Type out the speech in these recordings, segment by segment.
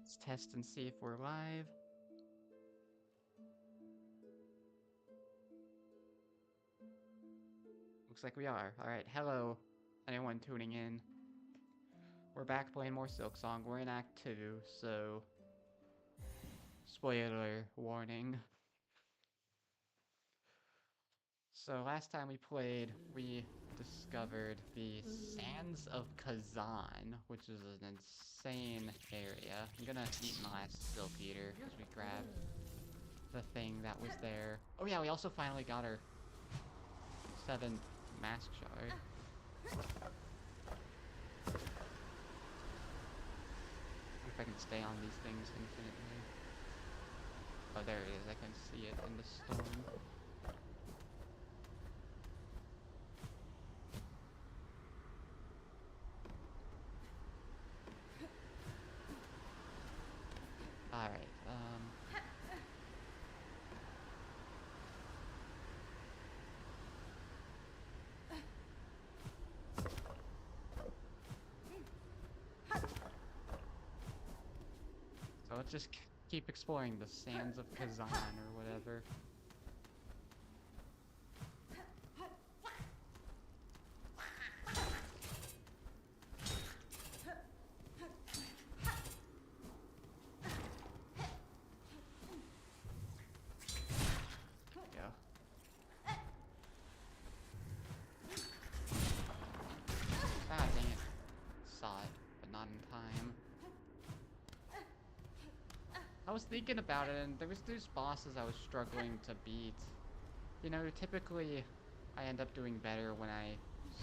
Let's test and see if we're live. Looks like we are. Alright, hello, anyone tuning in. We're back playing more Silksong. We're in Act 2, so... spoiler warning. So last time we played, we discovered the Sands of Kazan, which is an insane area. I'm gonna eat my last Silk Eater, because we grabbed the thing that was there. Oh yeah, we also finally got our 7th Mask Shard. If I can stay on these things infinitely. Oh, there it is. I can see it in the storm. Alright, so let's just keep exploring the Sands of Kazan or whatever. Ah, dang it. Saw it, but not in time. I was thinking about it, and there was these bosses I was struggling to beat. You know, typically, I end up doing better when I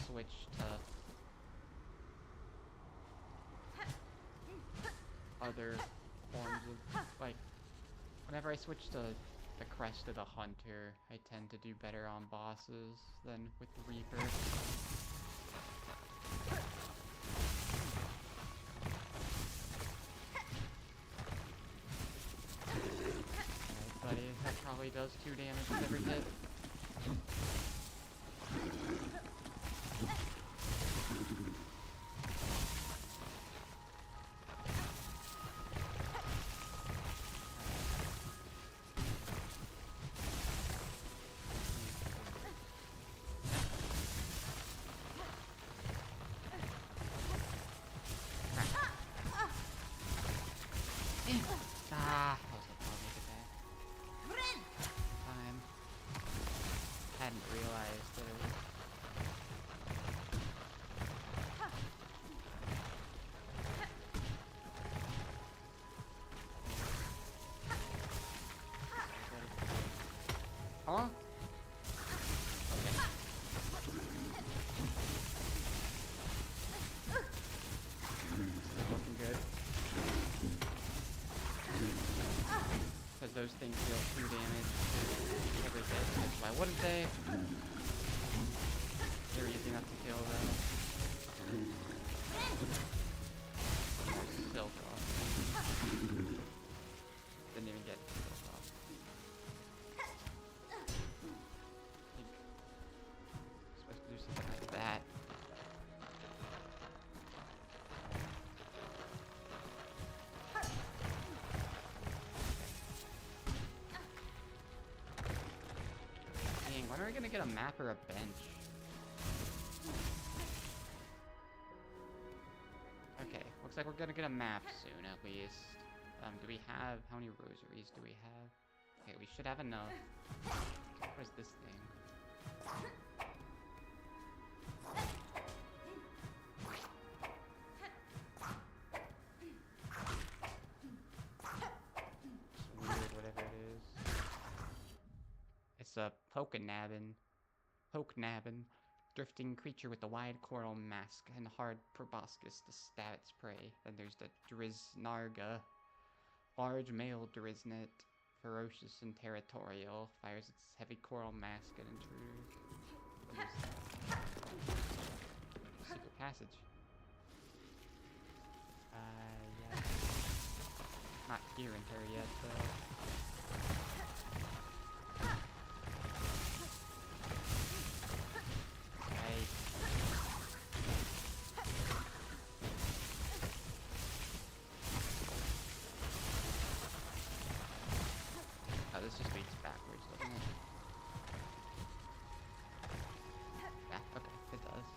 switch to other forms of, like, whenever I switch to the Crest of the Hunter, I tend to do better on bosses than with the Reaper. Alright, buddy, that probably does 2 damage with every hit. Ah, I was like, I'll make it back. Time. Hadn't realized that it was... Huh? Okay. Still looking good. Because those things deal 2 damage to every hit. Why wouldn't they? They're easy enough to kill though. Silk off. Didn't even get silk off. I think I'm supposed to do something like that. When are we gonna get a map or a bench? Okay, looks like we're gonna get a map soon at least. Do we have... how many rosaries do we have? Okay, we should have enough. What is this thing? It's weird, whatever it is. It's a pokenabbin, drifting creature with a wide coral mask and hard proboscis to stab its prey. Then there's the Driznarga, large male Driznet, ferocious and territorial, fires its heavy coral mask at intruders. What is that? Secret passage. Yeah. Not hearing her yet, though. this just leads backwards, doesn't it? Yeah, okay, it does.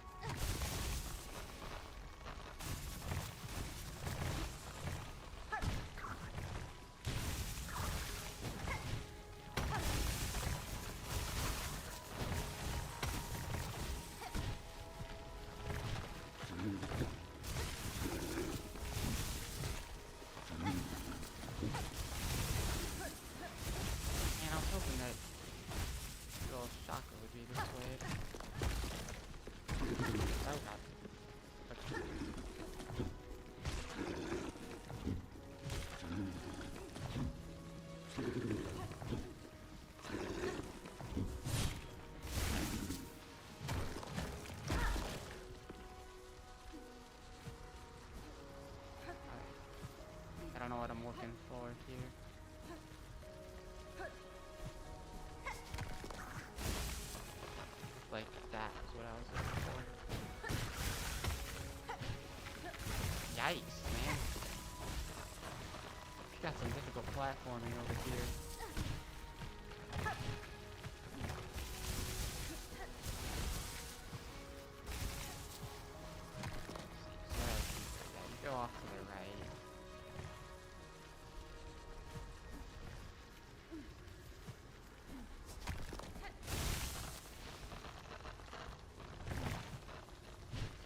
And I was hoping that little chakra would be this way. Oh god. Okay. I don't know what I'm looking for here. Like that is what I was looking for. Yikes, man. Got some difficult platforming over here. So, yeah, you go off to the right.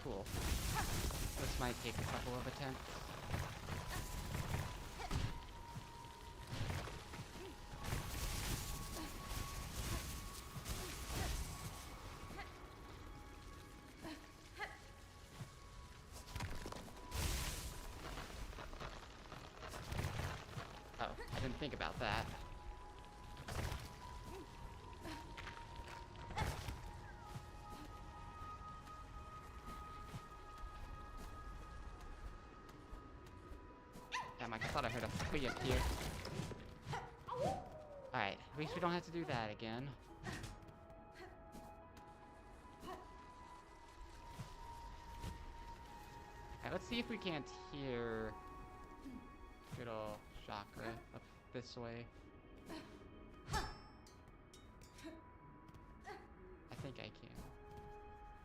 Cool. This might take a couple of attempts. Oh, I didn't think about that. Damn, I thought I heard a flea up here. Alright, at least we don't have to do that again. Alright, let's see if we can't hear good old chakra up this way. I think I can.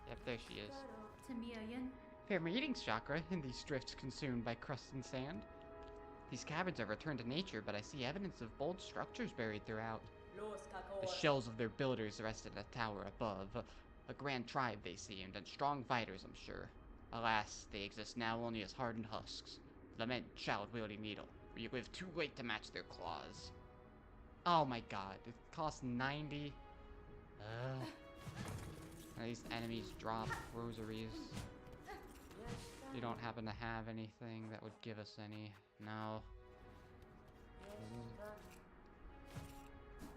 Yep, there she is. Fair meetings, chakra, in these drifts consumed by crust and sand. These caverns have returned to nature, but I see evidence of bold structures buried throughout. The shells of their builders rest in a tower above. A grand tribe they seemed, and strong fighters, I'm sure. Alas, they exist now only as hardened husks. Lament, child-wielding needle, for you live too late to match their claws. Oh my god, it costs 90. These enemies drop rosaries. You don't happen to have anything that would give us any. No.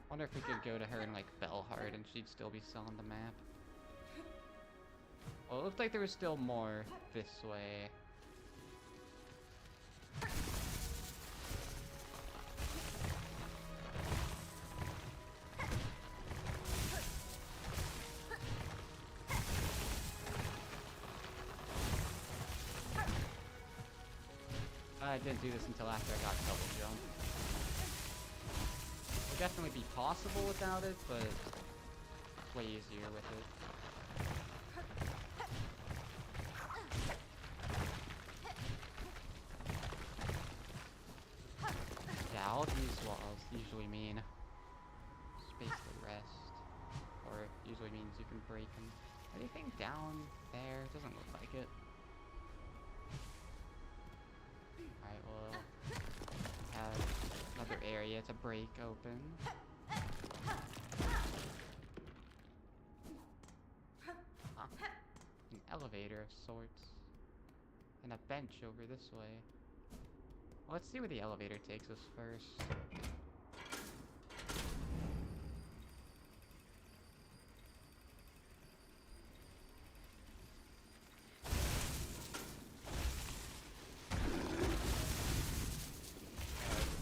Wonder if we could go to her in like Bellheart and she'd still be still on the map. Well, it looked like there was still more this way. I didn't do this until after I got double jump. It would definitely be possible without it, but it's way easier with it. Yeah, all these walls usually mean space to rest, or usually means you can break them. Anything down there? Doesn't look like it. Alright, we'll have another area to break open. Huh. An elevator of sorts. And a bench over this way. Well, let's see where the elevator takes us first.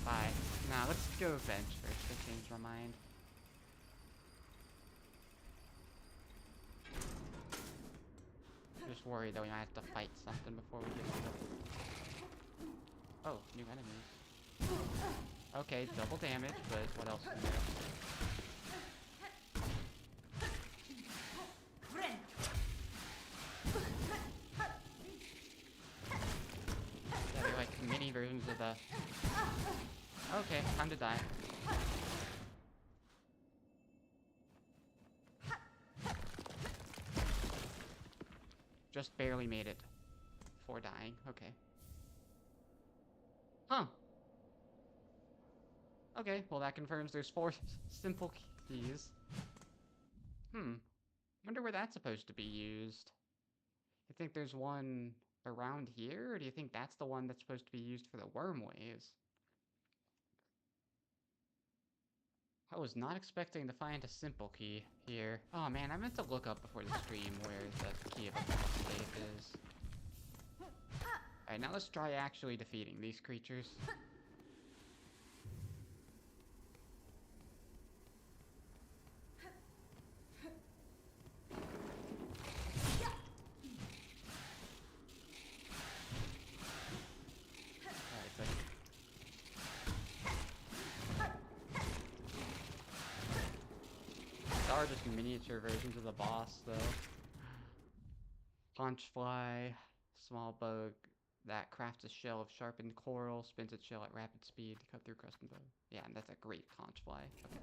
Bye. Nah, let's go bench first. I changed my mind. Just worried that we might have to fight something before we get to the... Oh, new enemies. Okay, double damage, but what else can you do? Yeah, they're like mini versions of the... Okay, time to die. Just barely made it before dying. Okay. Huh. Okay, well that confirms there's 4 simple keys. Wonder where that's supposed to be used. You think there's one around here, or do you think that's the one that's supposed to be used for the worm waves? I was not expecting to find a simple key here. Oh man, I meant to look up before the stream where the key of the safe is. Alright, now let's try actually defeating these creatures. These are just miniature versions of the boss, though. Conchfly, small bug that crafts a shell of sharpened coral, spins its shell at rapid speed to cut through crust and bone. Yeah, and that's a great conchfly. Okay.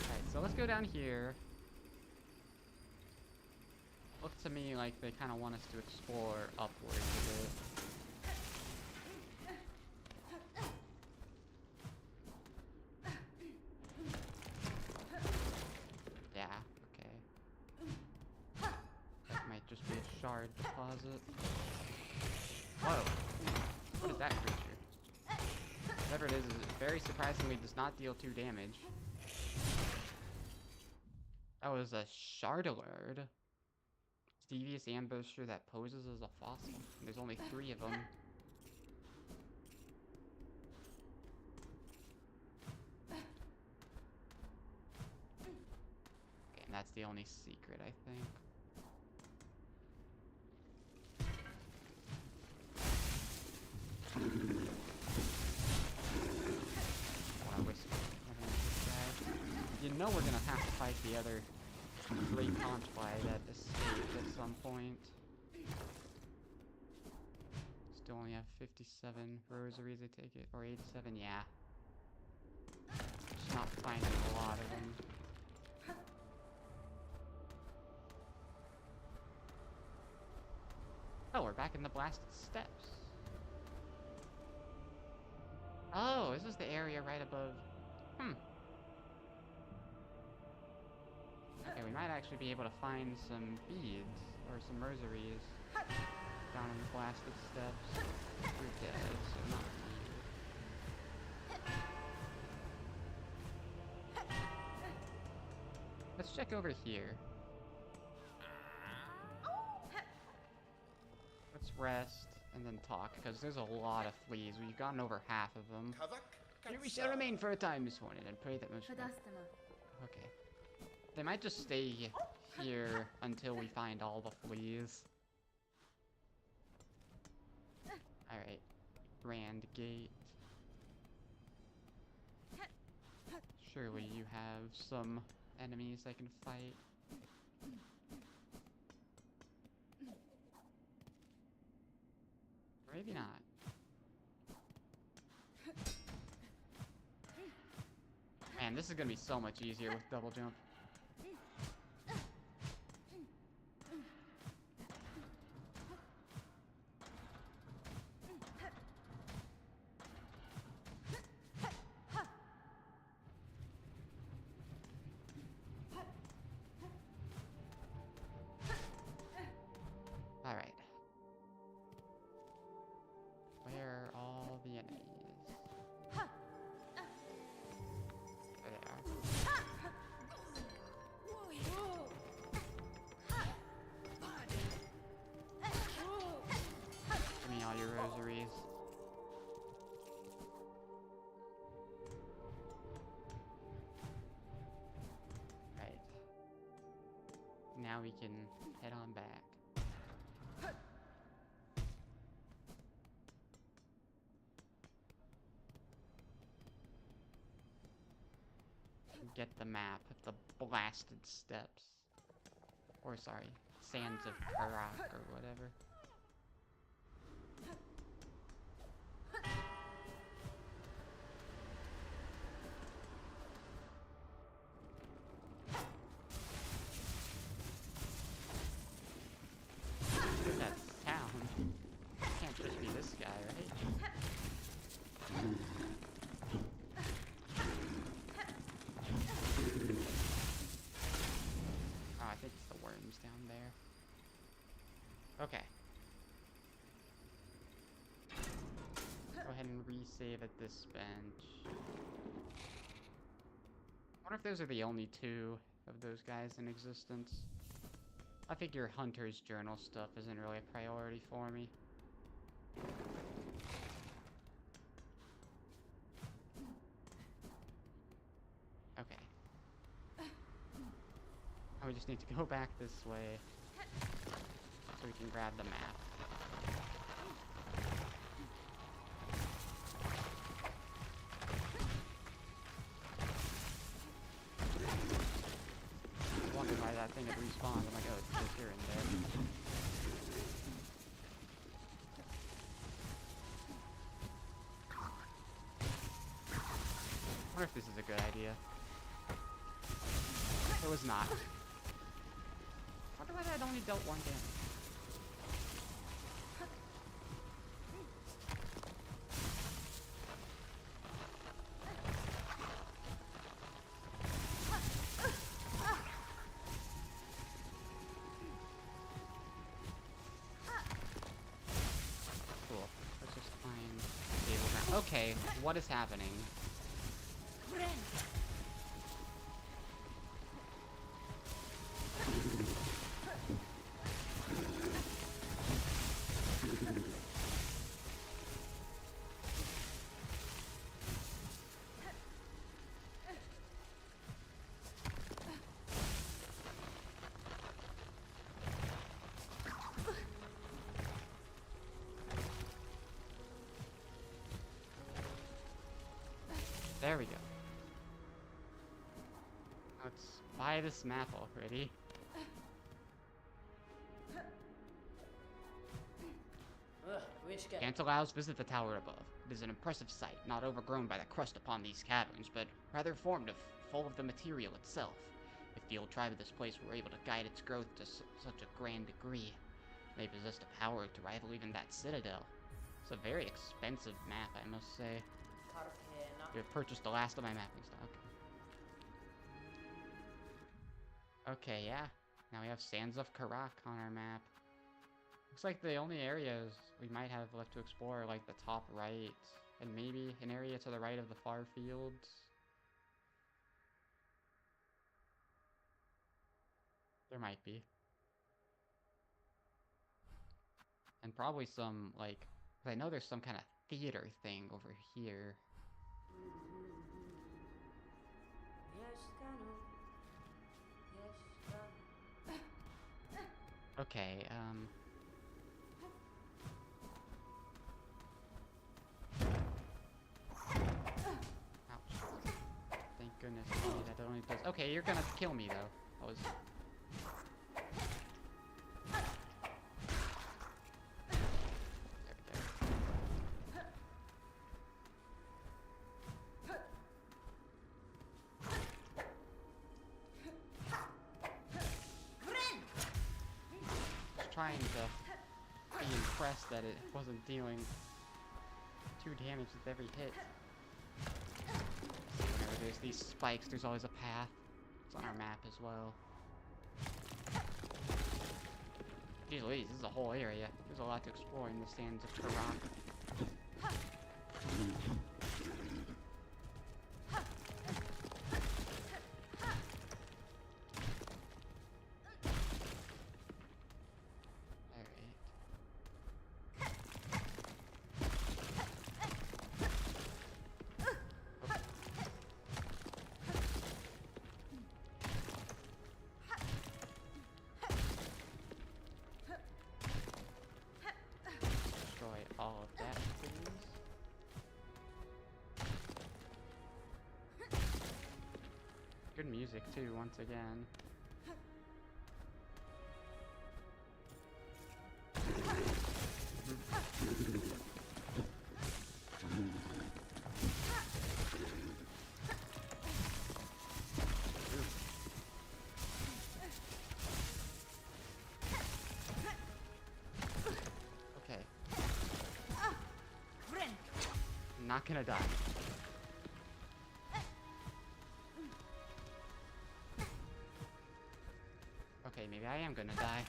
Alright, so let's go down here. Looks to me like they kind of want us to explore upwards a bit. Yeah, okay. That might just be a shard deposit. Whoa! What is that creature? Whatever it is very surprisingly does not deal 2 damage. That was a Shardalard. Devious ambusher that poses as a fossil. And there's only 3 of them. Okay, and that's the only secret, I think. You know we're gonna have to fight the other great conchfly that escaped at some point. Still only have 57 rosaries, I take it. Or 87, yeah. Just not finding a lot of them. Oh, we're back in the blasted steppes. Oh, this is the area right above... Okay, we might actually be able to find some beads, or some rosaries, down in the blasted steppes. We're dead, so not needed. Let's check over here. Let's rest, and then talk, because there's a lot of fleas. We've gotten over half of them. Here we shall remain for a time this morning, and pray that most... Okay. They might just stay here until we find all the fleas. Alright. Grand Gate. Surely you have some enemies I can fight. Maybe not. Man, this is gonna be so much easier with double jump. Alright. Where are all the enemies? There they are. Give me all your rosaries. Right. Now we can head on back. get the map of the blasted steppes. Or sorry, sands of Karak or whatever. That sound. Can't just be this guy, right? Oh, I think it's the worms down there. Okay. Go ahead and resave at this bench. I wonder if those are the only two of those guys in existence. I figure Hunter's Journal stuff isn't really a priority for me. Okay. Now we just need to go back this way so we can grab the map. I wonder why that thing had respawned. I'm like, oh, it's just here and there. I wonder if this is a good idea. It was not. I wonder why that only dealt 1 damage. Cool. Let's just find stable ground. Okay, what is happening? There we go. Let's buy this map already. Cantilau's visit the tower above. It is an impressive sight, not overgrown by the crust upon these caverns, but rather formed of, full of the material itself. If the old tribe of this place were able to guide its growth to such a grand degree, they possess the power to rival even that citadel. It's a very expensive map, I must say. You've purchased the last of my mapping stock. Okay, yeah. Now we have Sands of Karak on our map. Looks like the only areas we might have left to explore are like the top right, and maybe an area to the right of the far fields. There might be. And probably some, like, I know there's some kind of theater thing over here. Okay, ouch. Thank goodness that only does. Okay, you're gonna kill me though. I was. Trying to be impressed that it wasn't dealing 2 damage with every hit. Whenever there's these spikes, there's always a path. It's on our map as well. Jeez Louise, this is a whole area. There's a lot to explore in the Sands of Karak. All of Good music too, once again. Okay. I'm not gonna die. Okay, maybe I am gonna die.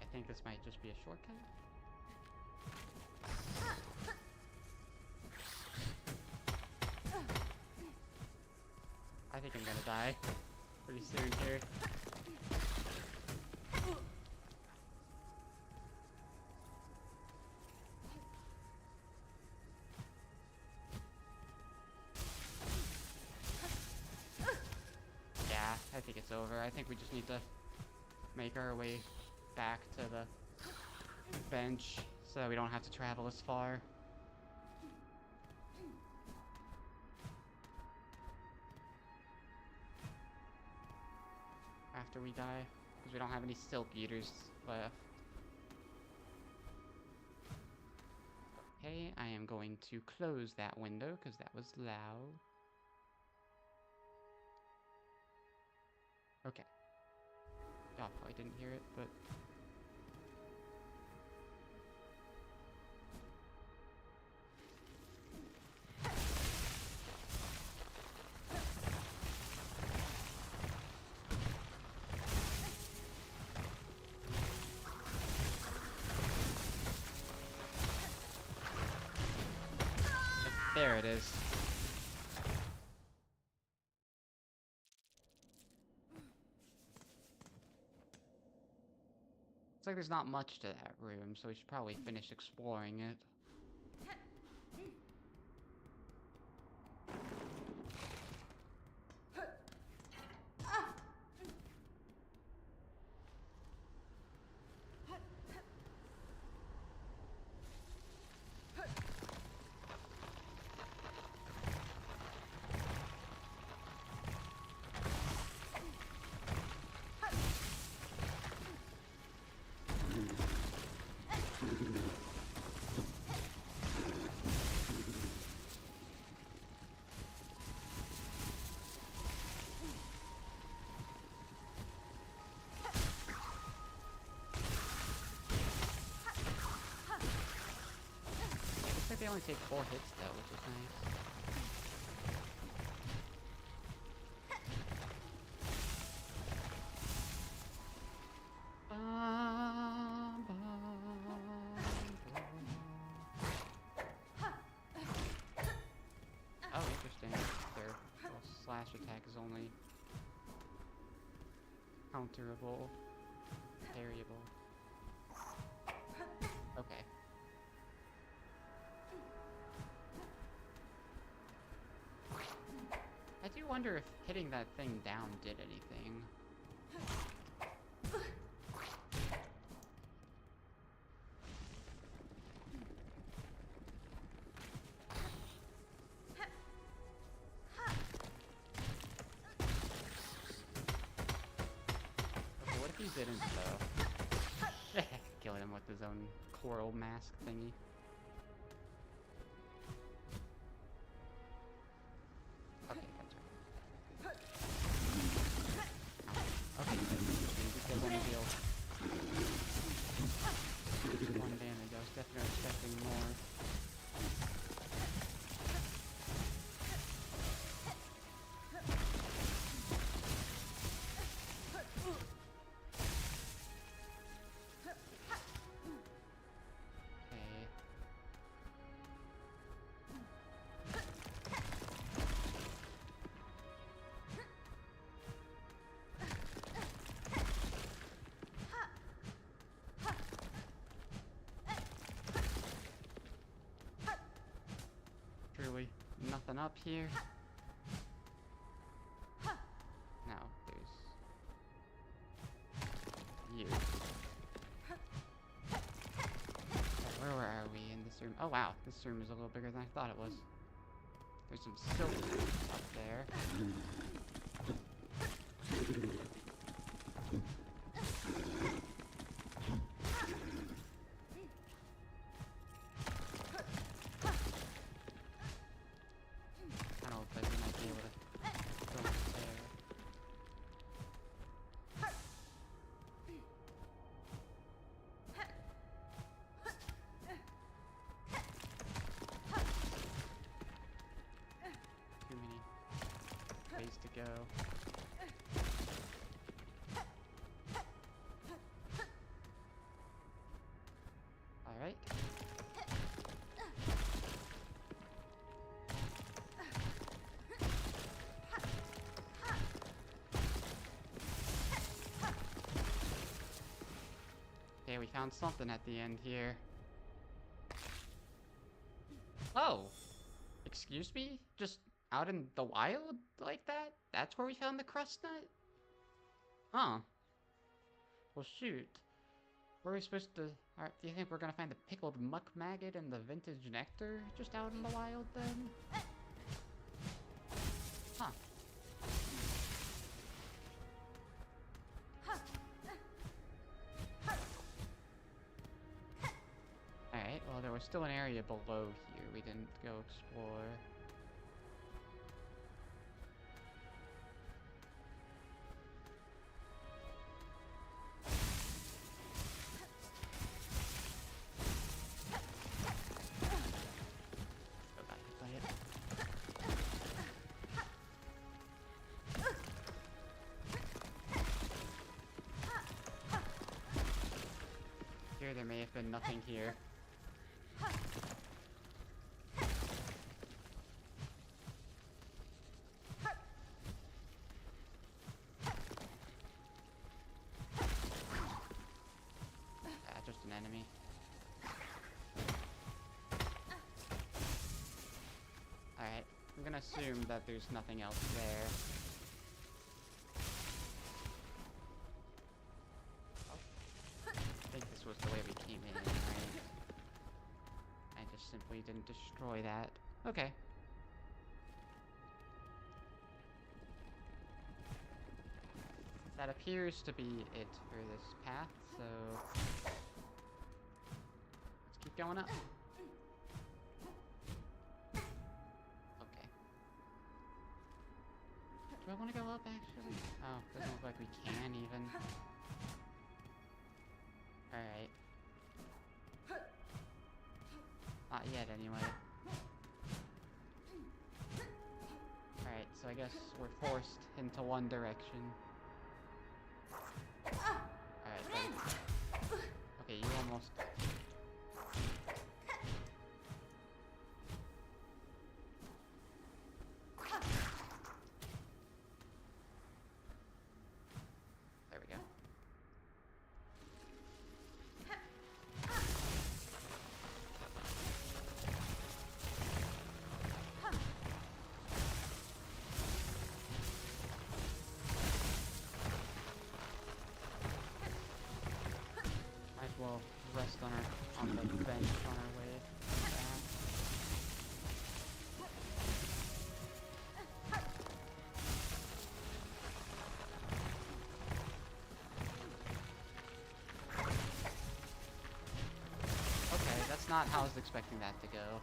I think this might just be a shortcut. I think I'm gonna die pretty soon here. Yeah, I think it's over. I think we just need to make our way back to the bench so that we don't have to travel as far. After we die, because we don't have any silk eaters left. Okay, I am going to close that window because that was loud. Okay. Y'all probably didn't hear it, but... There it is. Looks like there's not much to that room, so we should probably finish exploring it. They only take 4 hits though, which is nice. Oh, interesting. Their little slash attack is only counterable, parryable. Okay. I do wonder if hitting that thing down did anything. Okay, what if he didn't though? Kill him with his own coral mask thingy. Nothing up here. No, there's cute. Where are we in this room? Oh wow, this room is a little bigger than I thought it was. There's some silk up there. I don't know if I might be able to go up there. Too many ways to go. Alright. Okay, we found something at the end here. Oh! Excuse me? Just out in the wild like that? That's where we found the crust nut? Huh. Well, shoot. Were we supposed to... do you think we're gonna find the pickled muck maggot and the vintage nectar just out in the wild then? Huh. Alright, well there was still an area below here we didn't go explore. Go back and play it. Here there may have been nothing here. Just an enemy. Alright, I'm gonna assume that there's nothing else there. I think this was the way we came in, right? I just simply didn't destroy that. Okay. That appears to be it for this path, so... let's keep going up. Okay. Do I want to go up, actually? Oh, doesn't look like we can, even. Alright. Not yet, anyway. Alright, so I guess we're forced into one direction. Alright, then. Okay, you almost... there we go. Might as well rest on the bench on our way back. Okay, that's not how I was expecting that to go.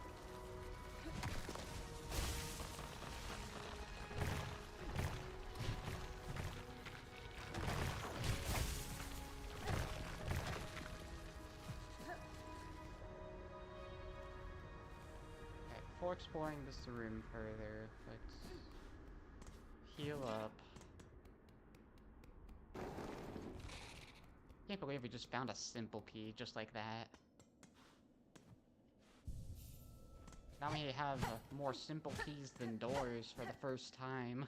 Before exploring this room further, let's heal up. Can't believe we just found a simple key just like that. Now we have more simple keys than doors for the first time.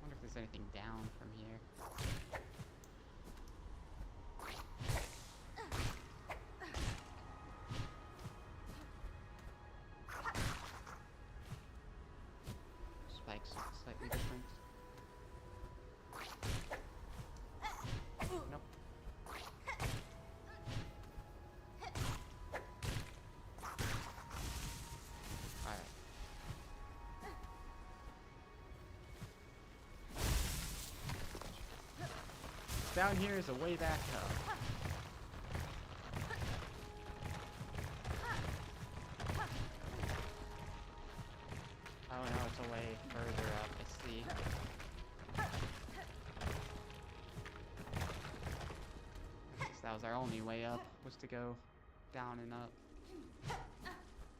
Wonder if there's anything down from here. down here is a way back up. Oh no, it's a way further up, I see. I guess that was our only way up, was to go down and up.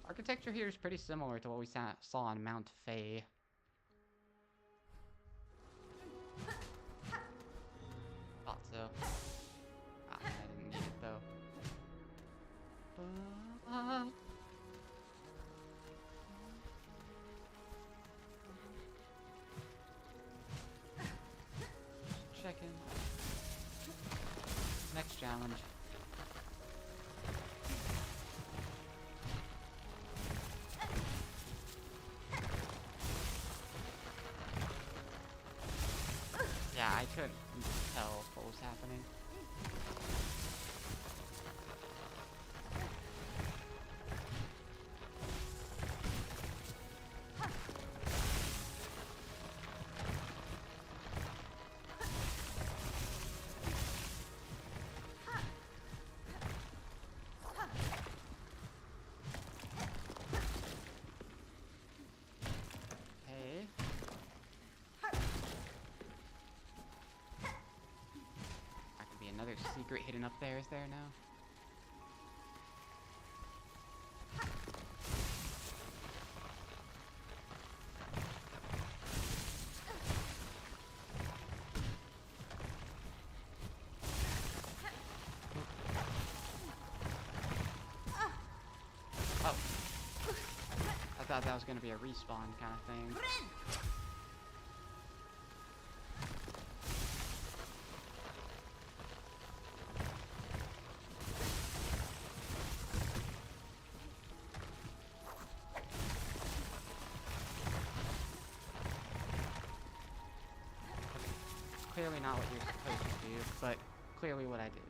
Architecture here is pretty similar to what we saw on Mount Faye. Thought so. Ah, I didn't need it though. Just checking. Next challenge. Yeah, I couldn't tell what was happening. Another secret hidden up there, is there now? Oh. I thought that was gonna be a respawn kind of thing. Clearly not what you're supposed to do, but clearly what I did.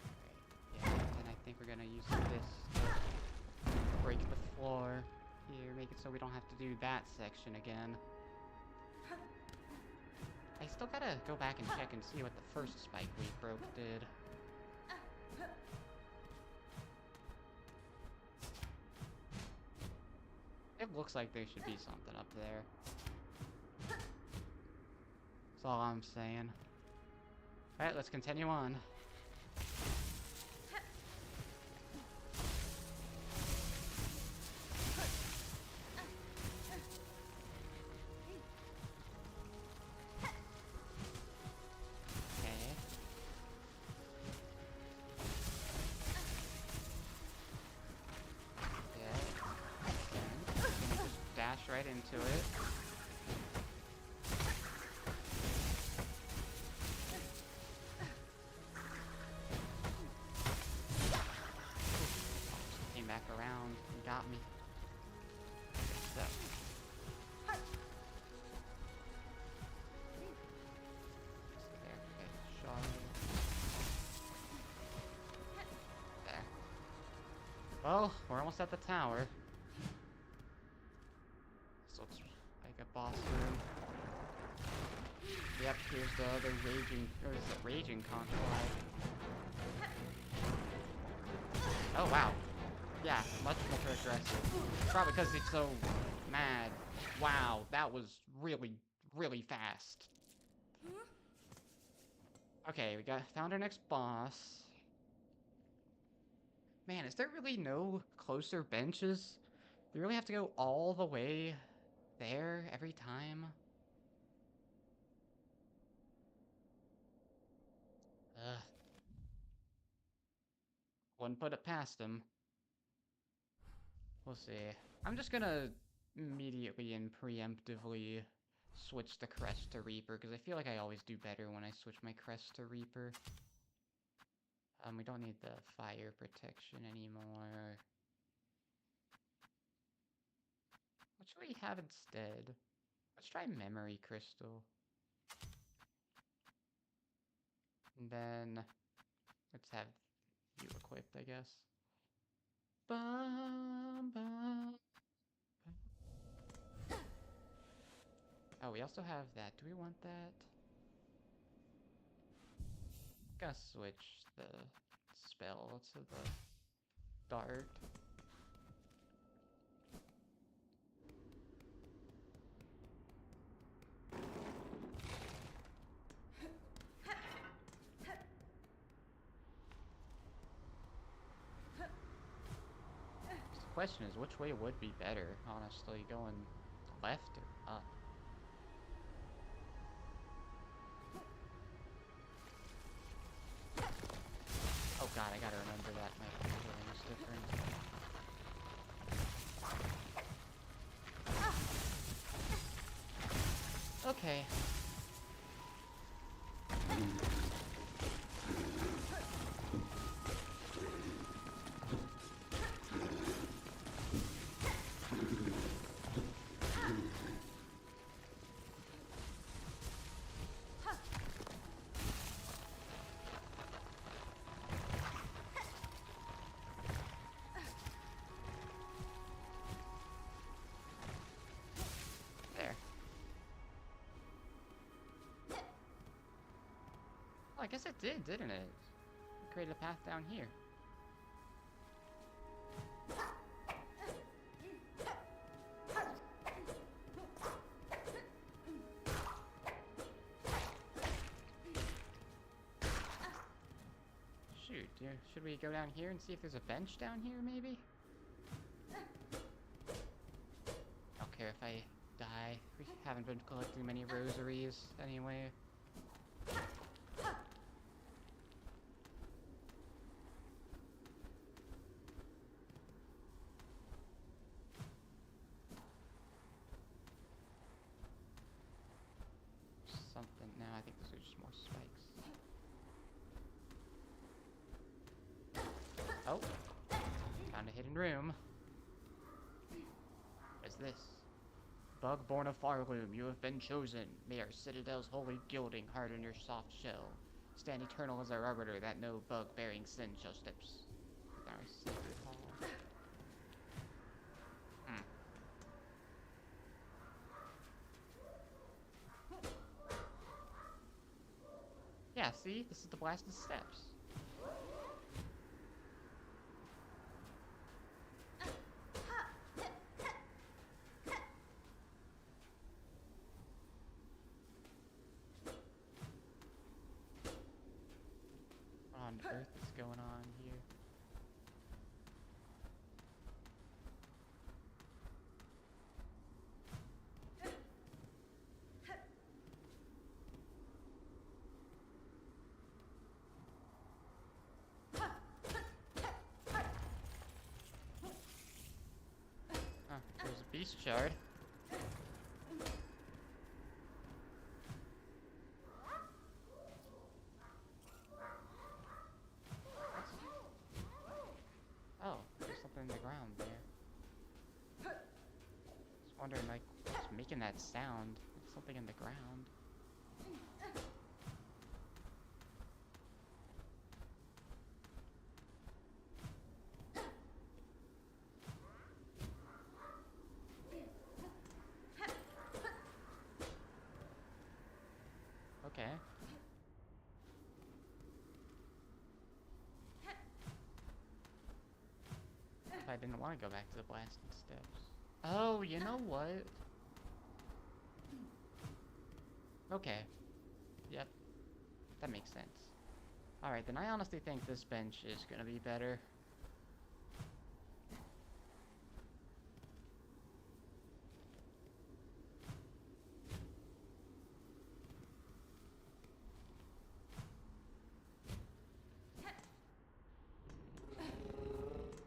Okay, yeah, and I think we're gonna use this to break the floor here, make it so we don't have to do that section again. I still gotta go back and check and see what the first spike we broke did. It looks like there should be something up there. That's all I'm saying. Alright, let's continue on. Right into it. Came back around and got me. So. There, okay, shot. There. Well, we're almost at the tower. Boss room. Yep, here's the other raging, or is it raging conclave? Oh wow. Yeah, much more aggressive. Probably because it's so mad. Wow, that was really, really fast. Okay, we found our next boss. Man, is there really no closer benches? Do you really have to go all the way there every time? Ugh. Wouldn't put it past him. We'll see. I'm just gonna immediately and preemptively switch the crest to Reaper, because I feel like I always do better when I switch my crest to Reaper. We don't need the fire protection anymore. What should we have instead? Let's try Memory Crystal. And then let's have you equipped, I guess. Bum, bum. Oh, we also have that. Do we want that? Gonna switch the spell to the dart. The question is, which way would be better, honestly, going left or up? Oh god, I gotta remember that my feeling is different. Okay. There. Well, I guess it did, didn't it? It created a path down here. Shoot, should we go down here and see if there's a bench down here, maybe? Don't care if I die. We haven't been collecting many rosaries anyway. Something. No, I think those are just more spikes. Oh, found a hidden room. What is this? Bug born of Farloom, you have been chosen. May our citadel's holy gilding harden your soft shell. Stand eternal as our arbiter, that no bug-bearing sin shall steps with our sacred hall. Yeah, see? This is the blasted steps. What on earth is going on here? Oh, there's a beast shard. Oh, there's something in the ground there. Just wondering, like, what's making that sound? There's something in the ground. Okay. I didn't want to go back to the blasted steps. Oh, you know what? Okay. Yep. That makes sense. Alright, then I honestly think this bench is gonna be better.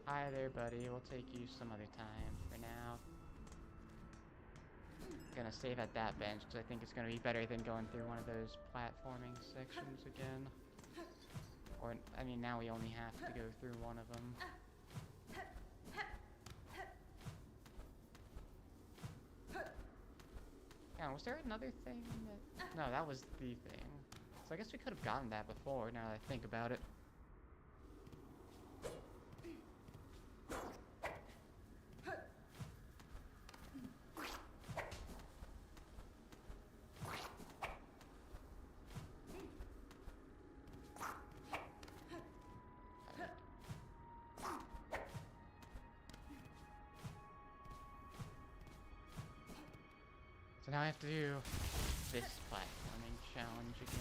Hi there, buddy. We'll take you some other time for now. Gonna save at that bench because I think it's gonna be better than going through one of those platforming sections again. Or, I mean, now we only have to go through one of them. Yeah, was there another thing that... No, that was the thing. So I guess we could have gotten that before, now that I think about it. So now I have to do this platforming challenge again.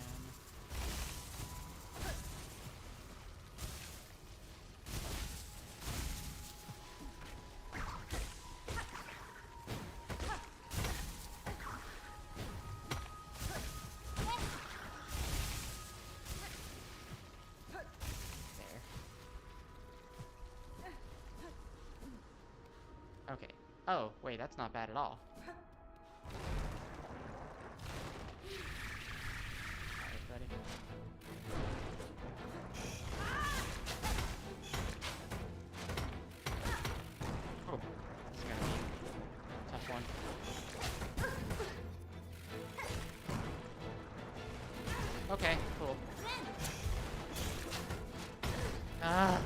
Okay. Oh, wait, that's not bad at all. Alright, buddy. Oh, that's gonna be a tough one. Okay, cool. Ah!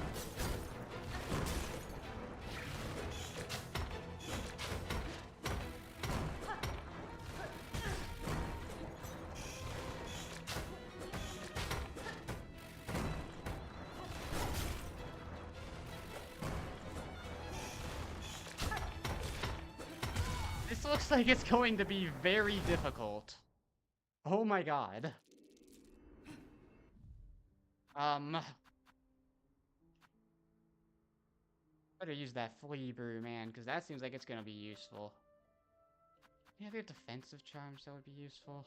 This looks like it's going to be very difficult. Oh my god. Better use that flea brew, man, because that seems like it's gonna be useful. Yeah, they have defensive charms that would be useful.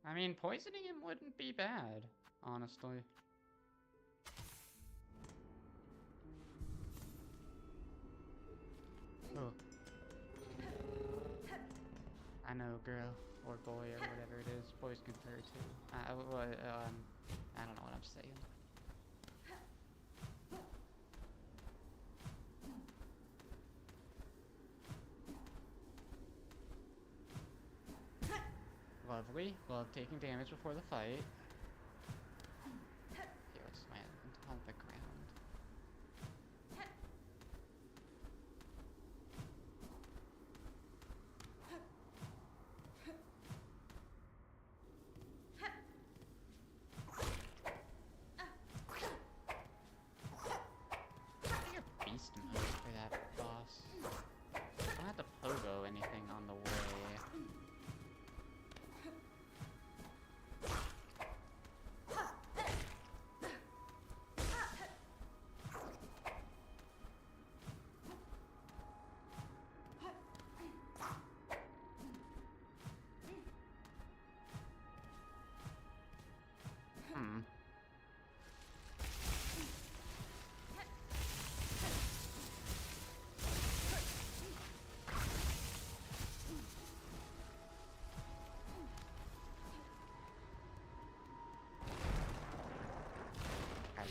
I mean, poisoning him wouldn't be bad, honestly. Oh. I know, girl, or boy, or whatever it is. Boys can purr too. I don't know what I'm saying. Lovely. Love taking damage before the fight. Here, let's land on the ground. Beast mode for that boss. I don't have to pogo anything on the way.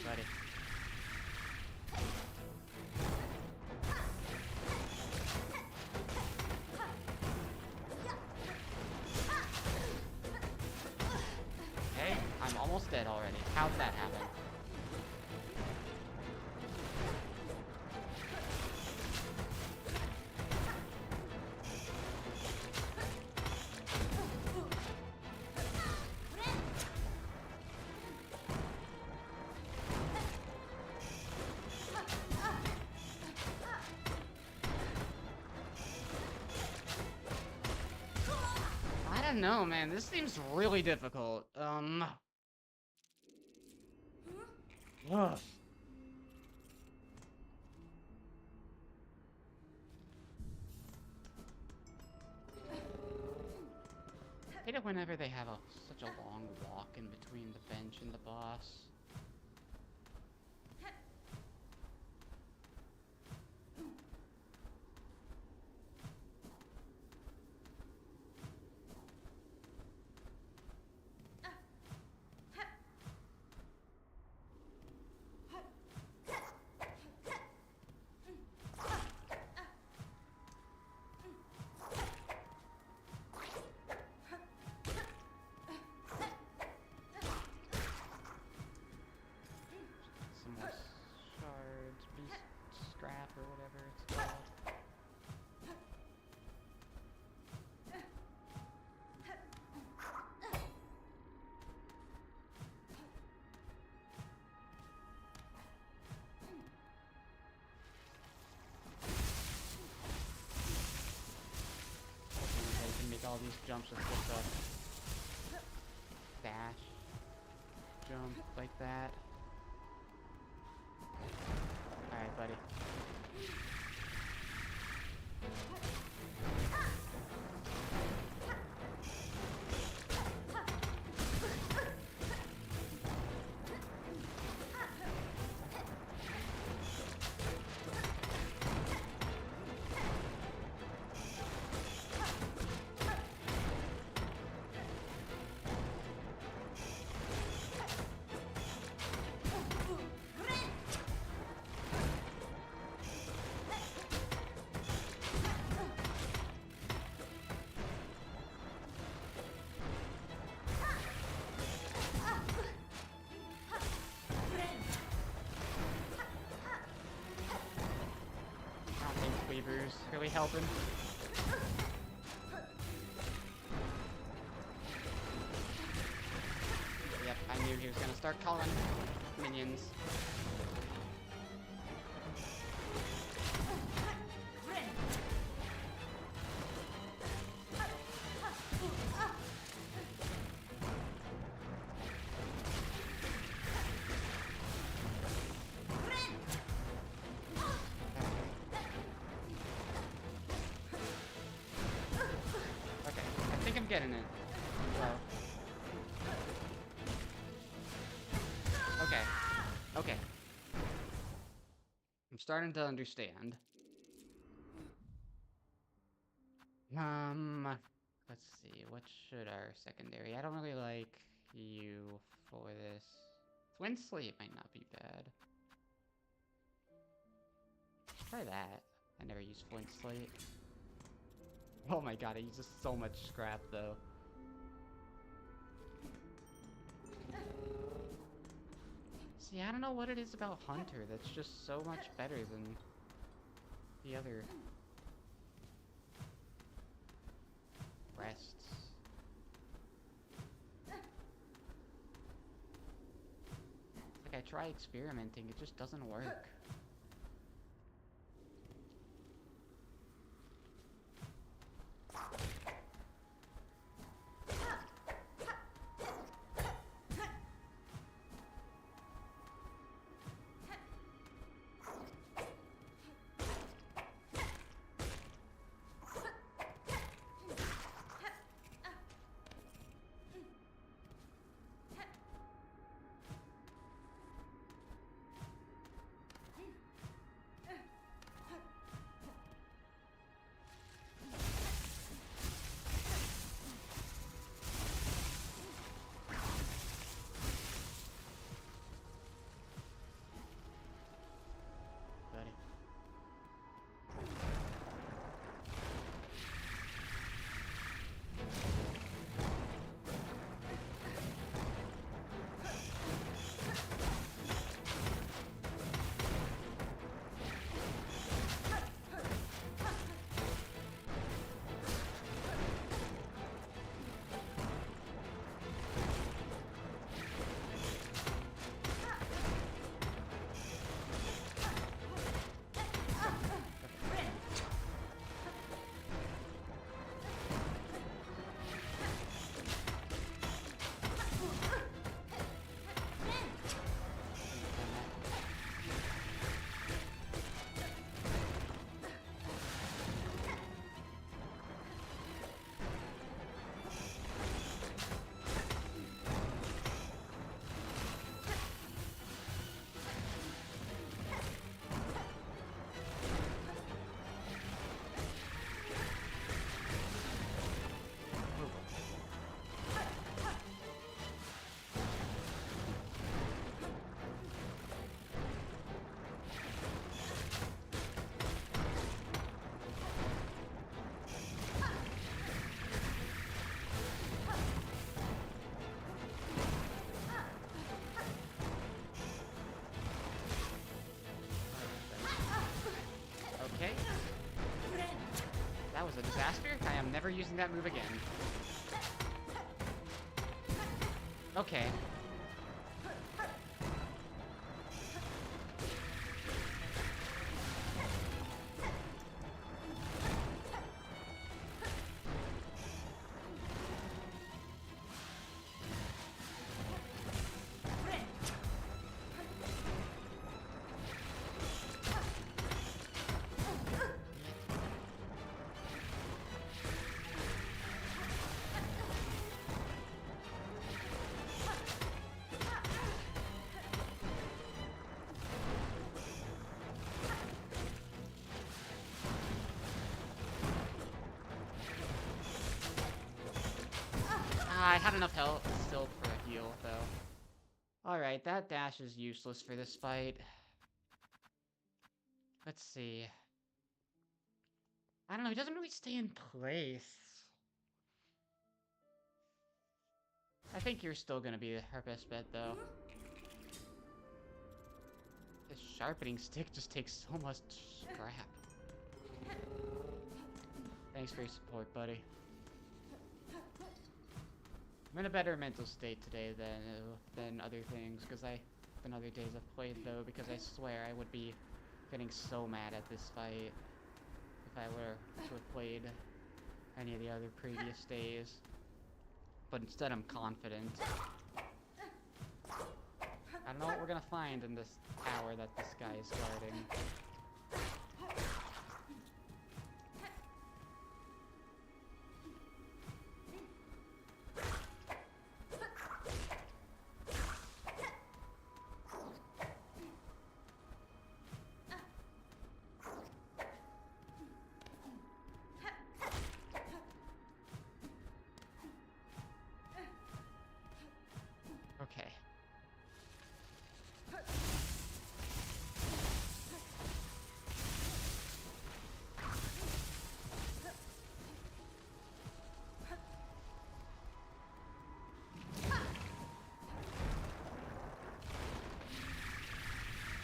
Buddy. Hey, I'm almost dead already. How'd that happen? I don't know, man. This seems really difficult. Ugh. I hate it whenever they have such a long walk in between the bench and the boss. these jumps with just a dash jump like that. Alright, buddy. Weavers really helping. Yep, I knew he was gonna start calling minions. Getting it. Well. Okay. Okay. I'm starting to understand. Let's see. What should our secondary? I don't really like you for this. Twin Slate might not be bad. Try that. I never used Flint Slate. Oh my god, it uses so much scrap, though. See, I don't know what it is about Hunter that's just so much better than the other rests. Like, I try experimenting, it just doesn't work. That was a disaster. I am never using that move again. Okay. I had enough health still for a heal, though. Alright, that dash is useless for this fight. Let's see. I don't know, he doesn't really stay in place. I think you're still gonna be her best bet, though. This sharpening stick just takes so much scrap. Thanks for your support, buddy. I'm in a better mental state today than other things, than other days I've played, though, because I swear I would be getting so mad at this fight if I were to have played any of the other previous days. But instead I'm confident. I don't know what we're gonna find in this tower that this guy is guarding. Okay.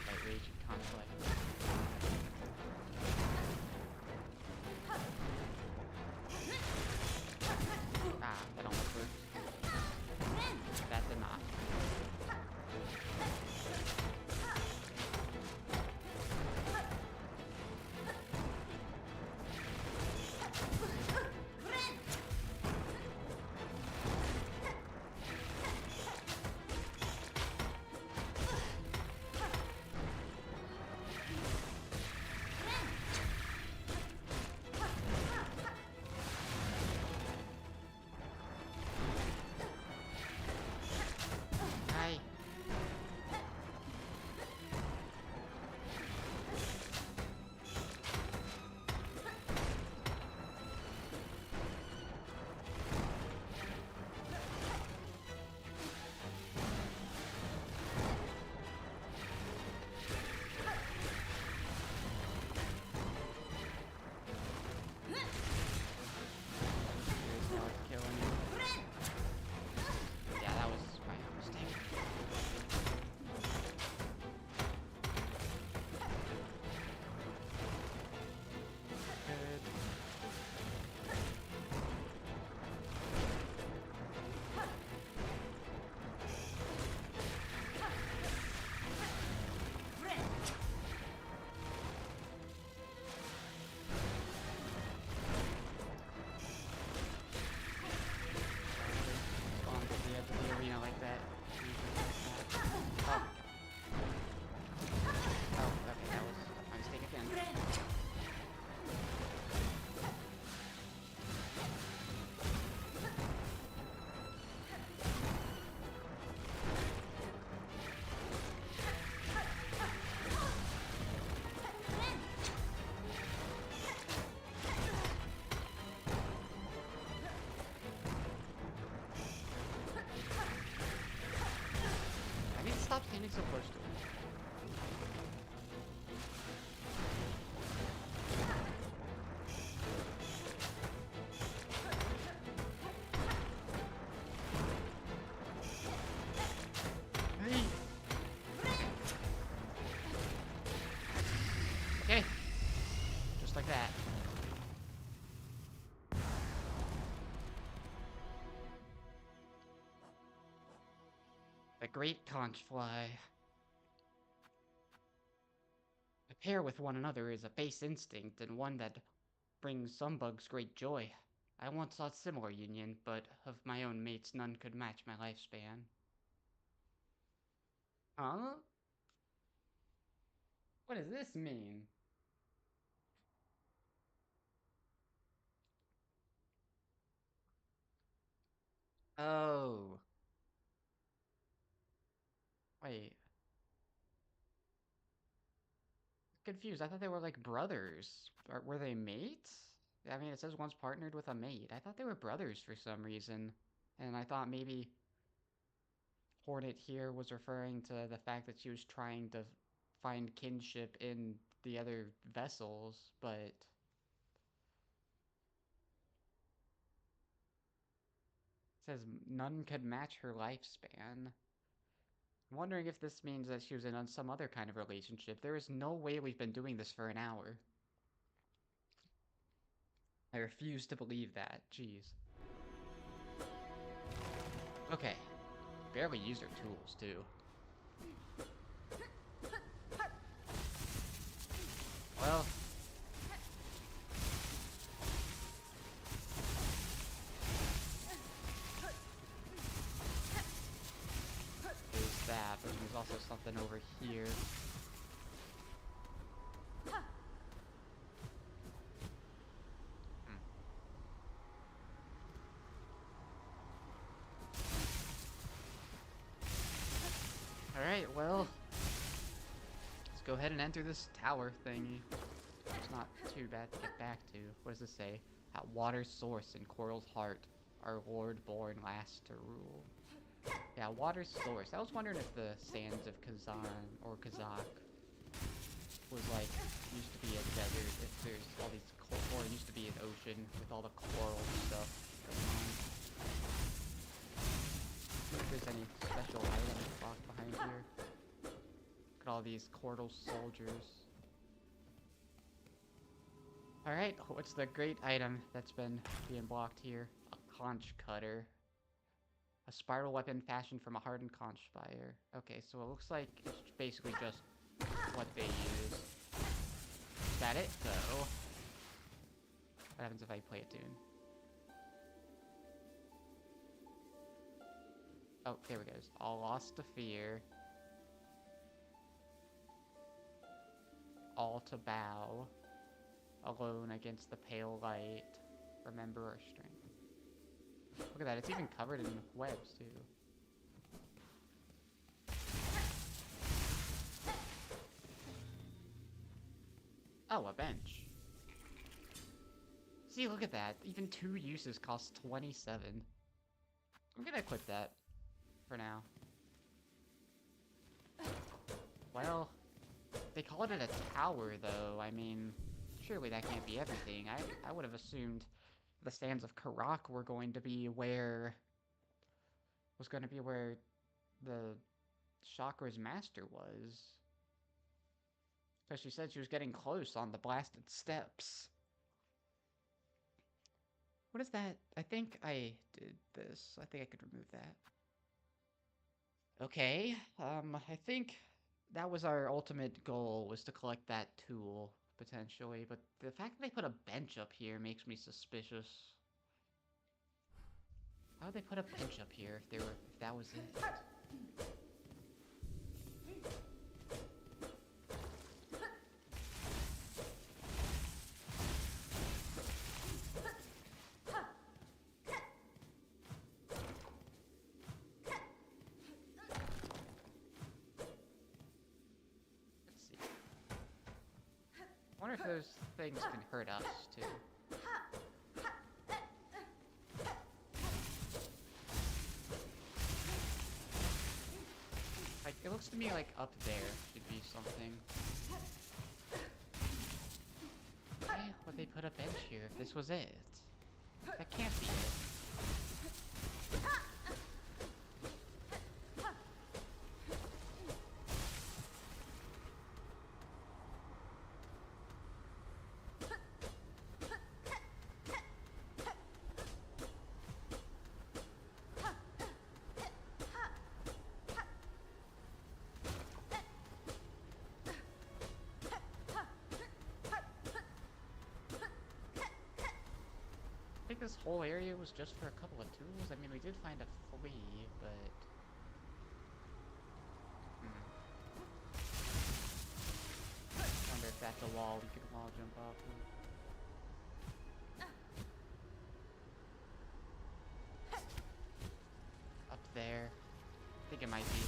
Light rage and conflict. Ah, that almost worked. That did not. Hi. Here's how it's killing you. Yeah, that was my mistake. Good. Spawn to the edge of the arena like that. Oh my god. Oh, okay, that was my mistake again. I need to stop standing so close to him. Hey! Okay. Just like that. The great conch fly. A pair with one another is a base instinct and one that brings some bugs great joy. I once saw a similar union, but of my own mates none could match my lifespan. Huh? What does this mean? Oh. Wait. Confused. I thought they were like brothers. Were they mates? I mean, it says once partnered with a mate. I thought they were brothers for some reason. And I thought maybe Hornet here was referring to the fact that she was trying to find kinship in the other vessels, but it says none could match her lifespan. I'm wondering if this means that she was in some other kind of relationship. There is no way we've been doing this for an hour. I refuse to believe that. Jeez. Okay. Barely used her tools, too. Well. There's that, but there's also something over here. Alright, well, let's go ahead and enter this tower thingy. It's not too bad to get back to. What does this say? At water's source in Coral's heart, our lord born last to rule. Yeah, water's source. I was wondering if the sands of Kazan, or Kazakh, was like, used to be a desert, if there's all these, or it used to be an ocean with all the coral stuff going on. If there's any special items locked behind here. Look at all these coral soldiers. Alright, what's the great item that's been being blocked here? A conch cutter. A spiral weapon fashioned from a hardened conch spire. Okay, so it looks like it's basically just what they use. Is that it, though? What happens if I play a tune? Oh, there we go. All lost to fear. All to bow. Alone against the pale light. Remember our strength. Look at that, it's even covered in webs, too. Oh, a bench. See, look at that. Even 2 uses cost 27. I'm gonna equip that. For now. Well, they called it a tower, though. I mean, surely that can't be everything. I would have assumed the sands of Karak were going to be where... was going to be where the Chakra's master was. Because she said she was getting close on the blasted steps. What is that? I think I did this. I think I could remove that. Okay, I think that was our ultimate goal, was to collect that tool, potentially, but the fact that they put a bench up here makes me suspicious. Why would they put a bench up here if that was it? I wonder if those things can hurt us, too. Like, it looks to me like up there should be something. Why would they put a bench here if this was it? That can't be it. I think this whole area was just for a couple of tools. I mean, we did find a flea, but... I wonder if that's a wall we could wall jump off of. Up there. I think it might be.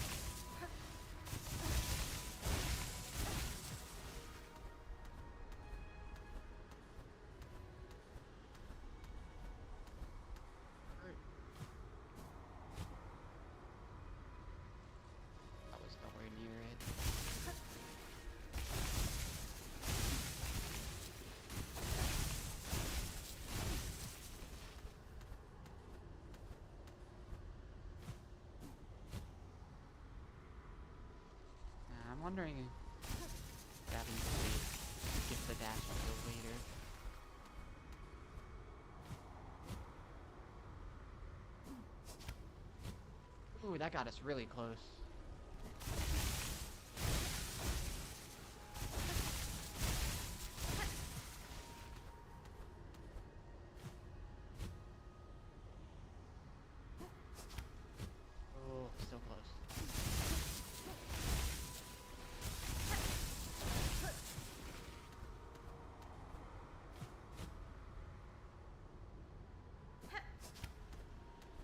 wondering if that means we skip the dash until later. Ooh, that got us really close. Oh, so close.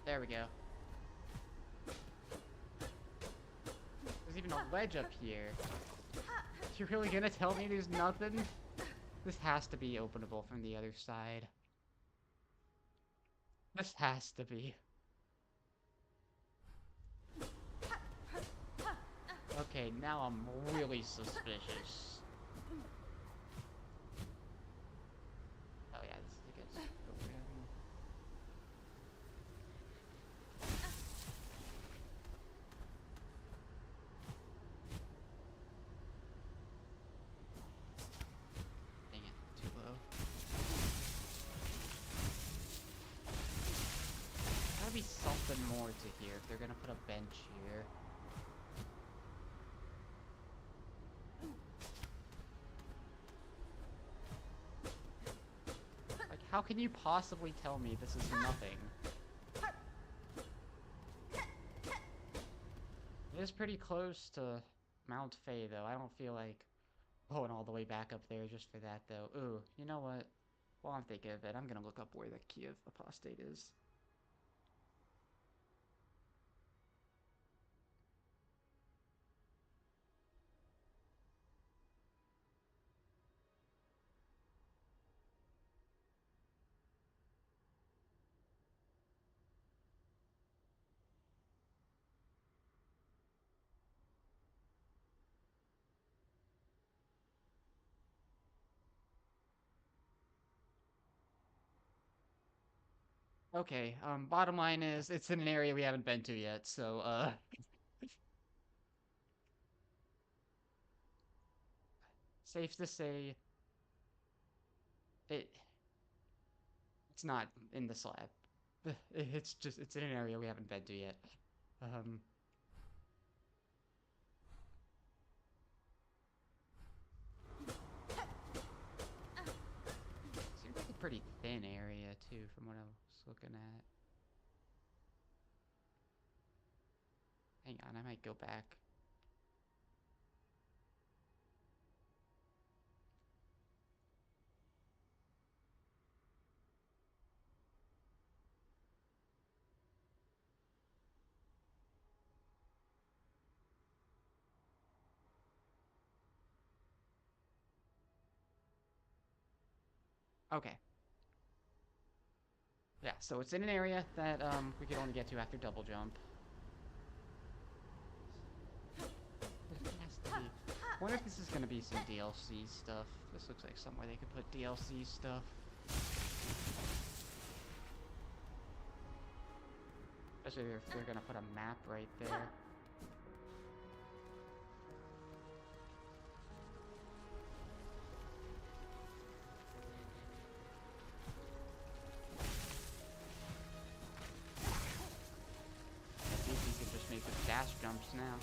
There we go. There's even a ledge up here. You're really gonna tell me there's nothing? This has to be openable from the other side. This has to be. Okay, now I'm really suspicious. Oh yeah, this is a good program. Dang it, too low. Gotta be something more to here if they're gonna put a bench here. Like, how can you possibly tell me this is nothing? It is pretty close to Mount Fay, though. I don't feel like going all the way back up there just for that, though. Ooh, you know what? While I'm thinking of it, I'm gonna look up where the Key of Apostate is. Okay, bottom line is, it's in an area we haven't been to yet, so, safe to say, it's not in the slab. It's in an area we haven't been to yet. Seems like a pretty thin area, too, from what I was looking at. Hang on, I might go back. Okay. Yeah, so it's in an area that, we can only get to after double jump. It has to be. I wonder if this is gonna be some DLC stuff. This looks like somewhere they could put DLC stuff. Especially if they're gonna put a map right there. I think you can just make the dash jumps now.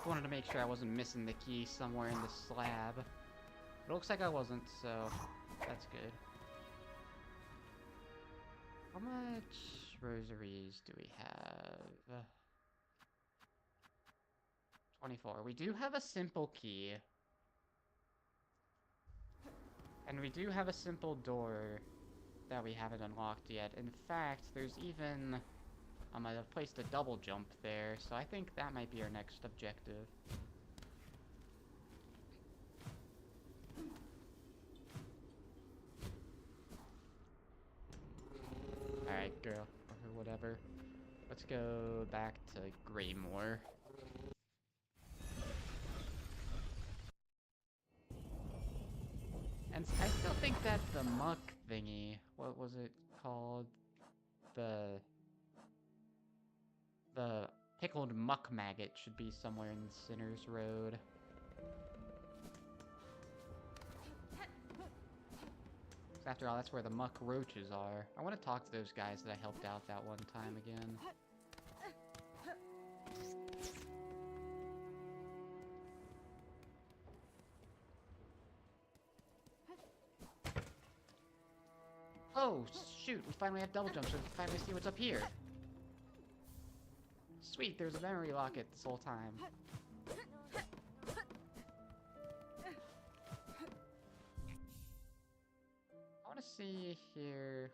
Wanted to make sure I wasn't missing the key somewhere in the slab. It looks like I wasn't, so that's good. How much rosaries do we have? 24. We do have a simple key. And we do have a simple door that we haven't unlocked yet. In fact, there's even I've placed a double jump there, so I think that might be our next objective. Alright, girl, or whatever. Let's go back to Greymore. And I still think that the muck thingy, what was it called? The pickled muck maggot should be somewhere in Sinner's Road. After all, that's where the muck roaches are. I want to talk to those guys that I helped out that one time again. Oh, shoot, we finally have double jump, so we can finally see what's up here. Sweet, there's a memory locket this whole time. I want to see here...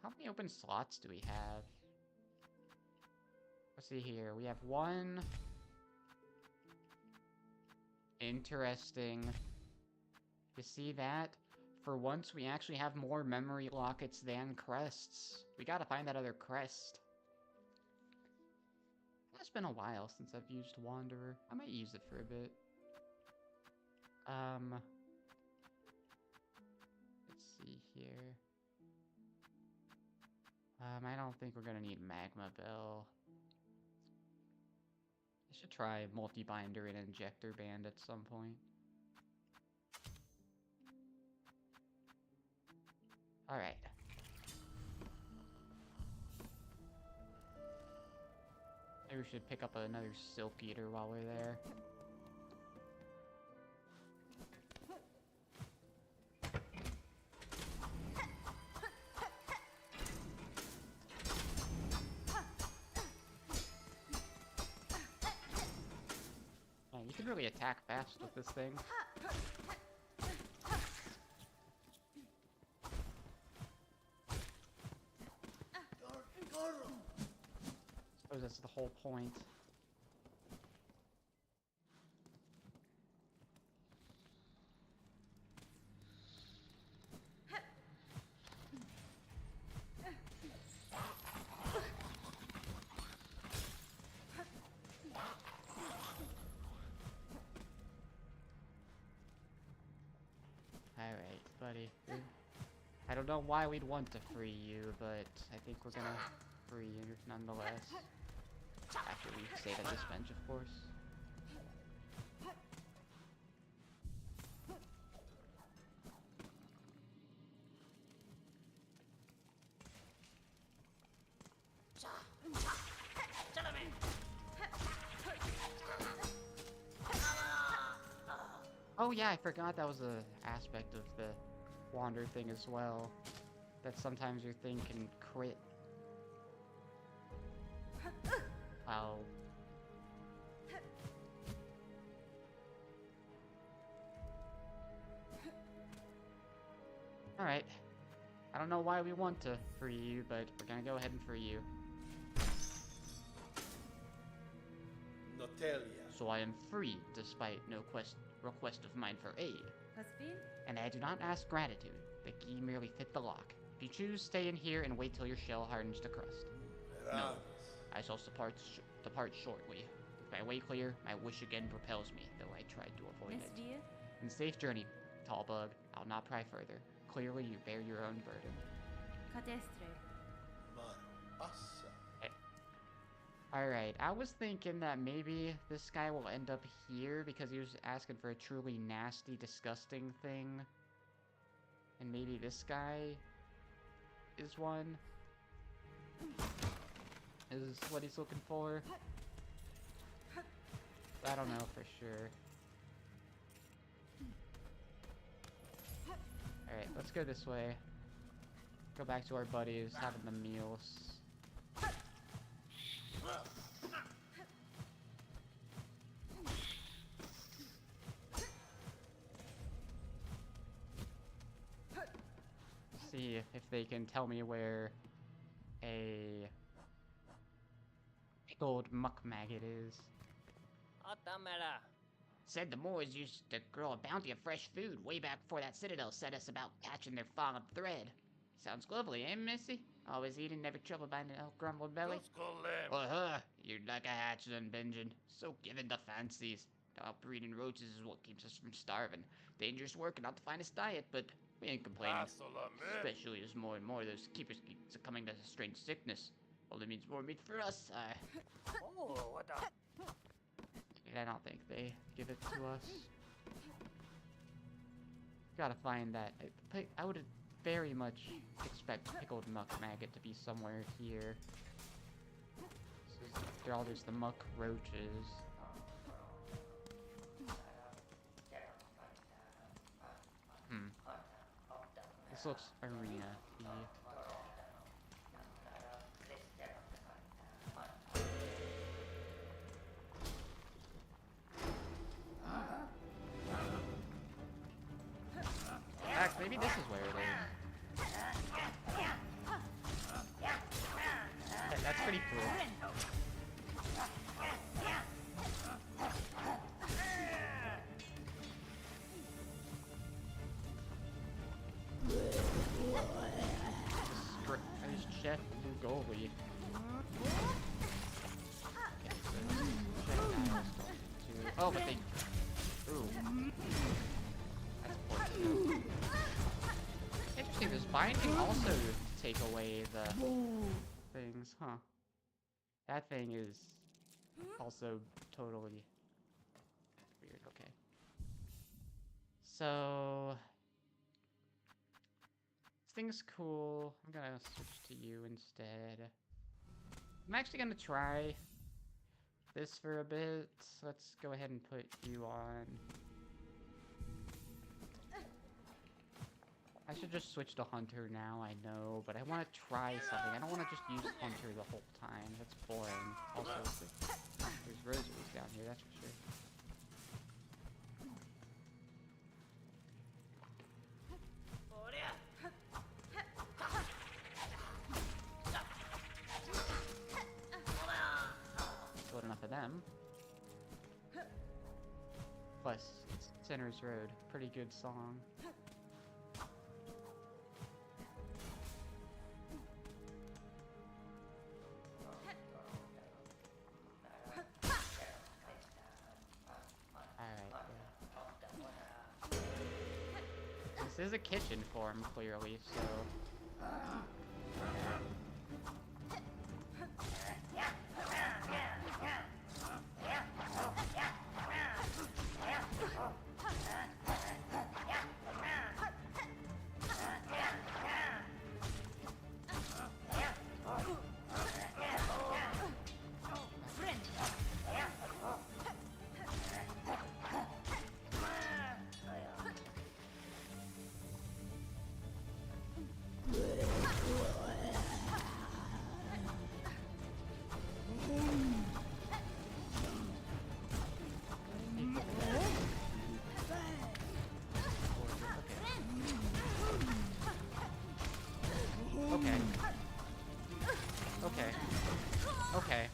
How many open slots do we have? Let's see here, we have one... Interesting. You see that? For once, we actually have more memory lockets than crests. We gotta find that other crest. It's been a while since I've used Wanderer. I might use it for a bit. Let's see here. I don't think we're gonna need Magma Bell. I should try Multi-Binder and Injector Band at some point. Alright. Maybe we should pick up another Silk Eater while we're there. Oh, you can really attack fast with this thing. I suppose that's the whole point. Alright, buddy. I don't know why we'd want to free you, but I think we're gonna free you nonetheless. After we stayed at this bench, of course. Oh yeah, I forgot that was an aspect of the Wander thing as well. That sometimes your thing can crit. Wow. Alright. I don't know why we want to free you, but we're gonna go ahead and free you. Notelia. So I am free, despite no request of mine for aid. And I do not ask gratitude. The key merely fit the lock. If you choose, stay in here and wait till your shell hardens to crust. No, I shall depart shortly. With my way clear, my wish again propels me, though I tried to avoid it. In safe journey, tall bug. I'll not pry further. Clearly, you bear your own burden. Alright, I was thinking that maybe this guy will end up here because he was asking for a truly nasty, disgusting thing. And maybe this guy is one. Is what he's looking for. I don't know for sure. Alright, let's go this way. Go back to our buddies, having the meals. See if they can tell me where a pickled muck maggot is. Said the Moors used to grow a bounty of fresh food way back before that citadel set us about catching their fallen thread. Sounds lovely, eh, Missy? Always eating, never troubled by no grumbled belly. You'd like a hatch then, Benjamin. So given to fancies. breeding roaches is what keeps us from starving. Dangerous work and not the finest diet, but we ain't complaining. Especially as more and more those keepers keep succumbing to a strange sickness. Only means more meat for us. I don't think they give it to us. Gotta find that. I would very much expect pickled muck maggot to be somewhere here. So they're all just the muck roaches. This looks arena-y. Maybe this is where it is. That's pretty cool. There's Chef Bugoli. Oh, but they... Ooh. That's important. Interesting, does binding also take away the things, huh? That thing is also totally weird, okay. So... this thing's cool. I'm gonna switch to you instead. I'm actually gonna try this for a bit. Let's go ahead and put you on. I should just switch to Hunter now, I know, but I want to try something. I don't want to just use Hunter the whole time. That's boring. Also, there's rosaries down here, that's for sure. Good enough of them. Plus, it's Sinner's Road. Pretty good song. This is a kitchen form, clearly, so... Okay.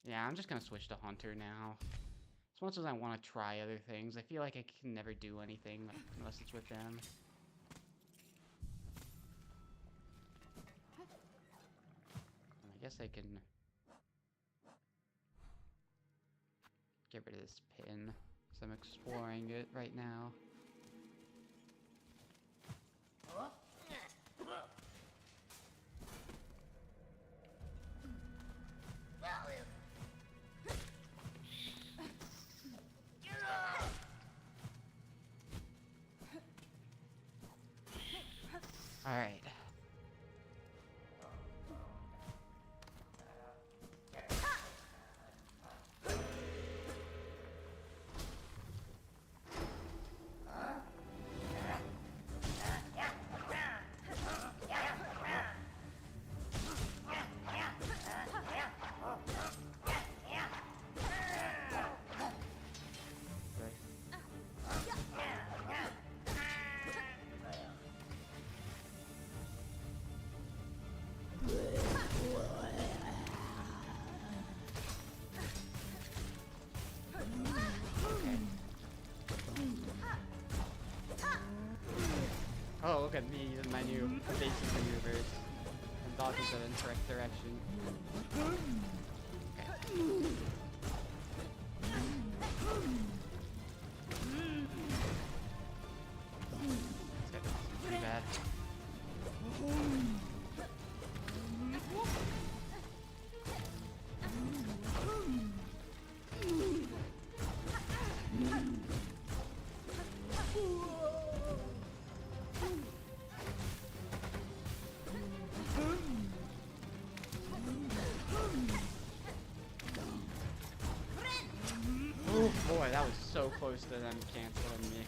Yeah, I'm just gonna switch to Hunter now. As much as I want to try other things, I feel like I can never do anything unless it's with them. I guess I can get rid of this pin, because I'm exploring it right now. All right. Oh, look at me using my new basic maneuvers and dodging in the correct direction. Okay. Pretty bad. Oh boy, that was so close to them canceling me.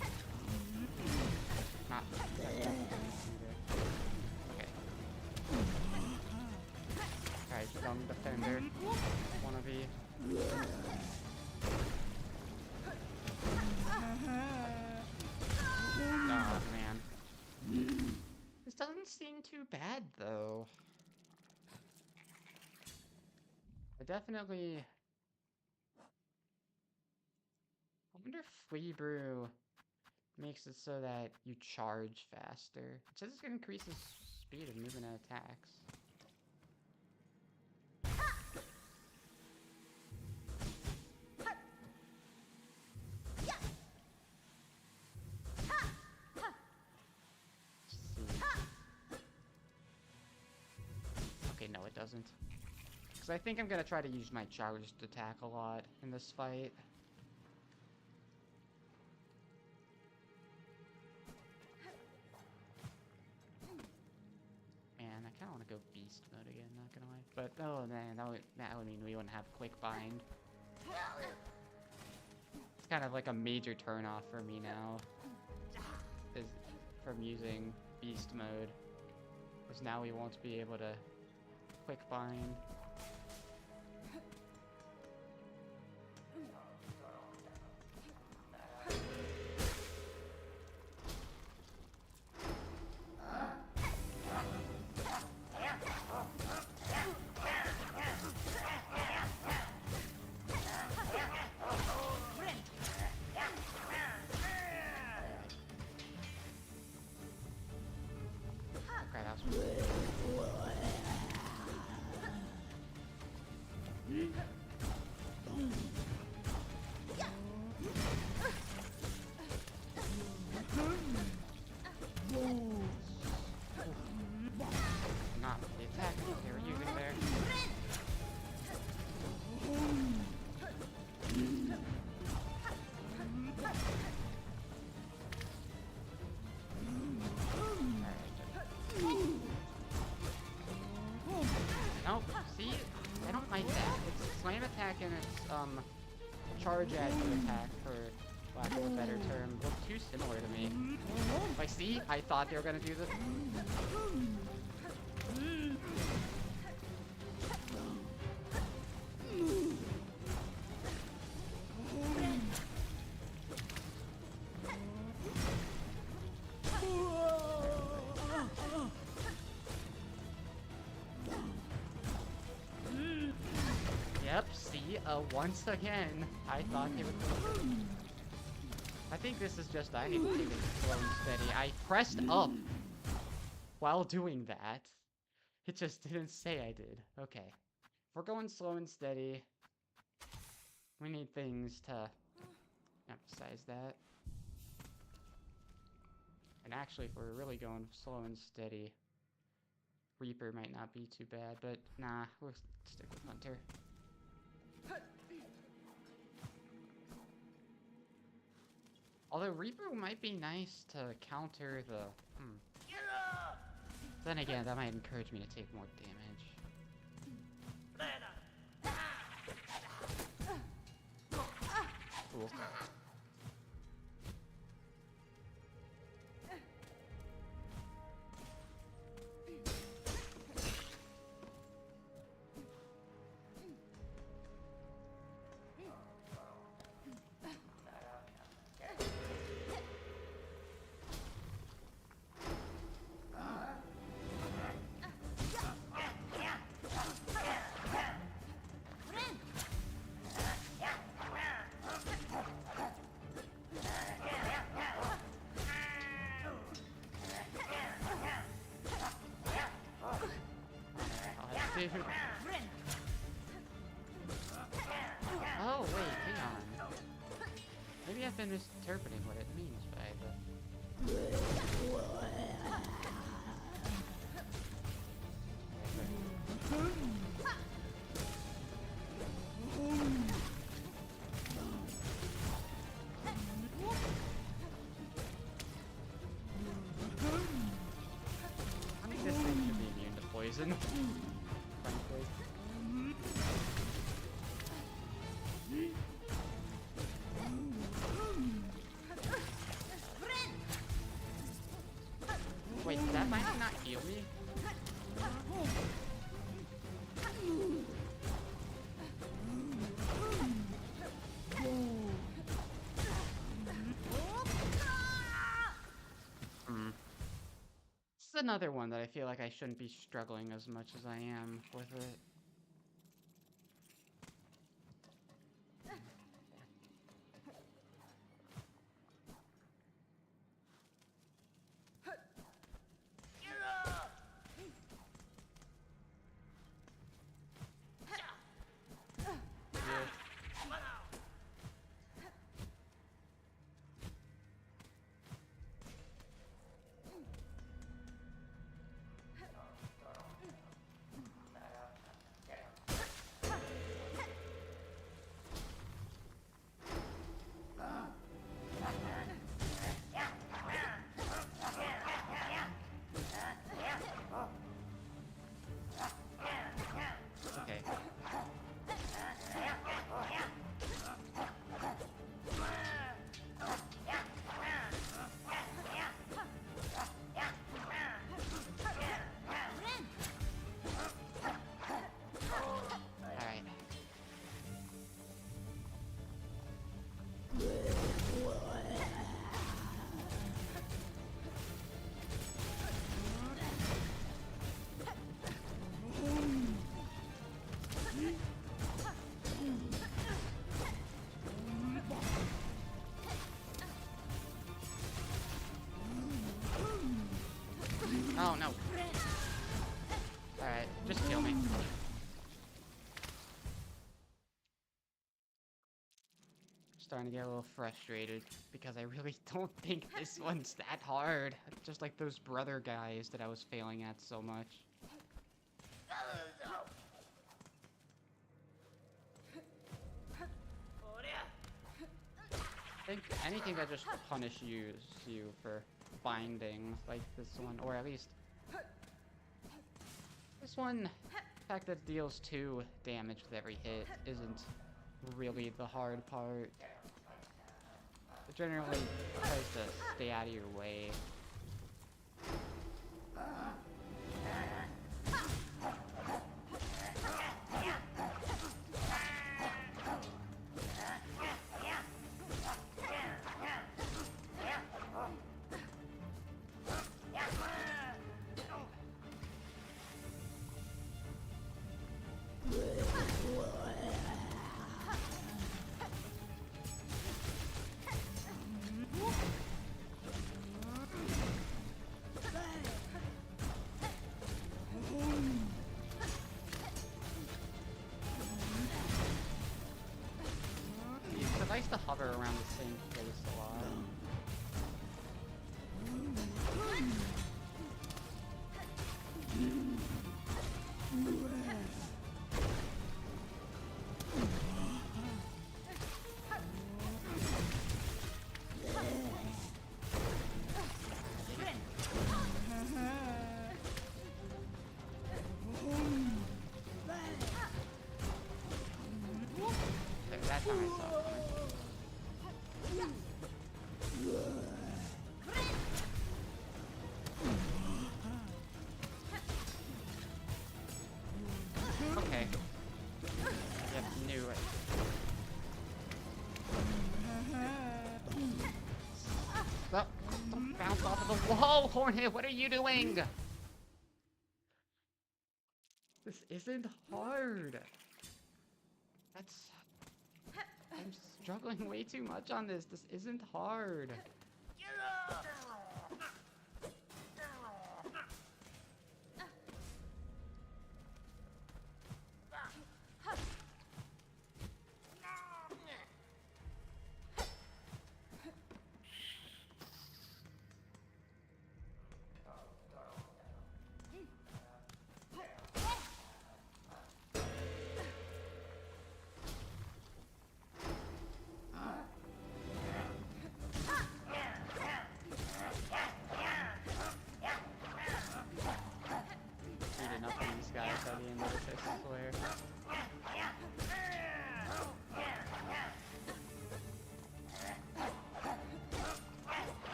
Not either. Okay. Alright, young defender. Wanna be. Oh man. This doesn't seem too bad though. I definitely. I wonder if Flea Brew makes it so that you charge faster. It says it's gonna increase the speed of movement and attacks. Okay, no it doesn't. Because I think I'm gonna try to use my charged attack a lot in this fight. Man, I kind of want to go beast mode again, not gonna lie. But, oh man, that would mean we wouldn't have quick bind. It's kind of like a major turnoff for me now. Is from using beast mode. Because now we won't be able to quick bind. Not the attack they were using there. Nope, see? I don't like that. It's slam attack and it's charge add to attack, for lack of a better term, look too similar to me. Like, see? I thought they were gonna do this. Yep, see? Once again, I thought they would. I think this is just, I need to take it slow and steady. I pressed up while doing that. It just didn't say I did. Okay. If we're going slow and steady, we need things to emphasize that. And actually, if we're really going slow and steady, Reaper might not be too bad, but nah, we'll stick with Hunter. Although Reaper might be nice to counter the... Then again, that might encourage me to take more damage. Cool. been misinterpreting what it means by the... I think this thing should be immune to poison. Frankly. Wait, did that might not heal me? This is another one that I feel like I shouldn't be struggling as much as I am with it. Oh no. Alright, just kill me. Starting to get a little frustrated because I really don't think this one's that hard. Just like those brother guys that I was failing at so much. I think anything that just punishes you for binding, like this one, or at least this one, the fact that it deals 2 damage with every hit isn't really the hard part. It generally tries to stay out of your way. I used to hover around the same place a lot. There, that time I saw it. Okay. Yep, knew it. Stop! Don't bounce off of the wall, Hornet! What are you doing? This isn't hard. I'm struggling way too much on this. This isn't hard.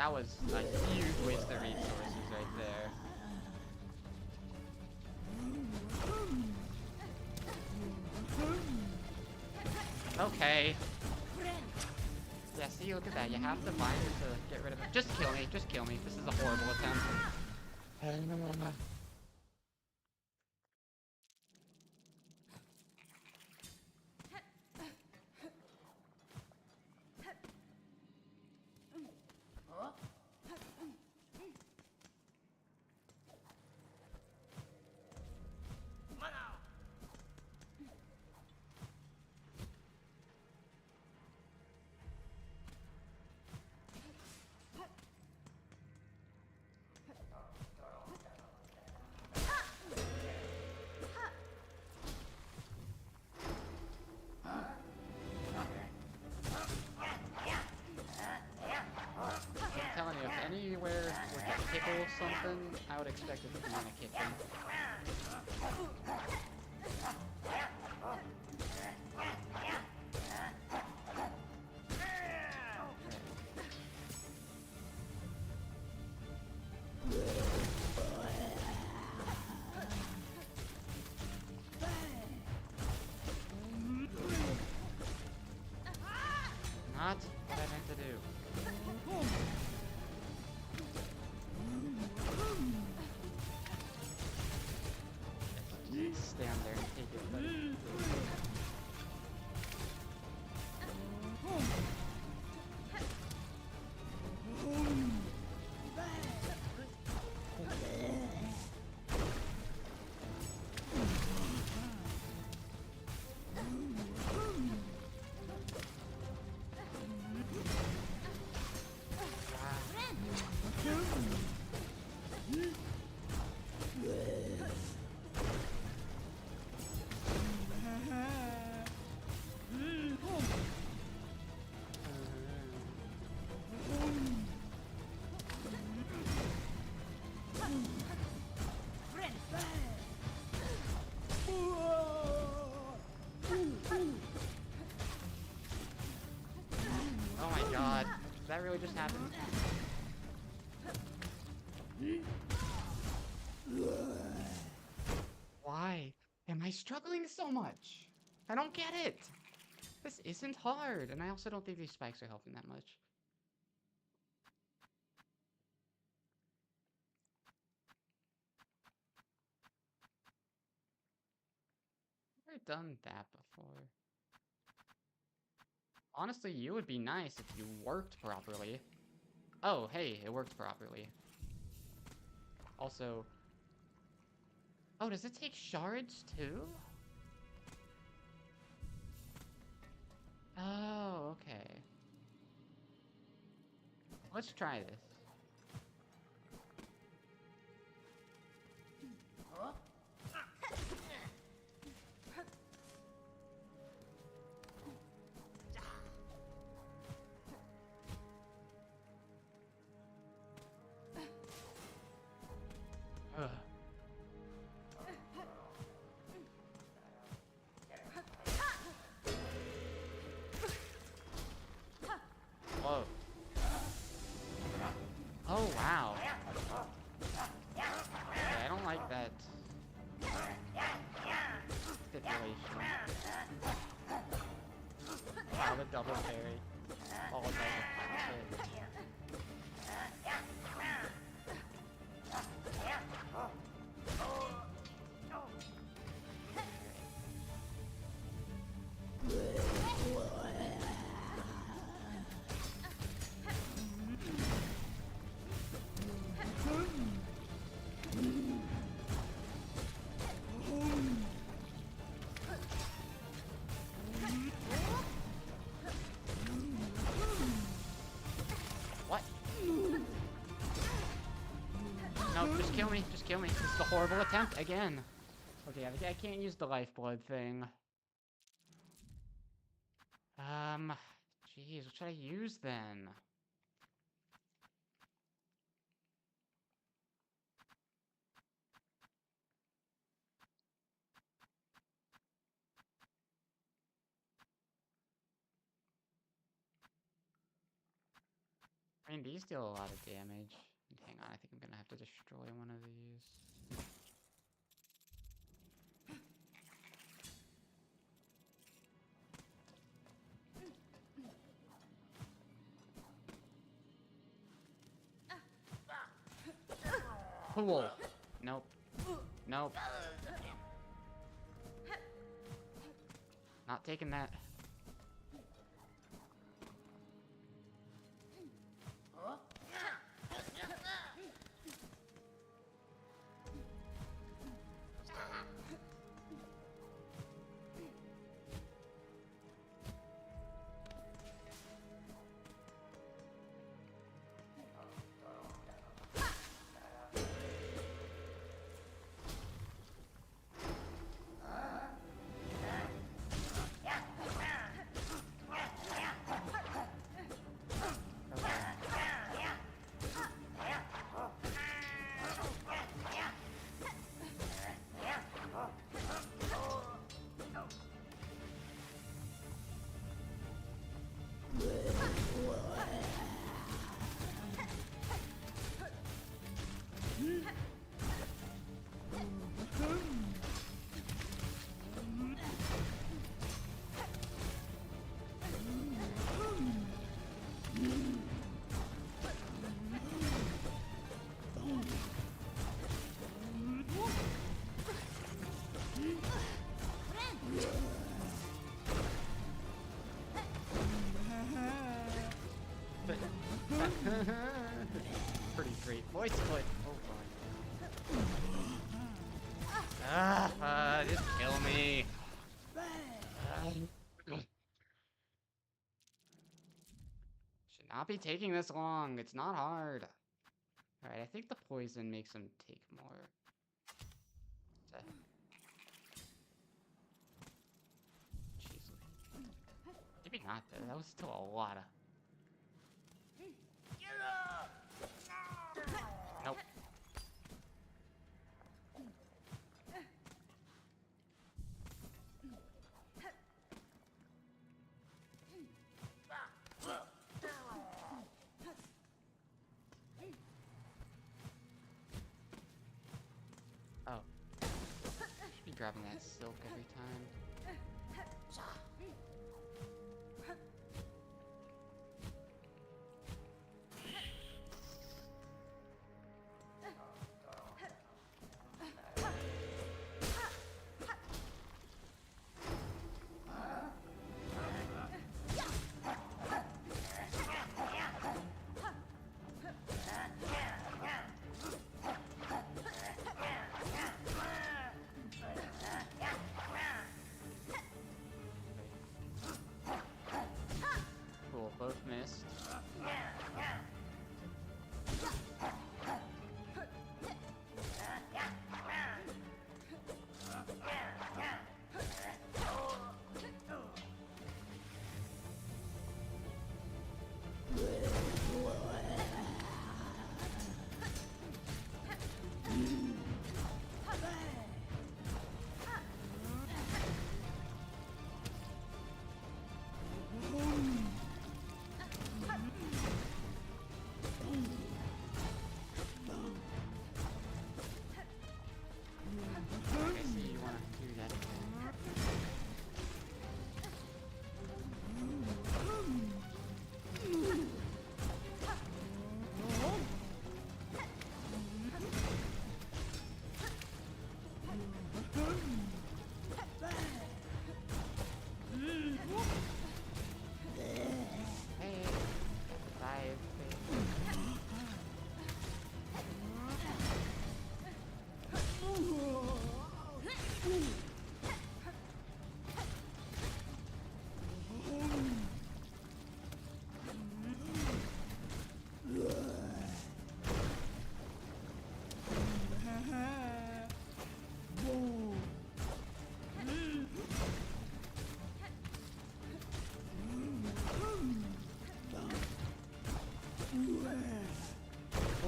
That was a huge waste of resources right there. Okay. Yeah, see, look at that. You have to bind it to get rid of it. Just kill me. Just kill me. This is a horrible attempt. Anywhere with a kick or something, I would expect it to be in a kick. Not what I meant to do. Stand there and take it, buddy. That really just happened. Why am I struggling so much? I don't get it. This isn't hard, and I also don't think these spikes are helping that much. I've never done that before. Honestly, you would be nice if you worked properly. Oh, hey, it worked properly. Also... Oh, does it take shards, too? Oh, okay. Let's try this. Ugh. Whoa. Oh, wow. Okay, I don't like that stipulation. Wow, the double parry. All of that. What? No, just kill me. Just kill me. This is a horrible attempt again. Okay, I can't use the lifeblood thing. Jeez, what should I use then? I mean, these deal a lot of damage. Hang on, I think I'm gonna have to destroy one of these. Cool. Nope. Nope. Not taking that. Pretty great voice clip. Oh my. Just kill me. Should not be taking this long. It's not hard. Alright, I think the poison makes him take more. Jeez. Maybe not though. That was still a lot of. Nope. Oh. Should be grabbing that silk every time. Both missed.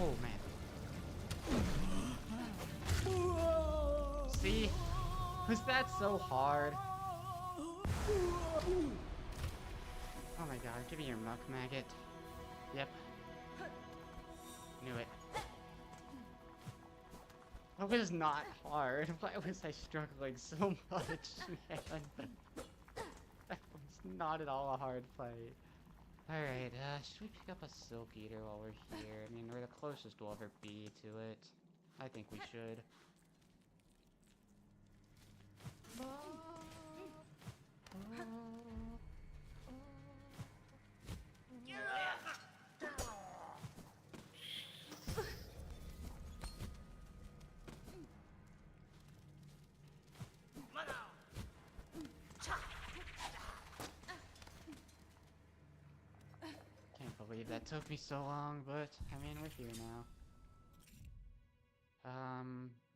Oh man. See? Was that so hard? Oh my god, give me your muck maggot. Yep. Knew it. That was not hard. Why was I struggling so much, man? That was not at all a hard fight. Alright, should we pick up a Silk Eater while we're here? I mean, we're the closest we'll ever be to it. I think we should. Can't believe that took me so long, but I mean, we're here now.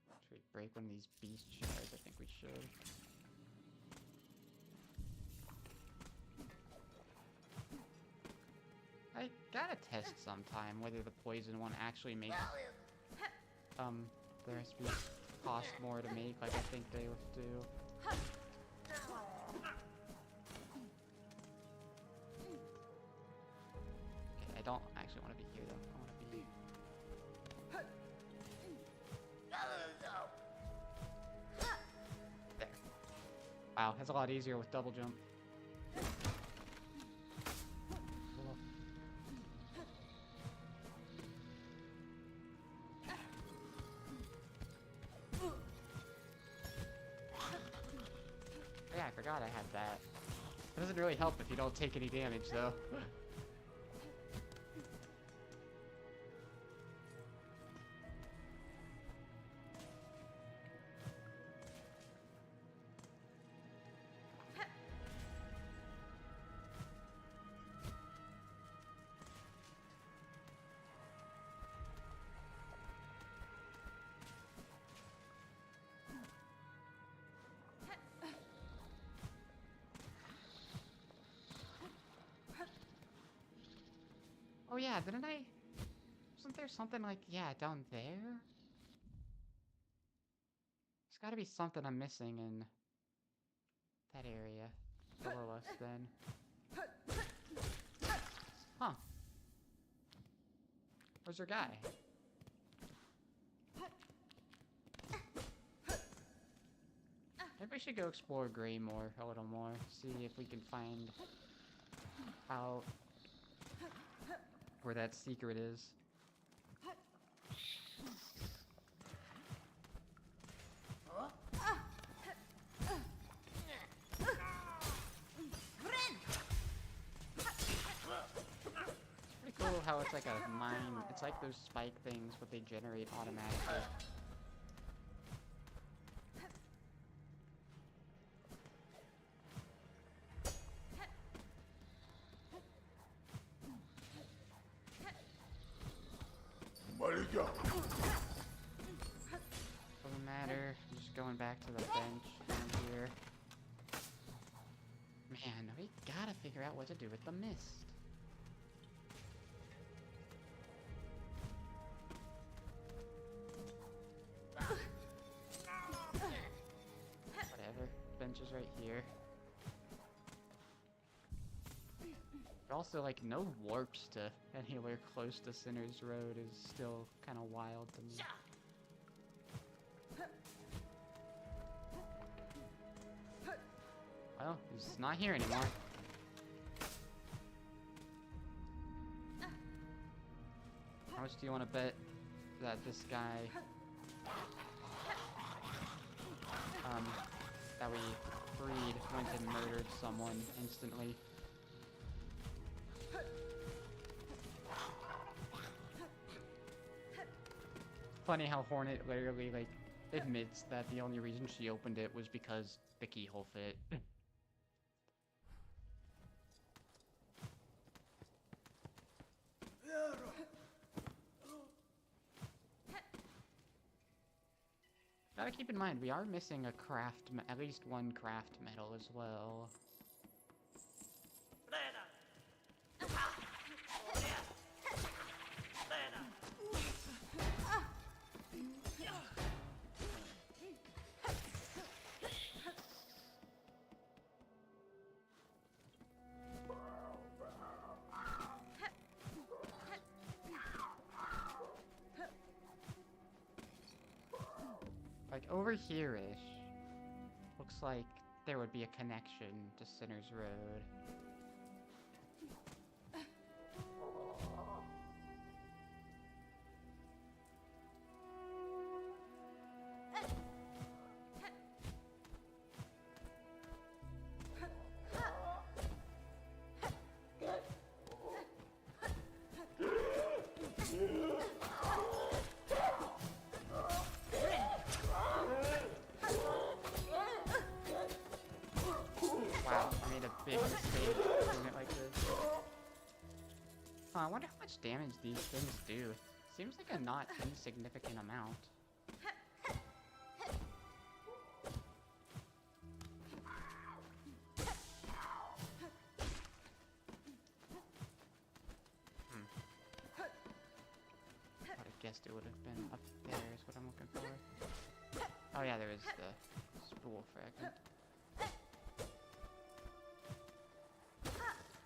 Should we break one of these beast shards? I think we should. I gotta test sometime whether the poison one actually makes the recipes cost more to make, like I think they do. Okay, I don't actually want to be here though. I want to be. There. Wow, that's a lot easier with double jump. Yeah, I forgot I had that. It doesn't really help if you don't take any damage, though. Oh yeah, didn't I... Wasn't there something like, yeah, down there? There's gotta be something I'm missing in that area below us then. Huh. Where's your guy? Maybe we should go explore Greymore a little more, see if we can find out where that secret is. It's pretty cool how it's like a mine. It's like those spike things, but they generate automatically. Doesn't matter. I'm just going back to the bench down here. Man, we gotta figure out what to do with the mist. Whatever. Bench is right here. But also, like, no warps to anywhere close to Sinner's Road is still kind of wild to me. Well, he's not here anymore. How much do you want to bet that this guy, that we freed went and murdered someone instantly? Funny how Hornet literally, like, admits that the only reason she opened it was because the keyhole fit. Gotta keep in mind, we are missing a at least one craft medal as well. over here-ish. Looks like there would be a connection to Sinner's Road. Wow, I made a big mistake doing it like this. Huh, I wonder how much damage these things do. Seems like a not insignificant amount. I would have guessed it would have been up there is what I'm looking for. Oh yeah, there was the spool fragment.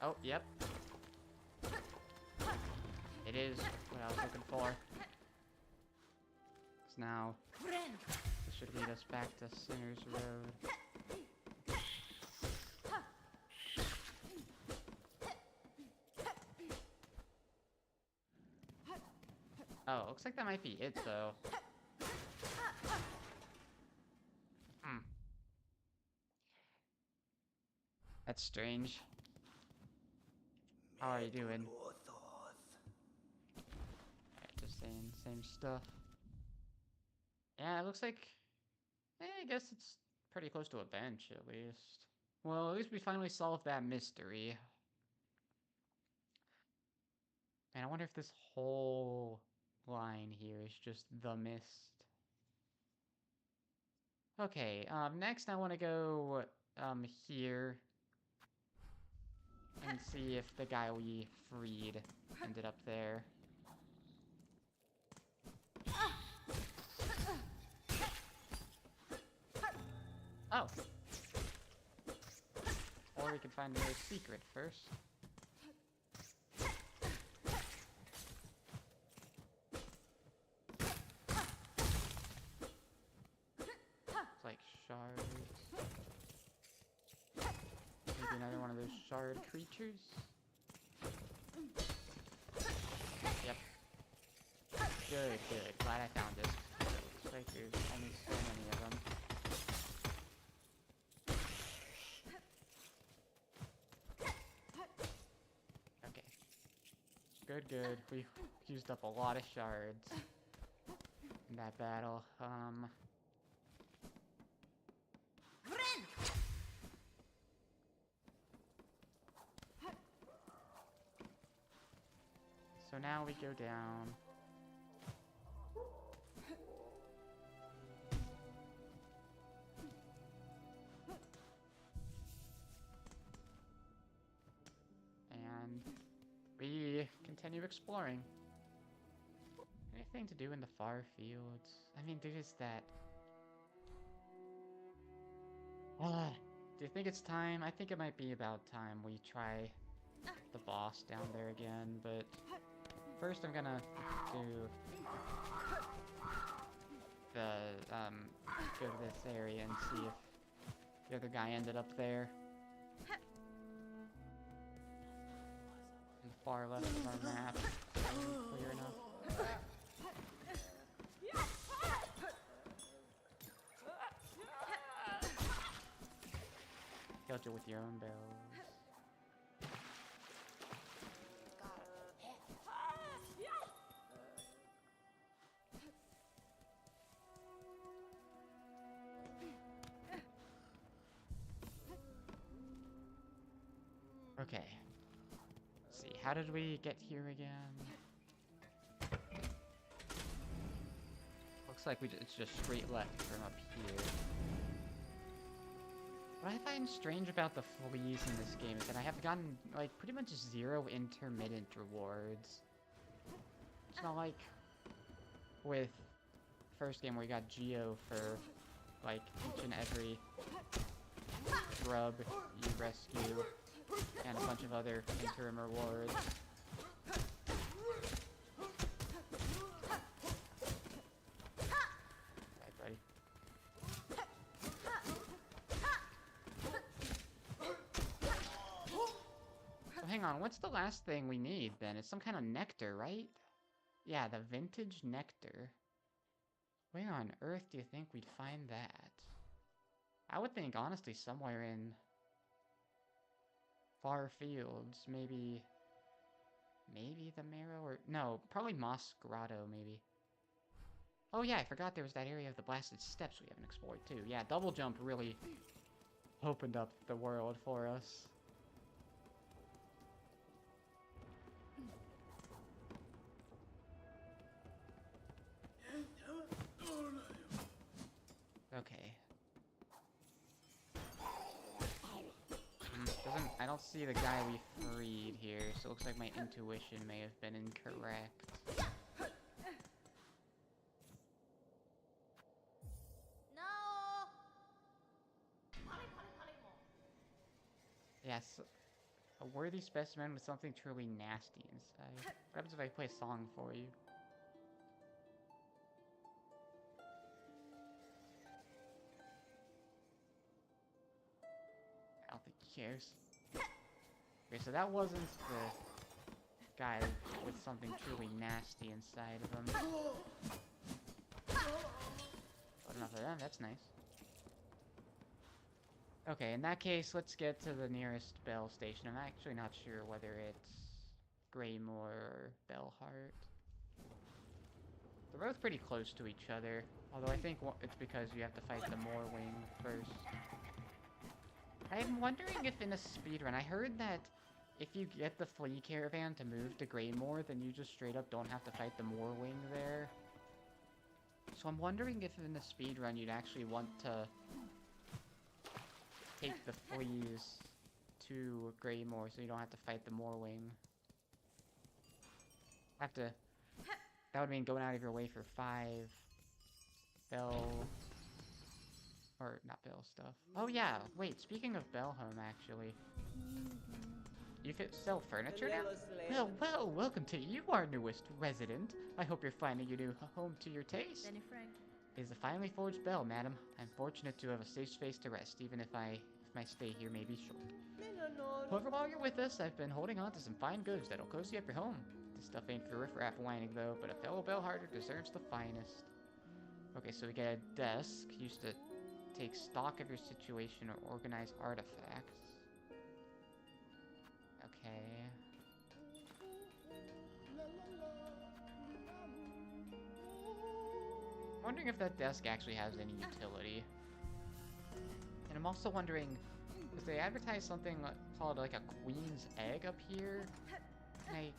Oh, yep. It is what I was looking for. So now, this should lead us back to Sinner's Road. Oh, looks like that might be it, though. Hmm. That's strange. How are you doing? Just saying same stuff. Yeah, it looks like... I guess it's pretty close to a bench, at least. Well, at least we finally solved that mystery. And I wonder if this whole line here is just the mist. Okay, next I want to go, here. And see if the guy we freed ended up there. Oh. Or we could find the secret first. It's like shards. Maybe another one of those shard creatures? Yep. Good, good. Glad I found it. It looks like there's only so many of them. Okay. Good, good. We used up a lot of shards in that battle. So now we go down. And we continue exploring. Anything to do in the far fields? I mean, there's that. Do you think it's time? I think it might be about time we try the boss down there again, but first I'm gonna do the, go to this area and see if the other guy ended up there. On the far left of our map. Clear enough. Killed you with your own barrels. Okay. Let's see, how did we get here again? Looks like it's just straight left from up here. What I find strange about the fleas in this game is that I have gotten, like, pretty much 0 intermittent rewards. It's not like with first game where you got Geo for, like, each and every grub you rescue, and a bunch of other interim rewards. Right, buddy. hang on. What's the last thing we need, then? It's some kind of nectar, right? Yeah, the vintage nectar. Where on earth do you think we'd find that? I would think, honestly, somewhere in far fields. Maybe the Marrow, or... No, probably Moss Grotto, maybe. Oh yeah, I forgot there was that area of the Blasted Steppes we haven't explored, too. Yeah, Double Jump really opened up the world for us. Okay. I don't see the guy we freed here, so it looks like my intuition may have been incorrect. Yes, a worthy specimen with something truly nasty inside. What happens if I play a song for you? I don't think he cares. Okay, so that wasn't the guy with something truly nasty inside of him. But enough of that, that's nice. Okay, in that case, let's get to the nearest Bell station. I'm actually not sure whether it's Greymoor or Bellheart. They're both pretty close to each other, although I think it's because you have to fight the Moorwing first. I'm wondering if in a speedrun, I heard that if you get the Flea Caravan to move to Greymoor, then you just straight up don't have to fight the Moorwing there. So I'm wondering if in a speedrun you'd actually want to take the fleas to Greymoor so you don't have to fight the Moorwing. That would mean going out of your way for 5 Bell... Or, not Bell stuff. Oh yeah, wait, speaking of Bellhome, actually. You sell furniture now? Well, welcome to you, our newest resident. I hope you're finding your new home to your taste. It is a finely forged bell, madam. I'm fortunate to have a safe space to rest, even if my stay here may be short. However, while you're with us, I've been holding on to some fine goods that'll cozy up your home. This stuff ain't for riffraff whining, though, but a fellow bellharder deserves the finest. Okay, so we get a desk, used to take stock of your situation or organize artifacts. Okay. I'm wondering if that desk actually has any utility. And I'm also wondering, because they advertise something called like a queen's egg up here. And I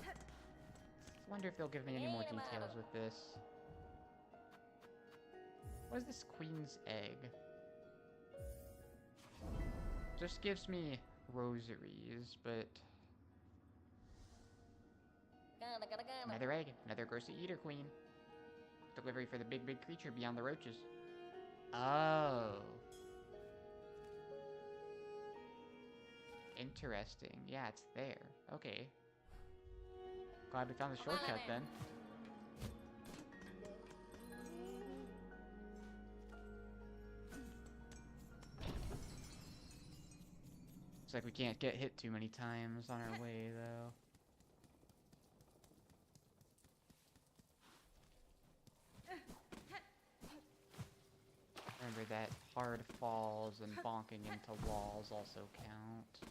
wonder if they'll give me any more details with this. What is this queen's egg? Just gives me rosaries, but... Another egg, another grossy eater queen. Delivery for the big creature beyond the roaches. Oh. Interesting. Yeah, it's there. Okay. Glad we found the shortcut then. Looks like we can't get hit too many times on our way, though. Remember that hard falls and bonking into walls also count.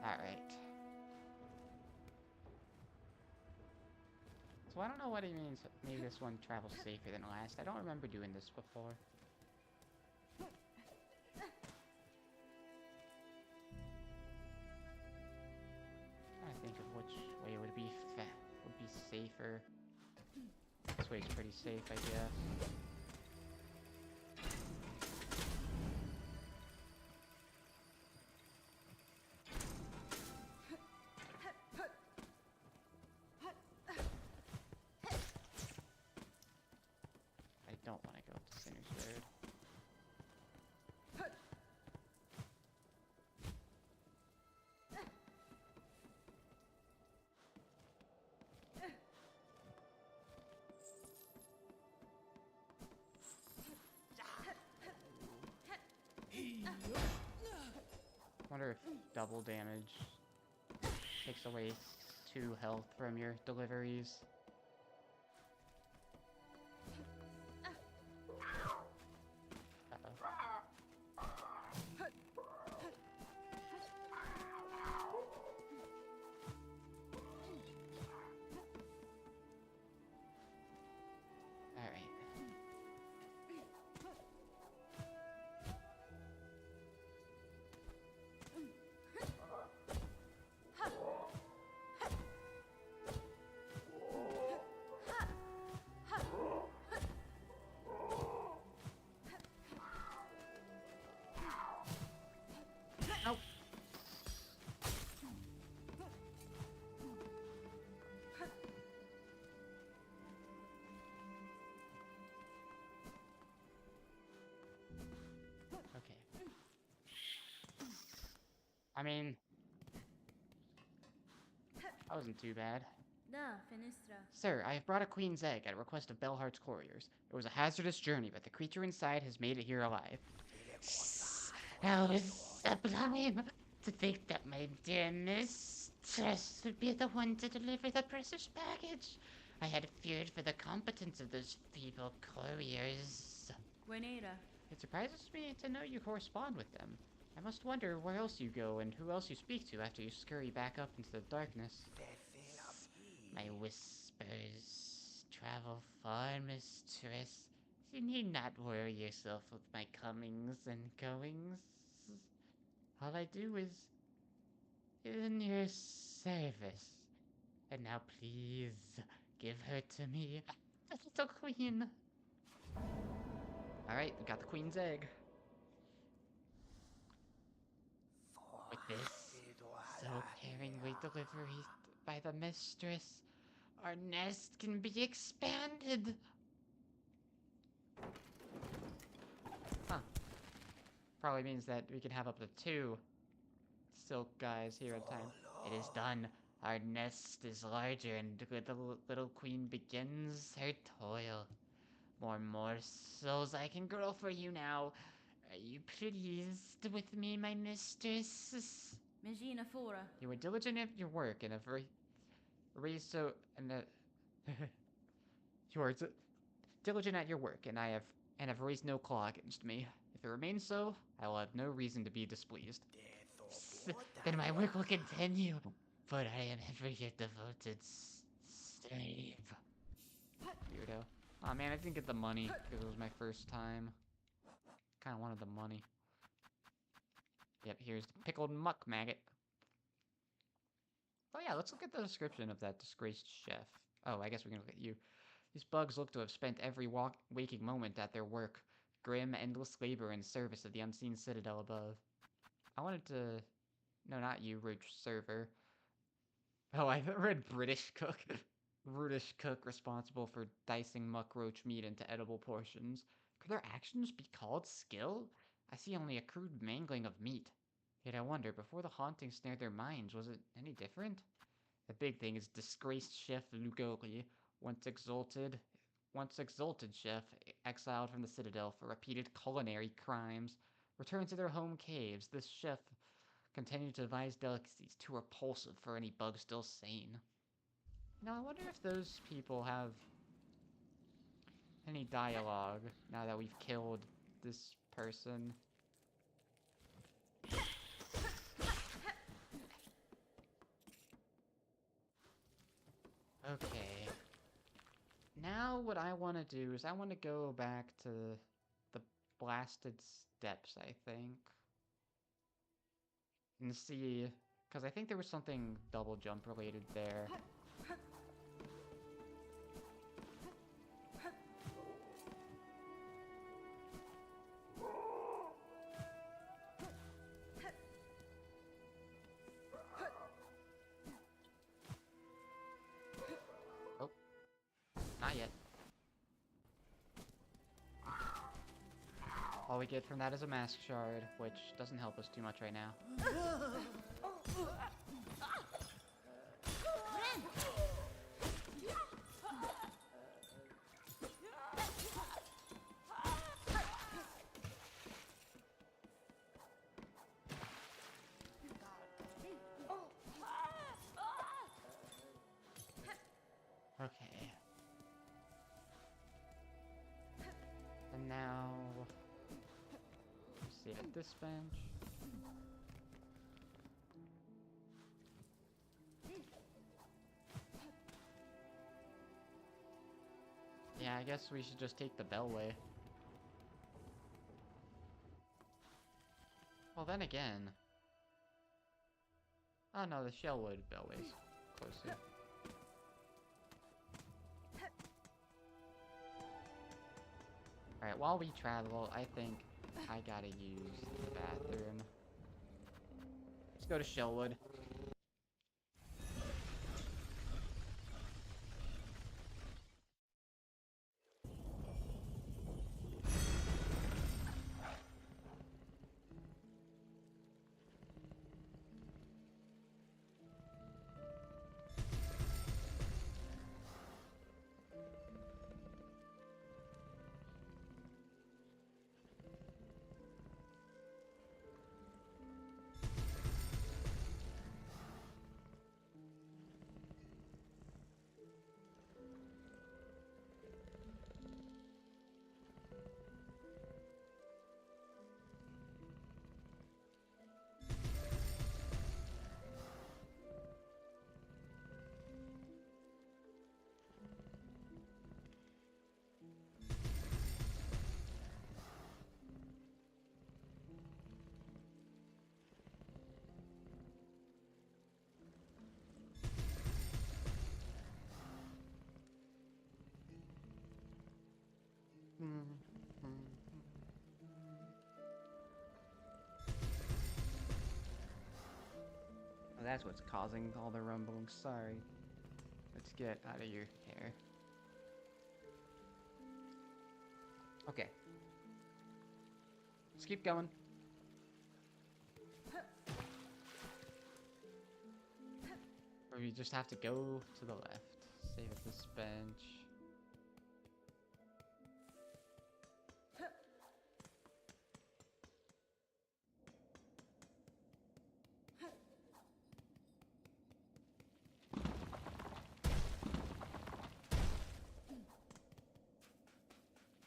Alright. So I don't know what he means. Maybe this one travels safer than last. I don't remember doing this before. I think of which way would be safer. This way's pretty safe, I guess. Wonder if double damage takes away 2 health from your deliveries. Uh-oh. Alright. Nope. Okay. I mean, that wasn't too bad. Da, fenestra. Sir, I have brought a queen's egg at a request of Belhart's couriers. It was a hazardous journey, but the creature inside has made it here alive. How sublime to think that my dear mistress would be the one to deliver the precious package. I had feared for the competence of those feeble couriers. Buenera. It surprises me to know you correspond with them. I must wonder where else you go and who else you speak to after you scurry back up into the darkness. My whispers travel far, mistress. You need not worry yourself with my comings and goings. All I do is in your service. And now please, give her to me, the little queen. Alright, we got the queen's egg. With this, so caringly delivered by the mistress, our nest can be expanded. Huh. Probably means that we can have up to 2 silk guys here at a time. It is done. Our nest is larger and the little queen begins her toil. More morsels I can grow for you now. Are you pleased with me, my mistress? Megina fora. You were diligent at your work and have you are diligent at your work, and have raised no claw against me. If it remains so, I will have no reason to be displeased. Then my work will continue, but I am ever your devoted slave. Weirdo. Aw, man, I didn't get the money because it was my first time. Kinda wanted the money. Yep, here's the pickled muck maggot. Oh yeah, let's look at the description of that disgraced chef. Oh, I guess we can look at you. These bugs look to have spent every waking moment at their work. Grim, endless labor in service of the unseen citadel above. I wanted to... No, not you, roach server. Oh, I read British cook. British cook responsible for dicing muck roach meat into edible portions. Could their actions be called skill? I see only a crude mangling of meat. Yet I wonder, before the haunting snared their minds, was it any different? The big thing is disgraced chef Luiginoids, once exalted chef, exiled from the citadel for repeated culinary crimes, returned to their home caves. This chef continued to devise delicacies too repulsive for any bug still sane. Now, I wonder if those people have any dialogue now that we've killed this person. Okay. Now what I want to do is I want to go back to the blasted steps, I think. And see, because I think there was something double jump related there. Oh, not yet. All we get from that is a mask shard, which doesn't help us too much right now. Save at this bench. Yeah, I guess we should just take the bellway. Well, then again... Oh no, the Shellwood bellway's closer. Alright, while we travel, I think I gotta use the bathroom. Let's go to Shellwood. Oh, that's what's causing all the rumbling. Sorry. Let's get out of your hair. Okay. Let's keep going. Or we just have to go to the left. Save at this bench.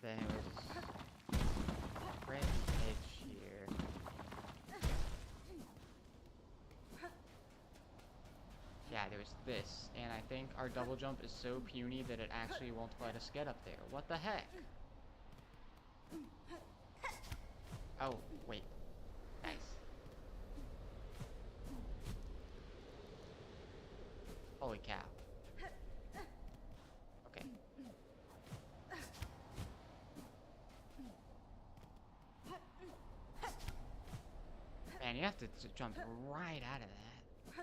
There's red edge here. Yeah, there's this, and I think our double jump is so puny that it actually won't let us get up there. What the heck? Oh, wait. Nice. Holy cow. Okay. Man, you have to jump right out of that. How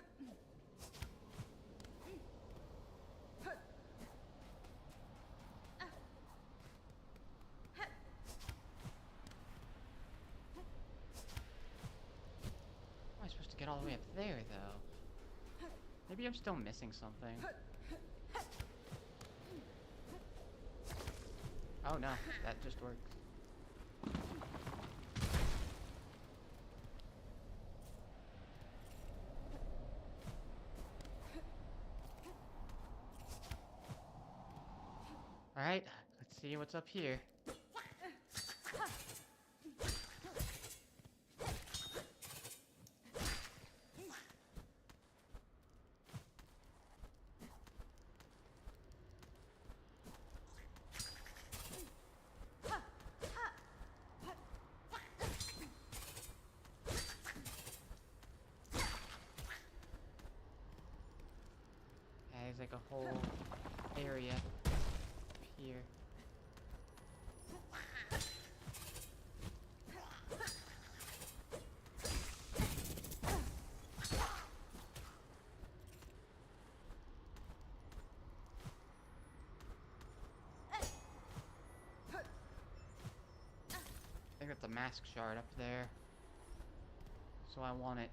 am I supposed to get all the way up there, though? Maybe I'm still missing something. Oh no, that just worked. Alright, let's see what's up here. Yeah, there's like a whole area up here. I think that's a mask shard up there. So I want it.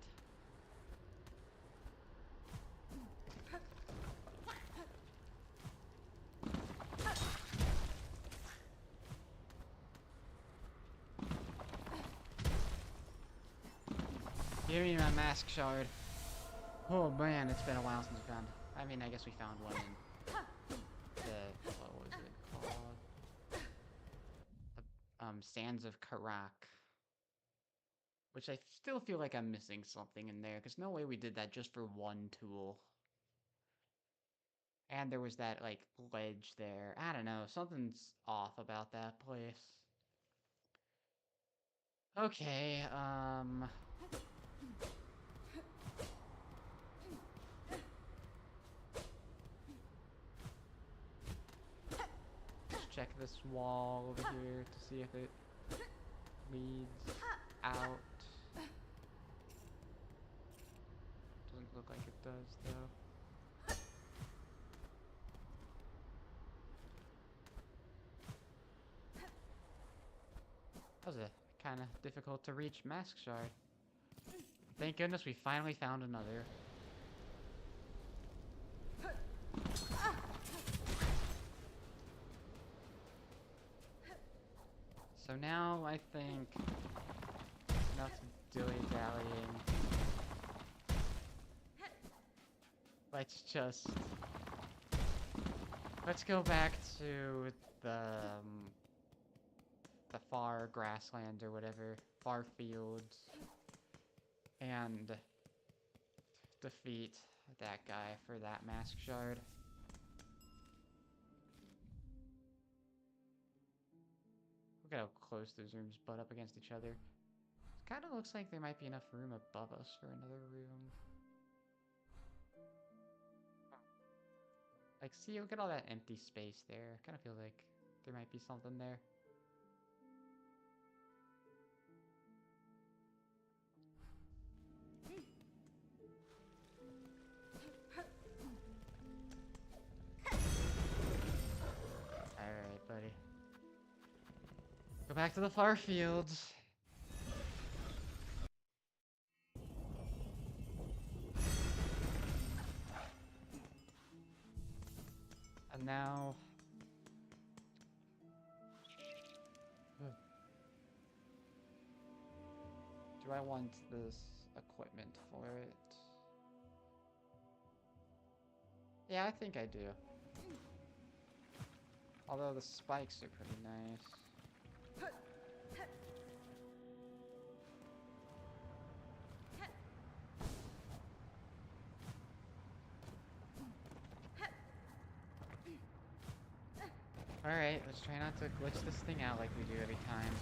Give me my mask shard. Oh man, it's been a while since we found. I mean, I guess we found one in the what was it called? The Sands of Karak. Which I still feel like I'm missing something in there, because no way we did that just for one tool. And there was that, like, ledge there. I don't know, something's off about that place. Okay, let's check this wall over here to see if it leads out. Doesn't look like it does, though. That was a kind of difficult to reach mask shard. Thank goodness we finally found another. So now I think enough dilly-dallying. Let's go back to the far grassland or whatever, far fields, and defeat that guy for that mask shard. Look at how close those rooms butt up against each other. It kind of looks like there might be enough room above us for another room. Like, see, look at all that empty space there. Kind of feel like there might be something there. Alright, buddy. Go back to the far fields. And now... do I want this equipment for it? Yeah, I think I do. Although the spikes are pretty nice. Alright, let's try not to glitch this thing out like we do every time.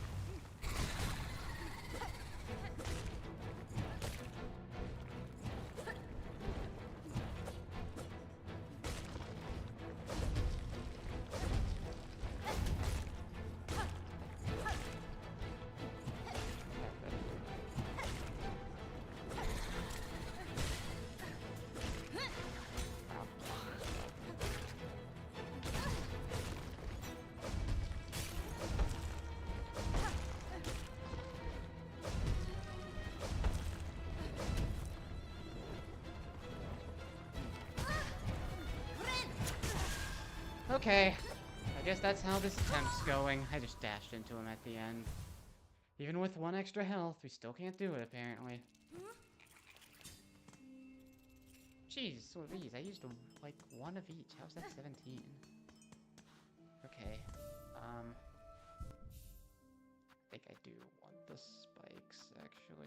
Okay, I guess that's how this attempt's going. I just dashed into him at the end. Even with 1 extra health, we still can't do it, apparently. Jeez, so these, I used, like, 1 of each. How's that 17? Okay, I think I do want the spikes, actually.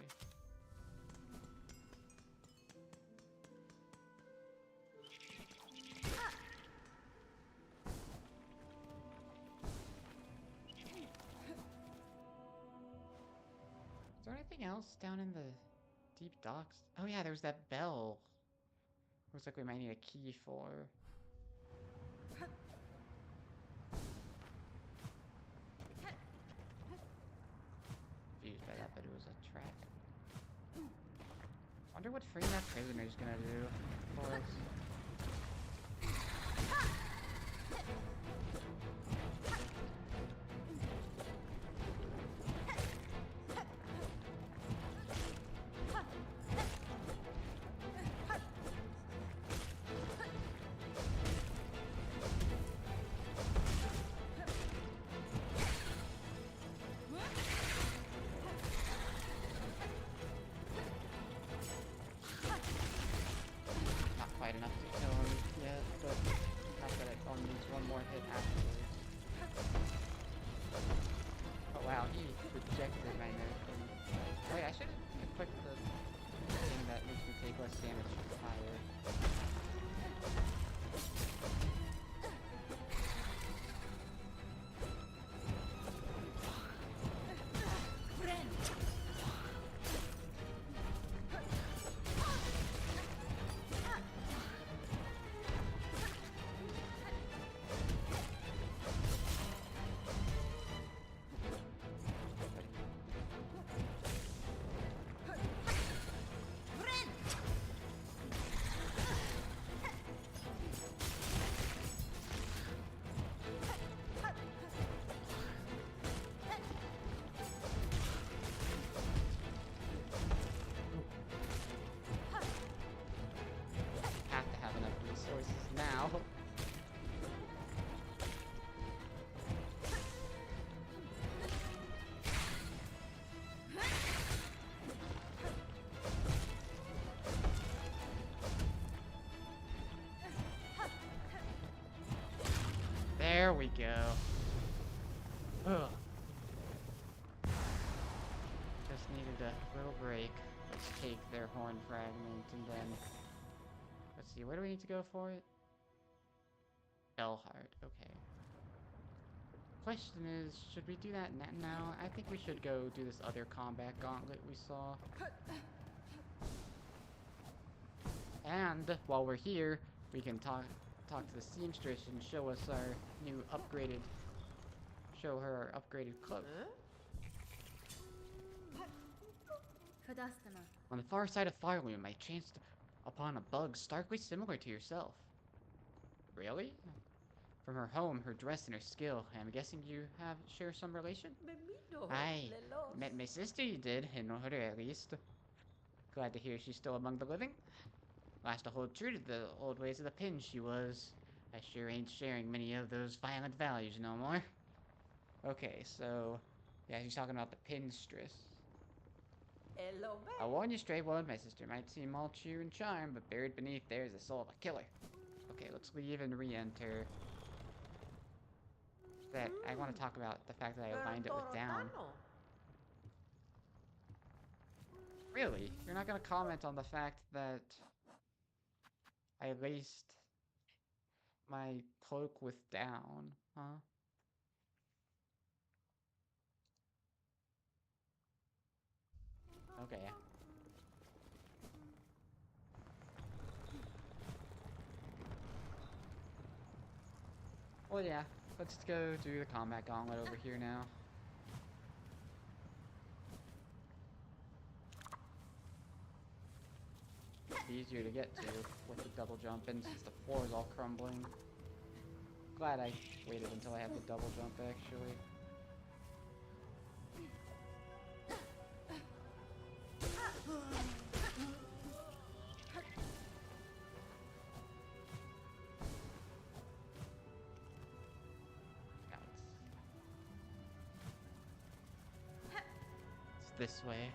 Is there anything else down in the deep docks? Oh yeah, there was that bell. Looks like we might need a key for. Confused by that, but it was a trap. Wonder what freeing that prisoner's gonna do for us. Not quite enough to max damage higher. Have to have enough resources now. There we go. Ugh. Just needed a little break. Let's take their horn fragment and then... Let's see, where do we need to go for it? Elhart, okay. Question is, should we do that now? I think we should go do this other combat gauntlet we saw. And while we're here, we can talk to the seamstress and show us our new upgraded... Show her our upgraded cloak. Kadastama. On the far side of Fireloom, I chanced upon a bug starkly similar to yourself. Really? From her home, her dress, and her skill, I'm guessing you share some relation? Aye, met my sister you did, in order at least. Glad to hear she's still among the living. Last to hold true to the old ways of the pin she was. I sure ain't sharing many of those violent values no more. Okay, so... Yeah, she's talking about the pinstress. I warn you straight, one, my sister might seem all cheer and charm, but buried beneath there is the soul of a killer. Okay, let's leave and re-enter. That I want to talk about the fact that I aligned it with down. Really? You're not gonna comment on the fact that I laced my cloak with down, huh? Okay. Well, yeah. Let's go do the combat gauntlet over here now. It's easier to get to with the double jumping since the floor is all crumbling. Glad I waited until I had the double jump, actually. This way.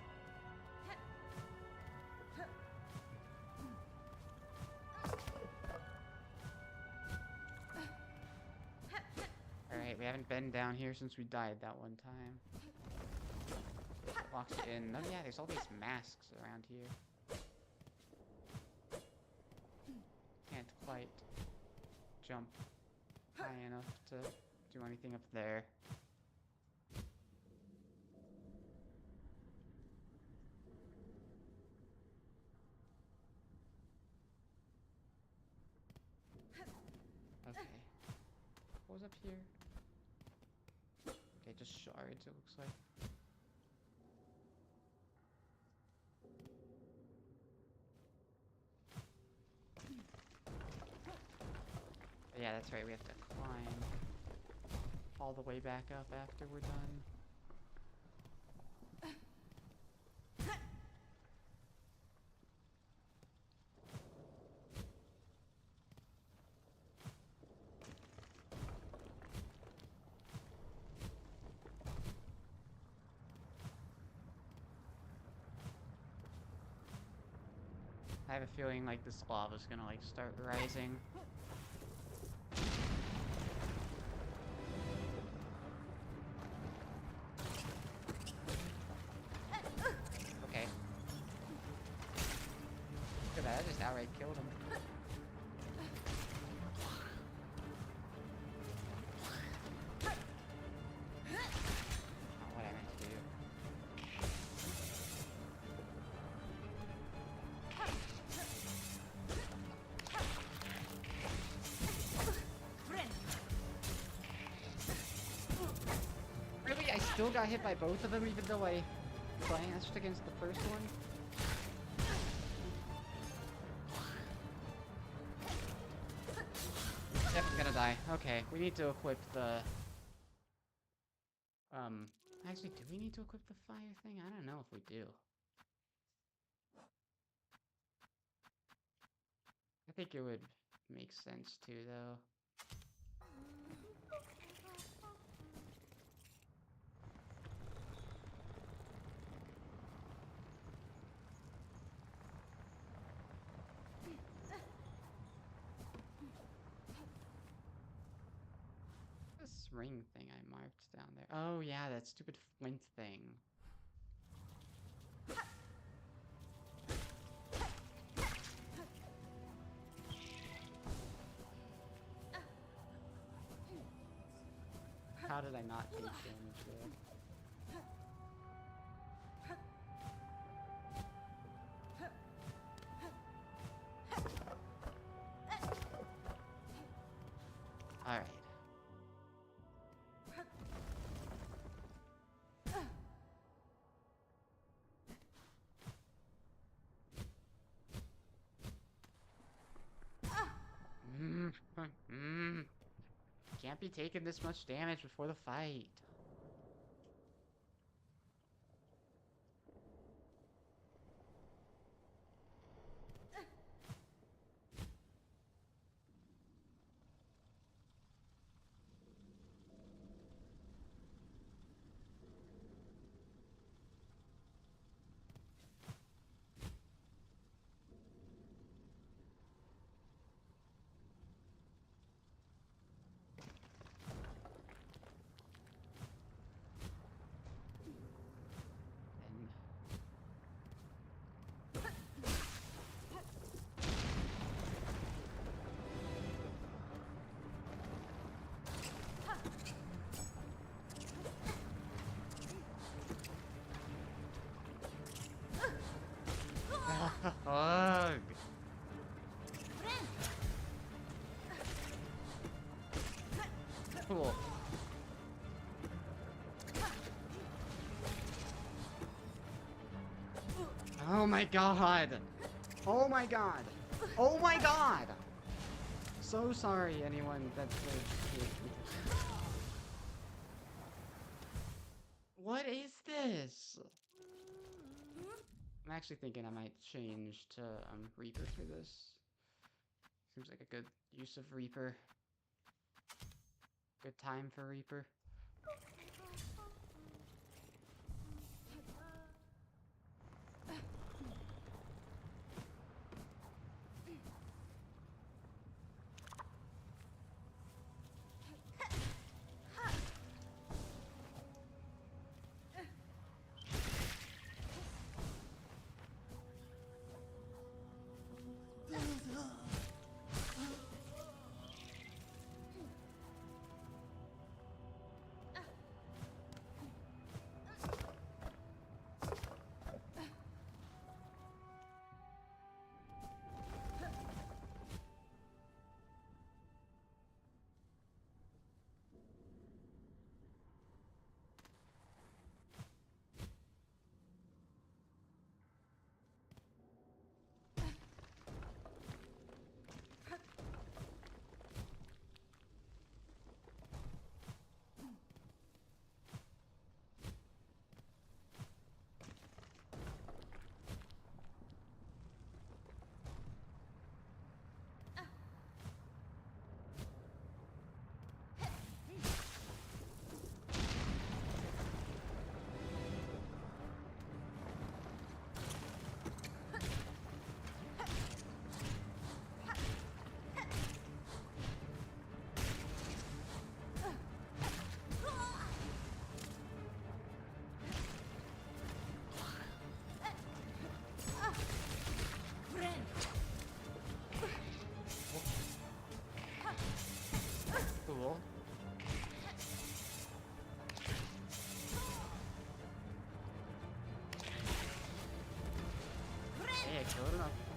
Alright, we haven't been down here since we died that one time. Locks it in. Oh yeah, there's all these masks around here. Can't quite jump high enough to do anything up there. What was up here? Okay, just shards, it looks like. But yeah, that's right, we have to climb all the way back up after we're done. I have a feeling like this lava's gonna like start rising. Okay. Look at that. I just outright killed him. Not what I meant to do. Really? I still got hit by both of them even though I glanced against the first one? Yep, I'm gonna die. Okay, we need to equip the... Actually, do we need to equip the fire thing? I don't know if we do. I think it would make sense to, though. This ring thing I marked down there. Oh yeah, that stupid flint thing. How did I not take damage there? Alright. Can't be taking this much damage before the fight. Ugh. Cool. Oh my god! Oh my god! Oh my god! So sorry, anyone that's What is this? I'm actually thinking I might change to Reaper for this. Seems like a good use of Reaper. Good time for Reaper.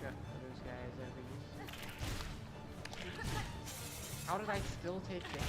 those guys at least. How did I still take damage?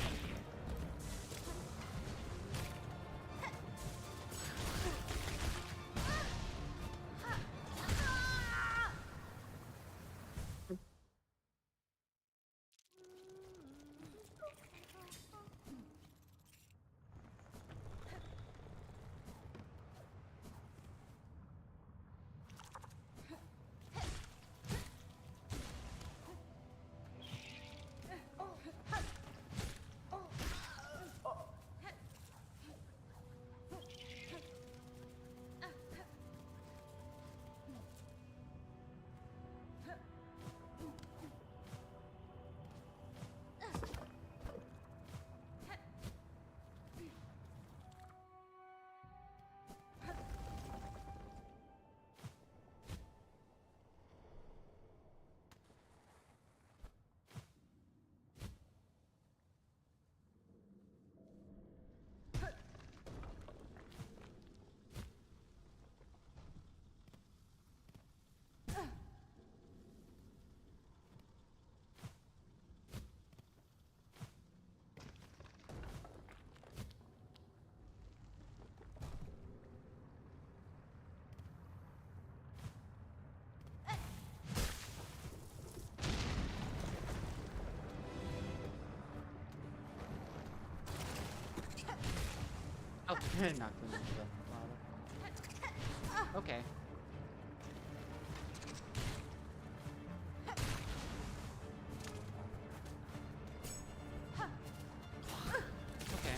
Oh, knocked him into the lava. Okay. Okay.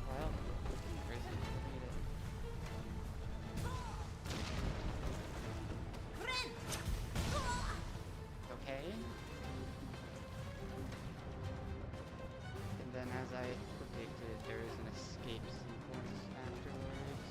Well, crazy to beat it. Okay. And then as I predicted, there is an escape sequence afterwards.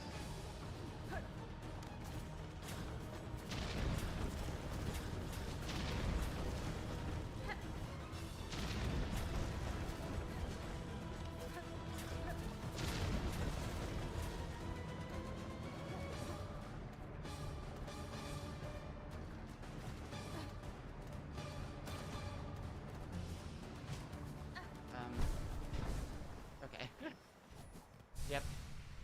Okay. Yep.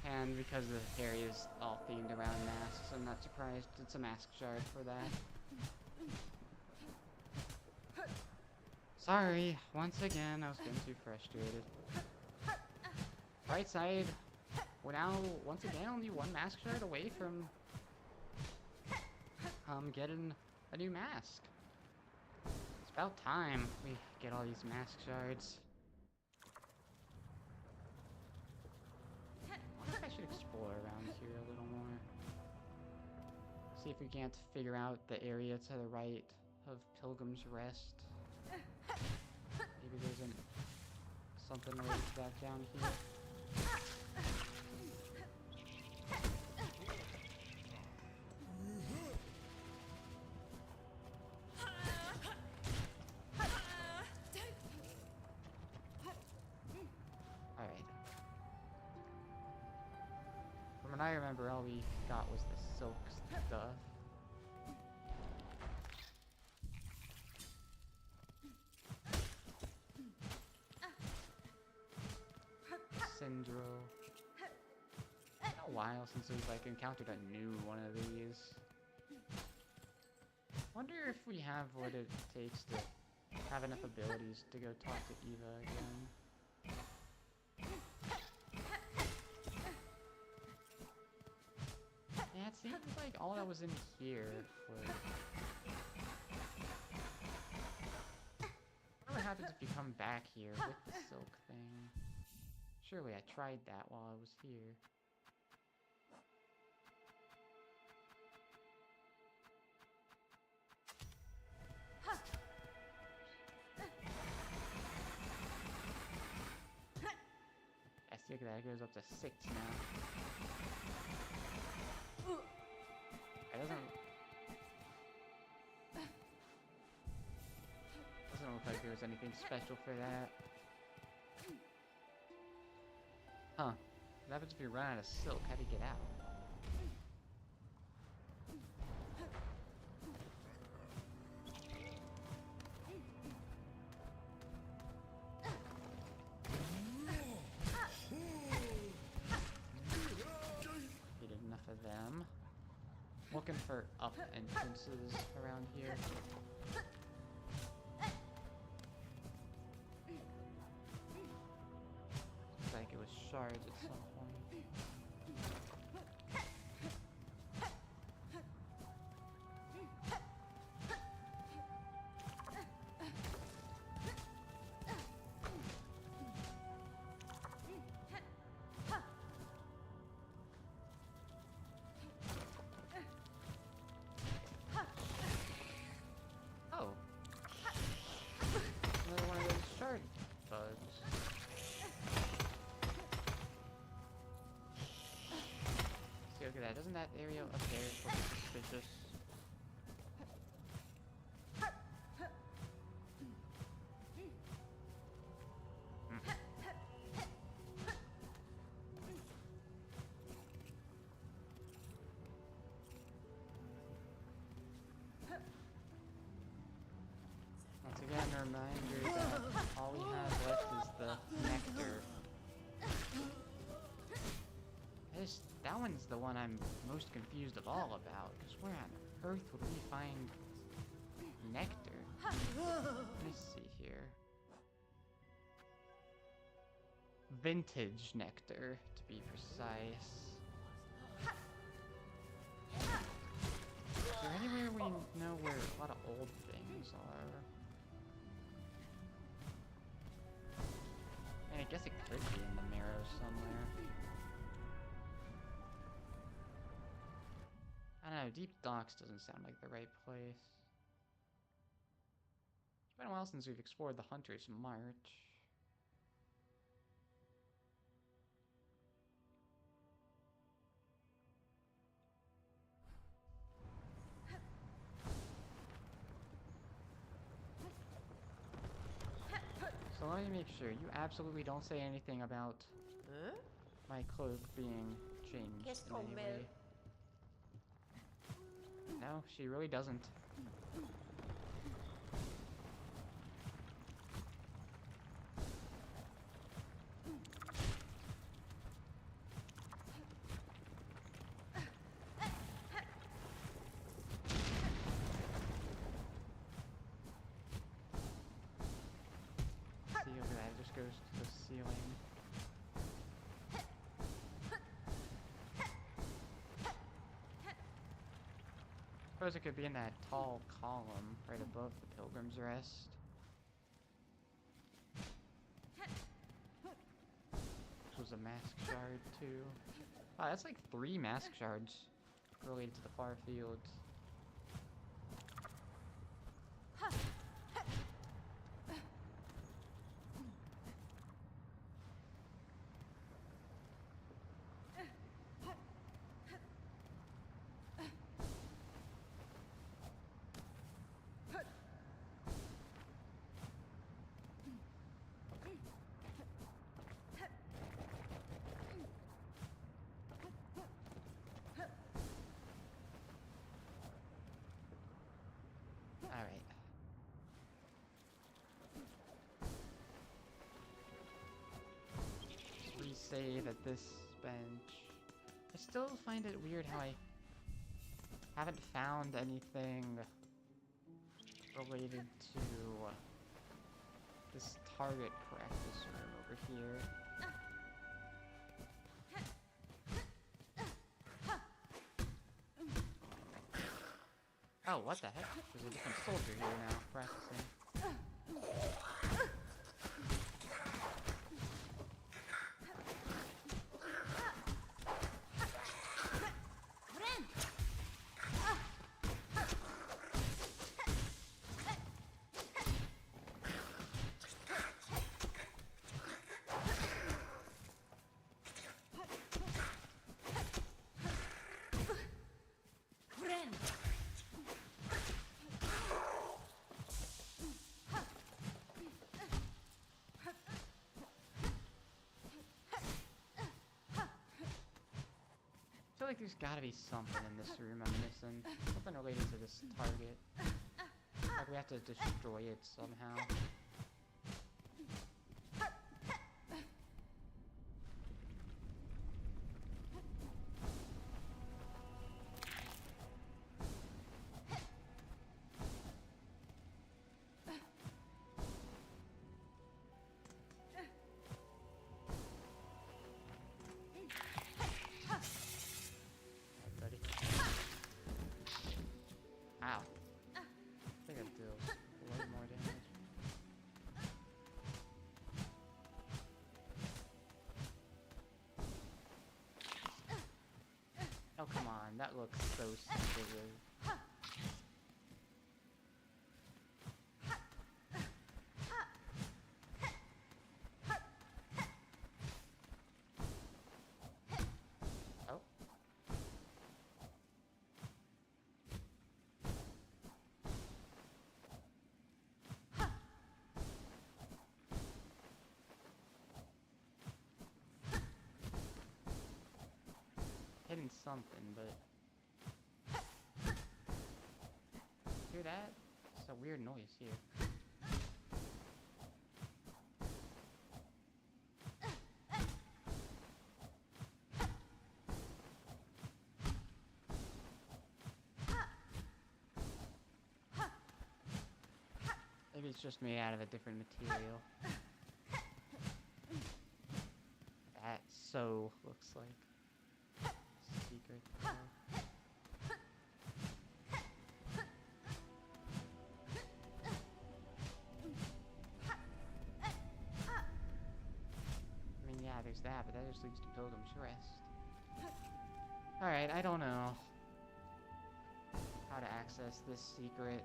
And because the area is all themed around masks, I'm not surprised it's a mask shard for that. Sorry, once again, I was getting too frustrated. Right side, we're now, once again, only one mask shard away from getting a new mask. It's about time we get all these mask shards. I wonder if I should explore around here a little more. See if we can't figure out the area to the right of Pilgrim's Rest. Maybe there's something related to that down here. From what I remember, all we got was the silk stuff. Syndro. It's been a while since we've like encountered a new one of these. Wonder if we have what it takes to have enough abilities to go talk to Eva again. Yeah, it seems like all that was in here was... What happens if you come back here with the silk thing? Surely I tried that while I was here. look at that, it goes up to 6 now. It doesn't look like there was anything special for that. Huh. What happens if you run out of silk? How do you get out? Get enough of them. Looking for up entrances around here. Looks like it was shards at some point. Oh. Another one of those shard bugs. See, look at that. Doesn't that area up there look suspicious? Once again, a reminder that all we have left is the nectar. That one's the one I'm most confused of all about, because where on earth would we find nectar? Let me see here. Vintage nectar, to be precise. Is there anywhere we know where a lot of old things are? I mean, I guess it could be in the marrow somewhere. I don't know, Deep Docks doesn't sound like the right place. It's been a while since we've explored the Hunter's March. So let me make sure, you absolutely don't say anything about my cloak being changed in any way. No, she really doesn't. See, look at that, it just goes to the ceiling. Suppose it could be in that tall column right above the Pilgrim's Rest. Which was a mask shard too. Wow, that's like 3 mask shards related to the far fields. Alright. Resave at this bench. I still find it weird how I haven't found anything related to this target practice room over here. Oh, what the heck? There's a different soldier here now, practicing. like there's gotta be something in this room I'm missing. Something related to this target. Like we have to destroy it somehow. Ow. I think I deal way more damage. Oh, come on. That looks so sensitive. Oh. Hitting something, but... Hear that? It's a weird noise here. Maybe it's just made out of a different material. That so looks like secret door. I mean, yeah, there's that, but that just leads to Pilgrim's Rest. Alright, I don't know how to access this secret.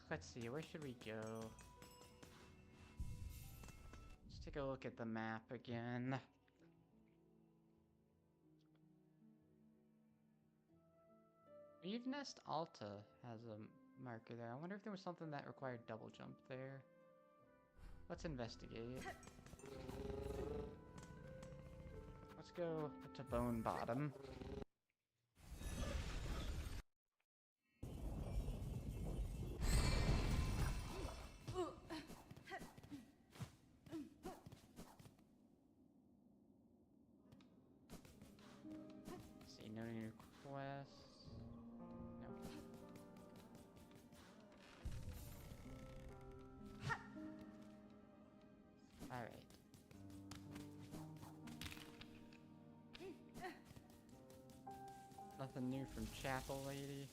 Let's see, where should we go? Let's take a look at the map again. Eve Nest Alta has a marker there. I wonder if there was something that required double jump there. Let's investigate. Let's go to Bone Bottom. See, no new quests. No. Alright. Nothing new from Chapel Lady?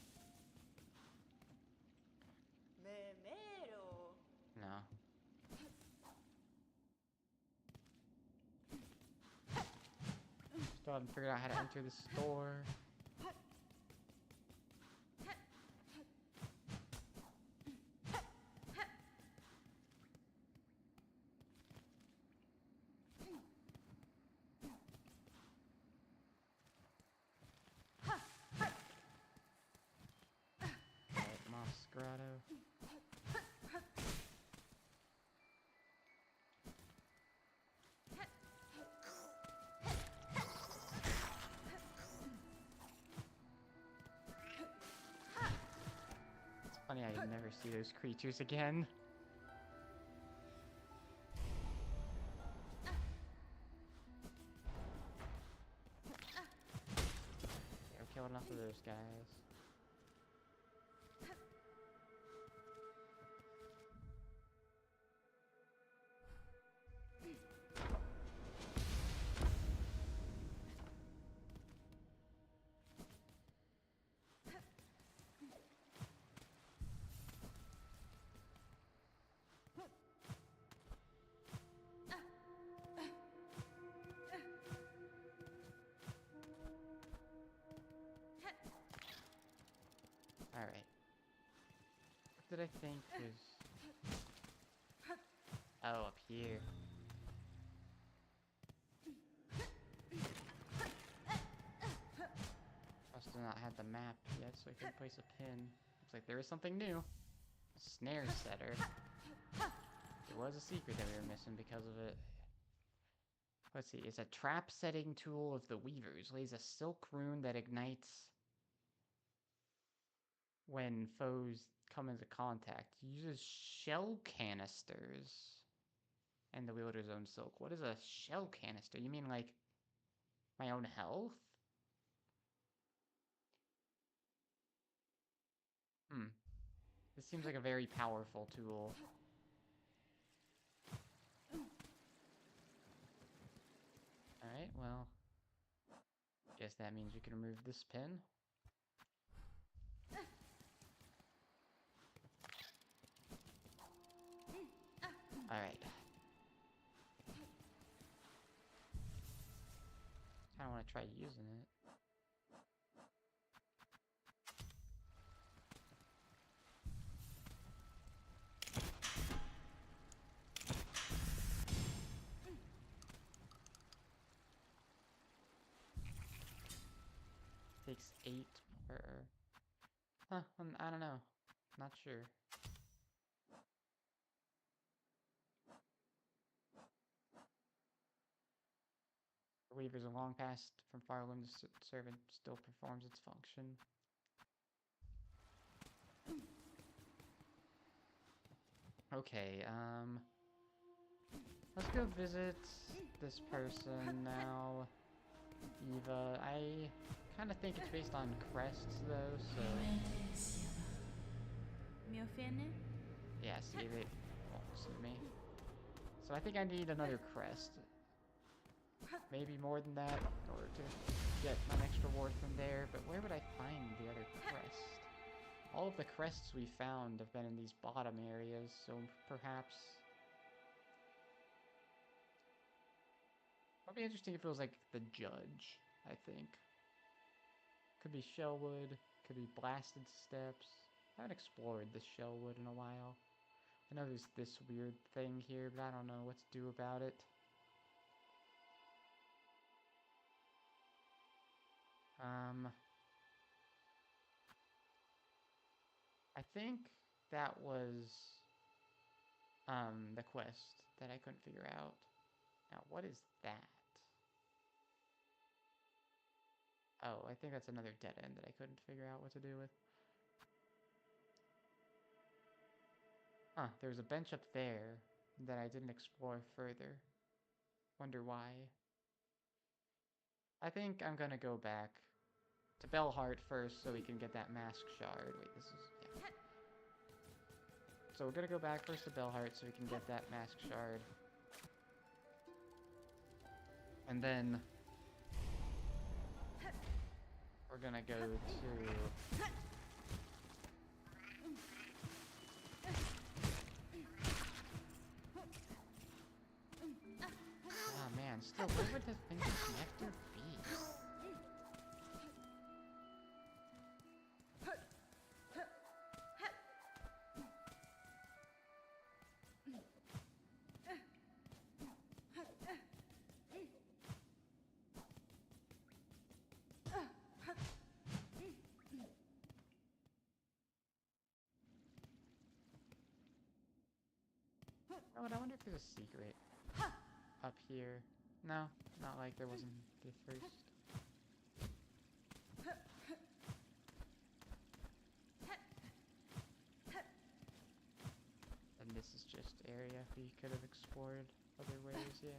No. Still haven't figured out how to enter the store. Alright, Moss Grotto. Funny how you never see those creatures again. Yeah, we killed enough of those guys. Alright. What did I think was... Oh, up here. Must have not had the map yet, so I couldn't place a pin. Looks like there is something new. A snare setter. There was a secret that we were missing because of it. Let's see, it's a trap setting tool of the Weavers. Lays a silk rune that ignites when foes come into contact. Uses shell canisters and the wielder's own silk. What is a shell canister? You mean like my own health? This seems like a very powerful tool. Alright, well, guess that means we can remove this pin. Alright. Kinda wanna try using it. Takes 8 per... Huh, I don't know. Not sure. The Weaver's a long past from Farland. The servant still performs its function. Okay, let's go visit this person now. Eva, I kind of think it's based on crests though, so... Mi offende? Yeah, see, they won't see me. So I think I need another crest. Maybe more than that in order to get my next reward from there, but where would I find the other crest? All of the crests we found have been in these bottom areas, so perhaps... It'd be interesting if it was like the judge, I think. Could be Shellwood, could be Blasted Steps. I haven't explored the Shellwood in a while. I know there's this weird thing here, but I don't know what to do about it. I think that was the quest that I couldn't figure out. Now, what is that? Oh, I think that's another dead end that I couldn't figure out what to do with. Huh, there's a bench up there that I didn't explore further. Wonder why. I think I'm gonna go back to Bellheart first so we can get that mask shard. Wait, this is... yeah. So we're gonna go back first to Bellheart so we can get that mask shard. And then... we're gonna go to... oh man, still, where would this thing connector be? Oh, and I wonder if there's a secret up here. No, not like there wasn't the first. And this is just area we could have explored other ways, yeah.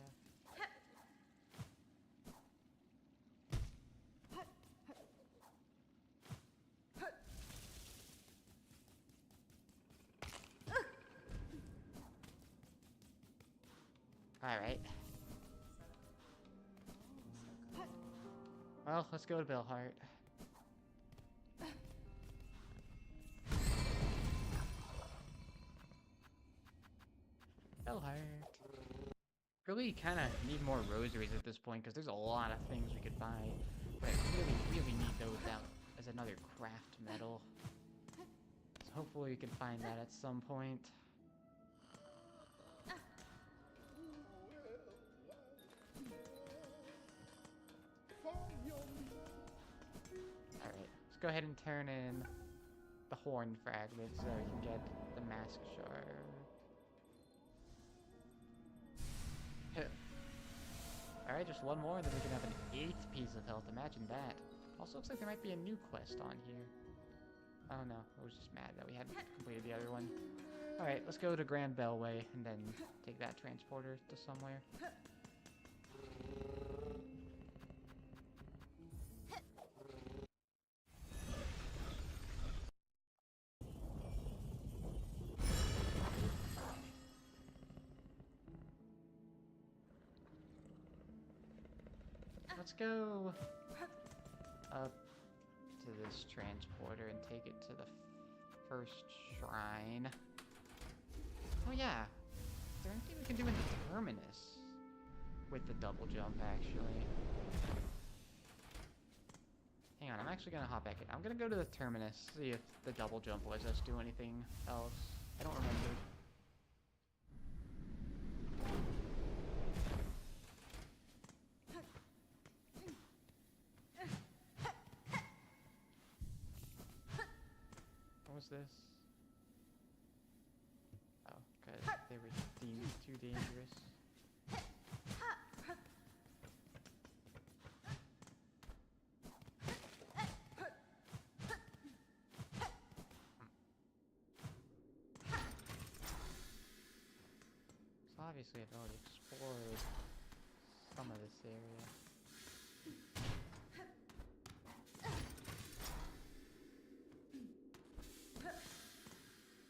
Alright. Well, let's go to Bellheart. Bellheart. Really kind of need more rosaries at this point because there's a lot of things we could buy. But I really need those out as another craft metal. So hopefully we can find that at some point. Let's go ahead and turn in the horn fragment so we can get the mask shard. Alright, just one more, and then we can have an 8th piece of health. Imagine that. Also, looks like there might be a new quest on here. Oh no, I was just mad that we hadn't completed the other one. Alright, let's go to Grand Bellway, and then take that transporter to somewhere. Let's go up to this transporter and take it to the first shrine. Oh yeah, is there anything we can do in the terminus with the double jump, actually? Hang on, I'm actually gonna hop back in. I'm gonna go to the terminus, see if the double jump lets us do anything else. I don't remember. What was this? Oh, because they were deemed too dangerous. So obviously I've already explored some of this area.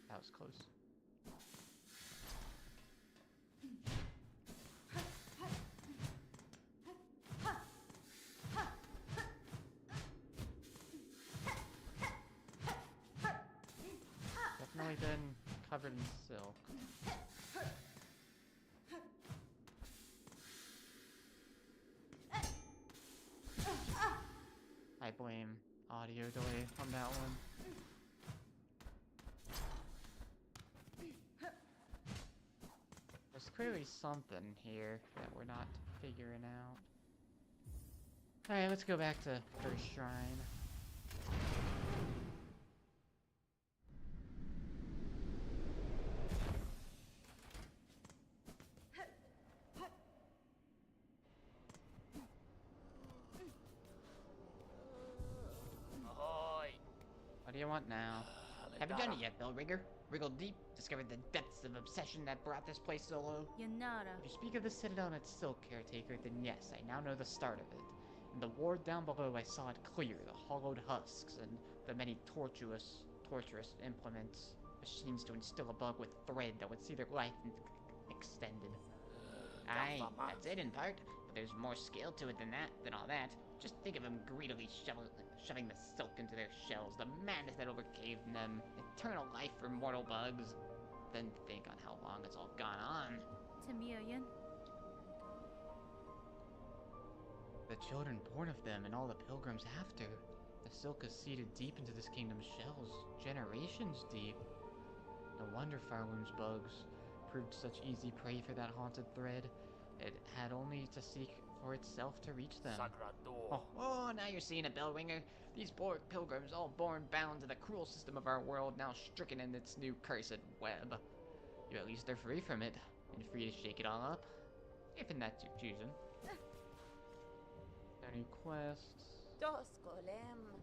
That was close. Definitely been covered in silk. I blame audio delay on that one. There's clearly something here that we're not figuring out. Alright, let's go back to First Shrine. Ahoy! What do you want now? Have you done it yet, Bellrigger? Wriggled deep, discovered the depths of obsession that brought this place so low? Yanara. If you speak of the Citadel and its Silk Caretaker, then yes, I now know the start of it. In the ward down below, I saw it clear, the hollowed husks, and the many tortuous implements, machines to instill a bug with thread that would see their life extended. Aye, that's it in part, but there's more skill to it than all that. Just think of them greedily shoving the silk into their shells, the madness that overcame them, eternal life for mortal bugs. Then think on how long it's all gone on. Tamiyan. The children born of them and all the pilgrims after. The silk is seeded deep into this kingdom's shells, generations deep. No wonder Farloom's bugs proved such easy prey for that haunted thread. It had only to seek for itself to reach them. Oh, now you're seeing it, Bellringer. These poor pilgrims, all born bound to the cruel system of our world, now stricken in its new cursed web. You at least are free from it, and free to shake it all up, if and that's your choosing. Any quests? Doskolem.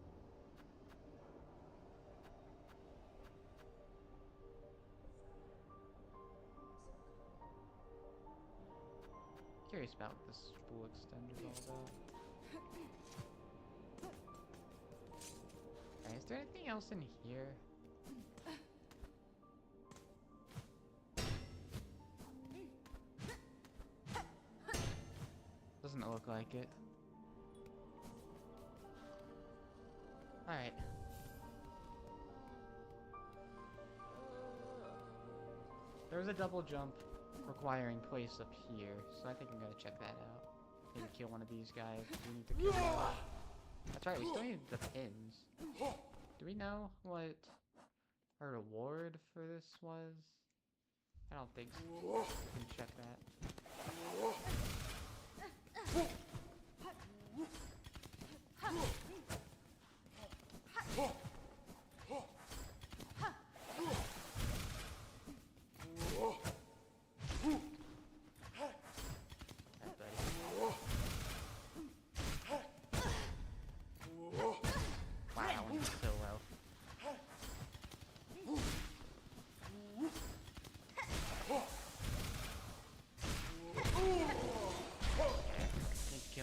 Curious about what this spool extender is all about. Okay, is there anything else in here? Doesn't look like it. Alright. There was a double jump requiring place up here, so I think I'm gonna check that out. Maybe kill one of these guys. We need to kill them. That's right, we still need the pins. Do we know what our reward for this was? I don't think so. We can check that.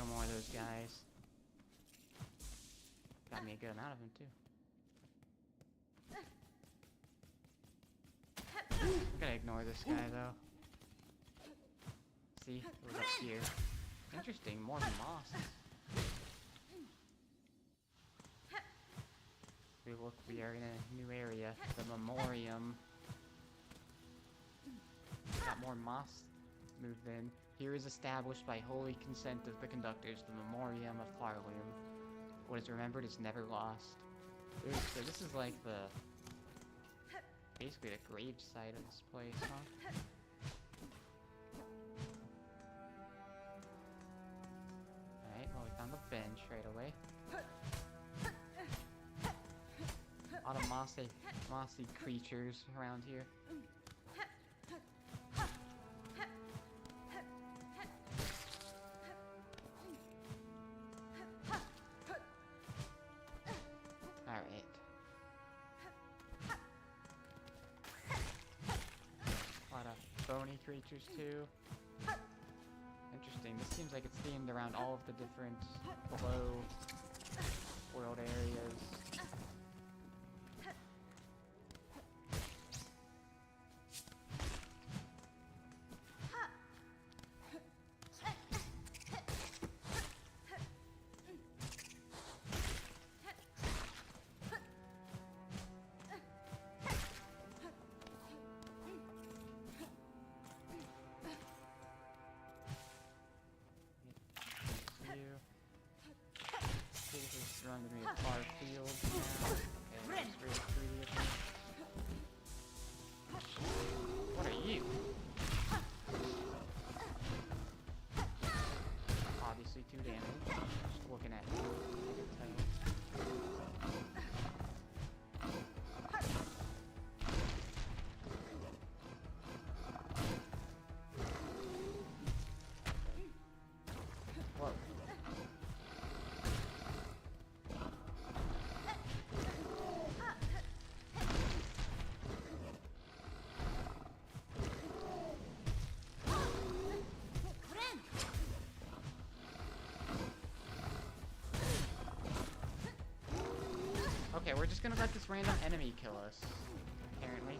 kill more of those guys. Got me a good amount of them, too. I'm gonna ignore this guy, though. See? It was up here. Interesting, more moss. Look, we are in a new area. The Memoriam. Got more moss moved in. Here is established by holy consent of the conductors, the Memoriam of Clarloom. What is remembered is never lost. So this is like the... basically the grave site of this place, huh? Alright, well we found the bench right away. A lot of mossy creatures around here. Alright. A lot of bony creatures too. Interesting. This seems like it's themed around all of the different below world areas. Surrounded me with far fields now. Okay, that's really pretty of me. What are you? Obviously 2 damage. Just looking at you, I can tell. Whoa. Okay, we're just gonna let this random enemy kill us, apparently.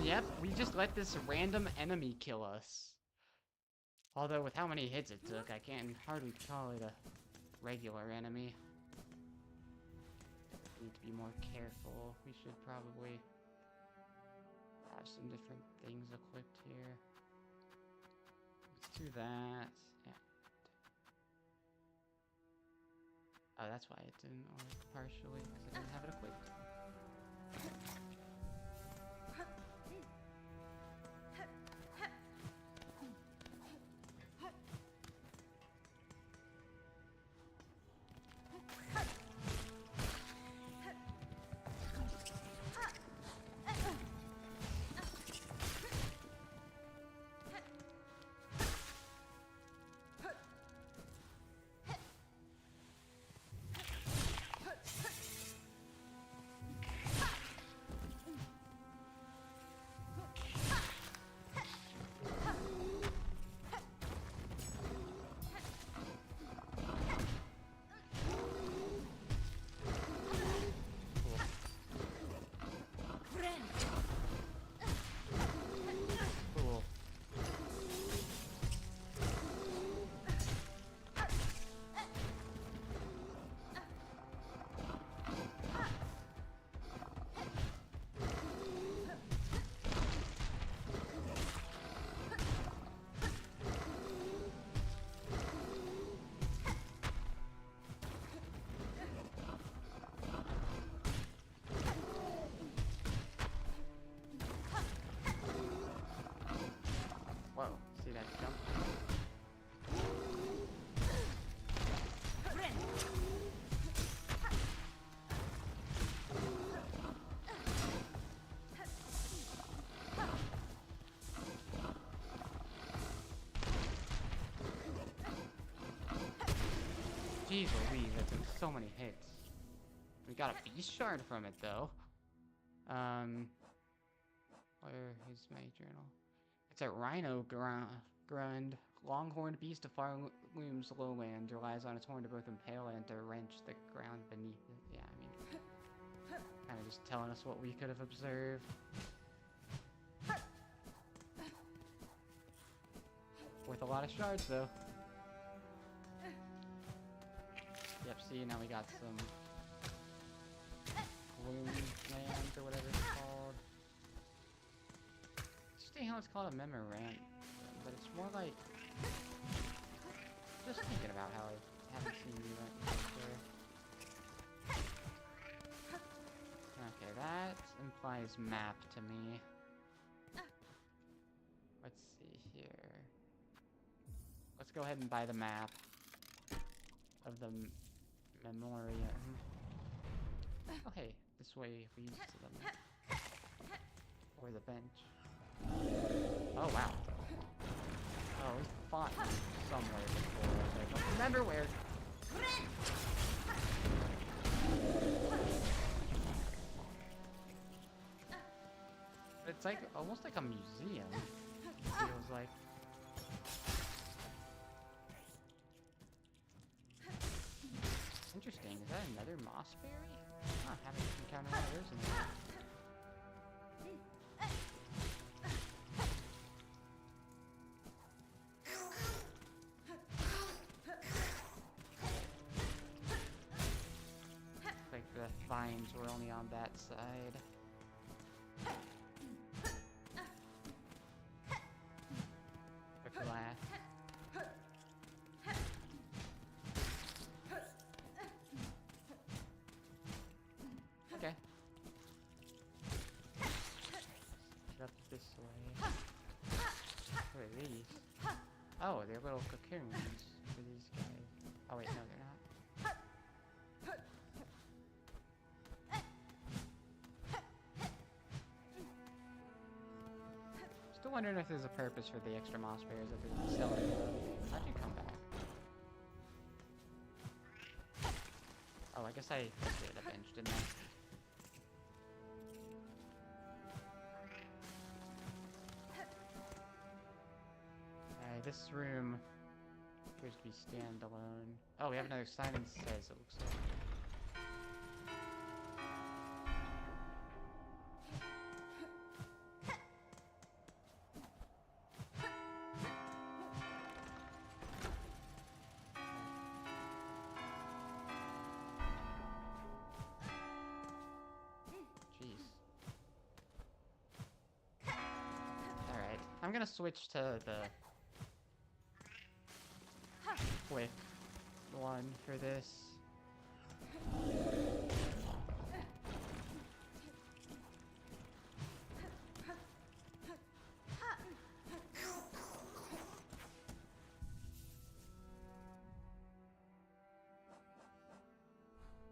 Yep, we just let this random enemy kill us. Although with how many hits it took, I can't hardly call it a regular enemy. Need to be more careful. We should probably have some different things equipped here. Let's do that. Yeah. Oh, that's why it didn't work partially, because I didn't have it equipped. Jeez Louise, that took so many hits. We got a beast shard from it though. Where is my journal? It's a rhino grund. Longhorned beast of far looms lowland, relies on its horn to both impale and to wrench the ground beneath it. Yeah, I mean, kind of just telling us what we could have observed. Worth a lot of shards, though. Yep, see, now we got some gloom lands or whatever it's called. Interesting how it's called a memorandum, but it's more like... Just thinking about how I haven't seen you before. Okay, that implies map to me. Let's see here. Let's go ahead and buy the map of the memoriam. Oh hey, this way leads to the map. Or the bench. Oh wow. Oh, we fought somewhere before. I don't remember where. It's like almost like a museum. It feels like. Interesting. Is that another mossberry? Huh, haven't encountered one of those in a while. Like the vines were only on that side. The glass. Okay. Get up this way. What are these? Oh, they're little cocoons for these guys. Oh wait, no, they're not. Still wondering if there's a purpose for the extra moss bears that they're selling. How'd you come back? Oh, I guess I did a bench, didn't I? This room appears to be standalone. Oh, we have another sign that says, it looks like. Jeez. Alright, I'm gonna switch to the quick one for this.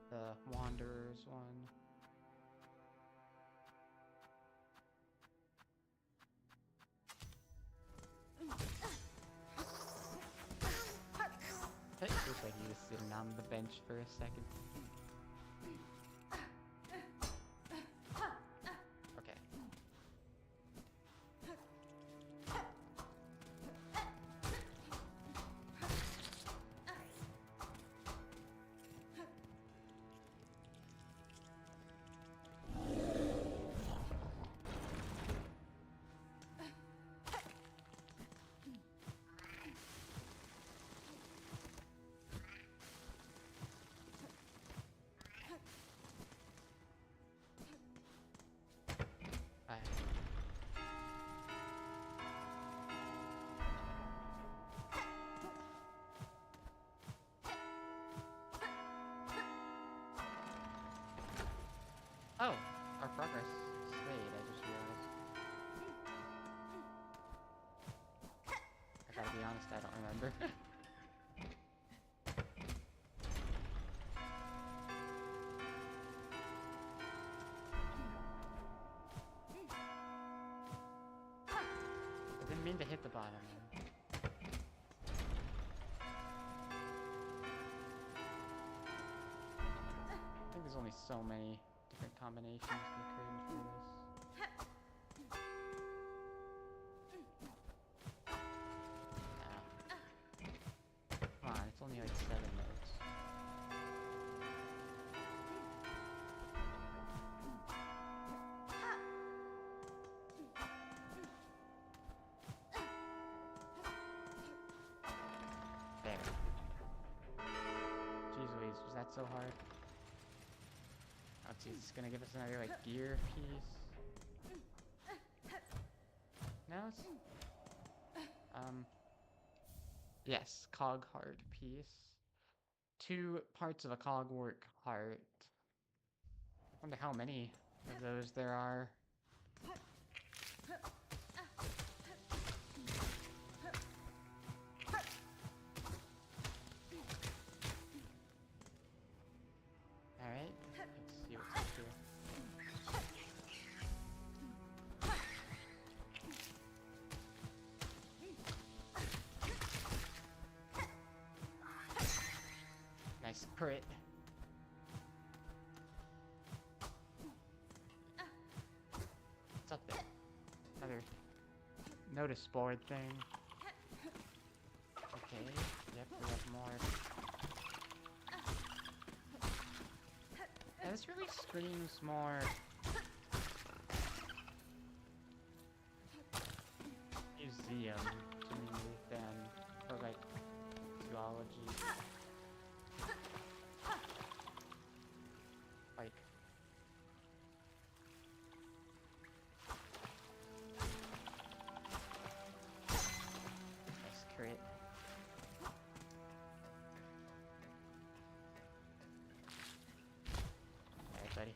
The Wanderers one. It looks like he was sitting on the bench for a second. Okay. Oh, our progress stayed, I just realized. I gotta be honest, I don't remember. I didn't mean to hit the bottom. there's only so many different combinations they created for this. Come on, it's only like 7 notes. There. Jeez Louise, was that so hard? Oh geez, it's gonna give us another like gear piece. No, it's yes, cog heart piece. 2 parts of a cogwork heart. Wonder how many of those there are. Alright, let's see what's up here. Nice crit. What's up there? Another notice board thing. Okay, yep, we have more. Yeah, this really screams more museum to me than for like zoology. Like nice crit. Alright, buddy.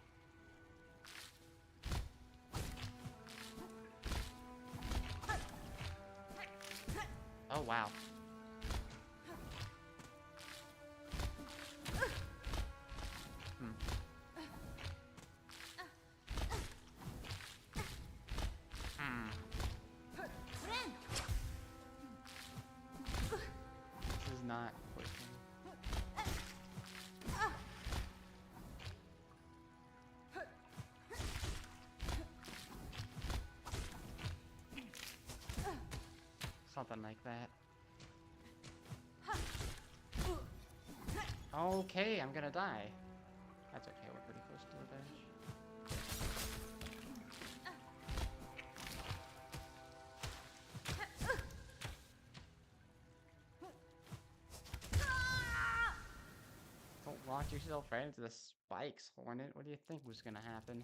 Oh wow. Hmm. Hmm. This is not working. Something like that. Okay, I'm gonna die. That's okay, we're pretty close to the bench. Don't launch yourself right into the spikes, Hornet. What do you think was gonna happen?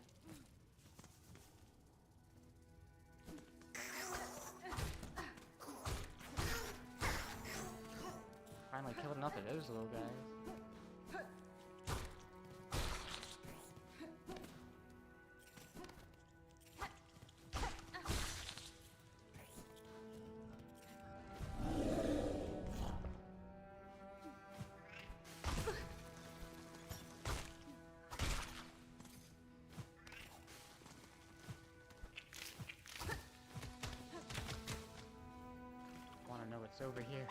Finally killed enough of those little guys. Wanna know what's over here?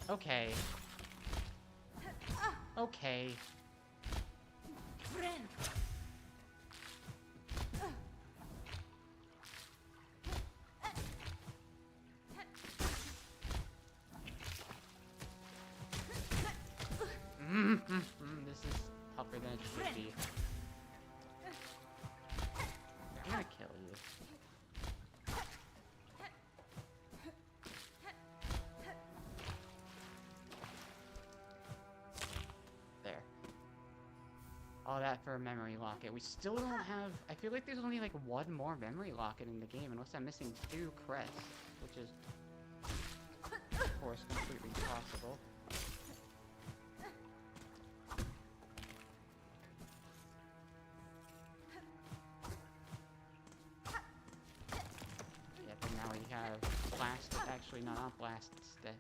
Okay. Okay. This is tougher than it should be. I'm gonna kill you. There. All that for a memory locket. We still don't have... I feel like there's only like 1 more memory locket in the game, unless I'm missing 2 crests, which is, of course, completely possible. Yep, and now we have blast... Actually, no, not blast steps.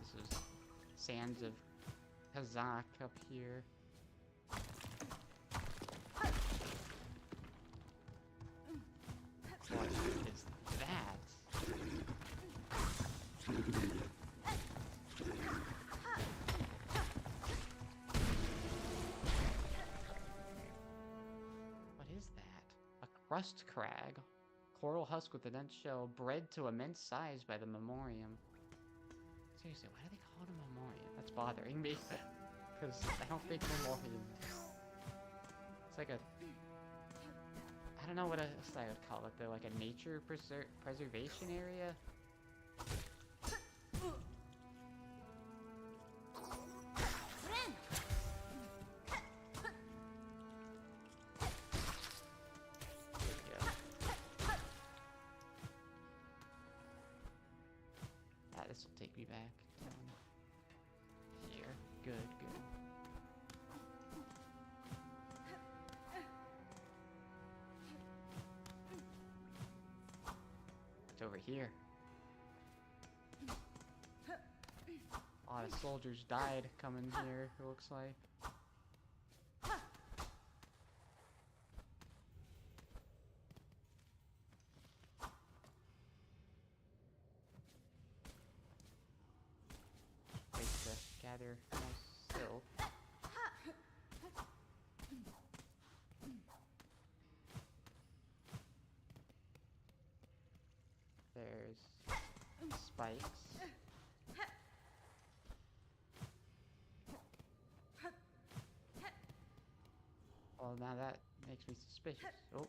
This is sands of Kazakh up here. What is that? What is that? A crust crag. Coral husk with a dense shell, bred to immense size by the memoriam. Seriously, why do they call it a memoriam? That's bothering me. Because I don't think memoriam... It's like a... I don't know what else I would call it though, like a nature preservation area? This will take me back down here. Good, good. It's over here. A lot of soldiers died coming here, it looks like. Gather more silk. There's spikes. Well, now that makes me suspicious. Oh.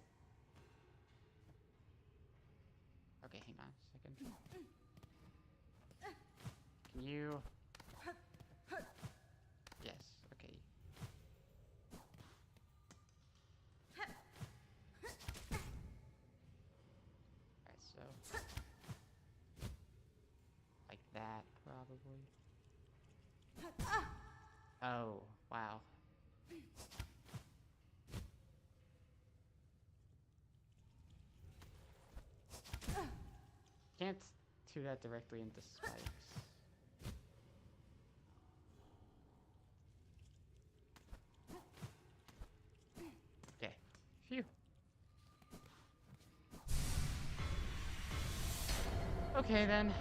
Okay, hang on a second. Can you... Yes, okay. Alright, so... like that, probably. Oh, wow. Can't do that directly into spikes. Okay. Phew. Okay then.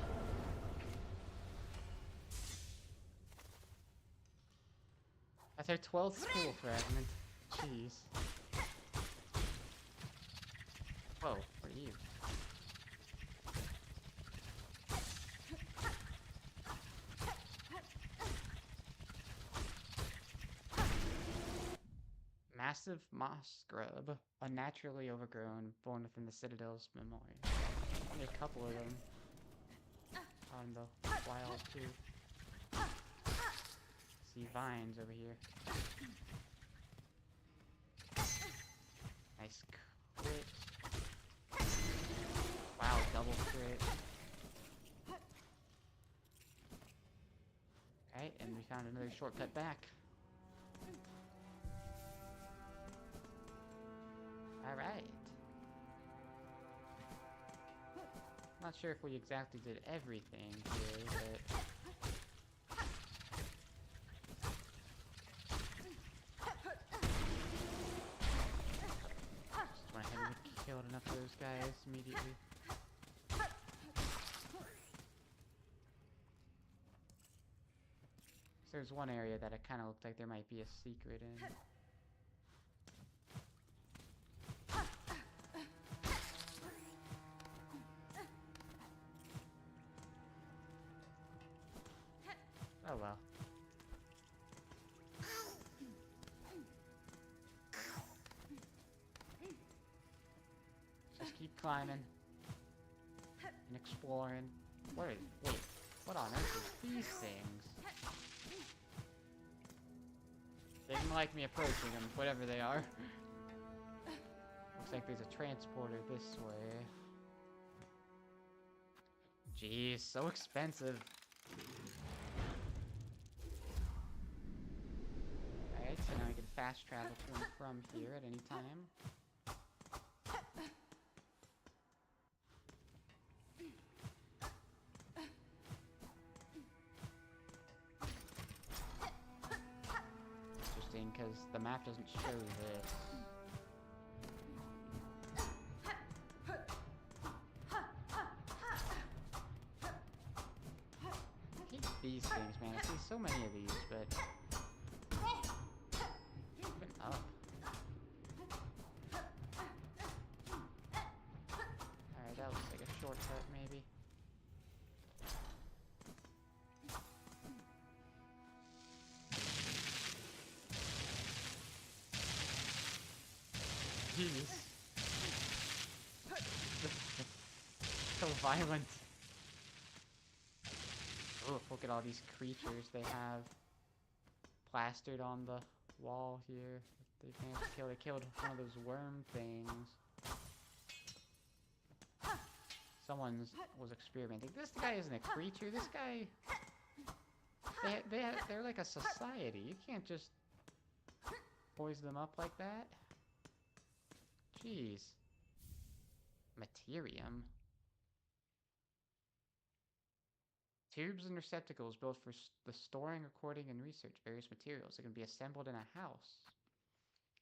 That's our 12th school fragment. Jeez. Whoa, what are you? Massive moss grub, unnaturally overgrown, born within the Citadel's memorial. Only a couple of them on the wild too. See vines over here. Nice crit. Wow, double crit. Alright, and we found another shortcut back. Alright. Not sure if we exactly did everything here, but... just went ahead and killed enough of those guys immediately. So there's one area that it kind of looked like there might be a secret in. Oh well. Just keep climbing and exploring. Wait, what on earth is these things? They didn't like me approaching them, whatever they are. Looks like there's a transporter this way. Jeez, so expensive. Alright, so now I can fast travel to and from here at any time. interesting because the map doesn't show this. I hate these things, man. I see so many of these, but even up. Alright, that looks like a shortcut, maybe. Jeez. So violent. Oh, look at all these creatures they have plastered on the wall here. They managed to kill. They killed one of those worm things. Someone was experimenting. This guy isn't a creature. This guy. They're like a society. You can't just poise them up like that. Jeez. Materium. Tubes and receptacles built for the storing, recording, and research various materials that can be assembled in a house.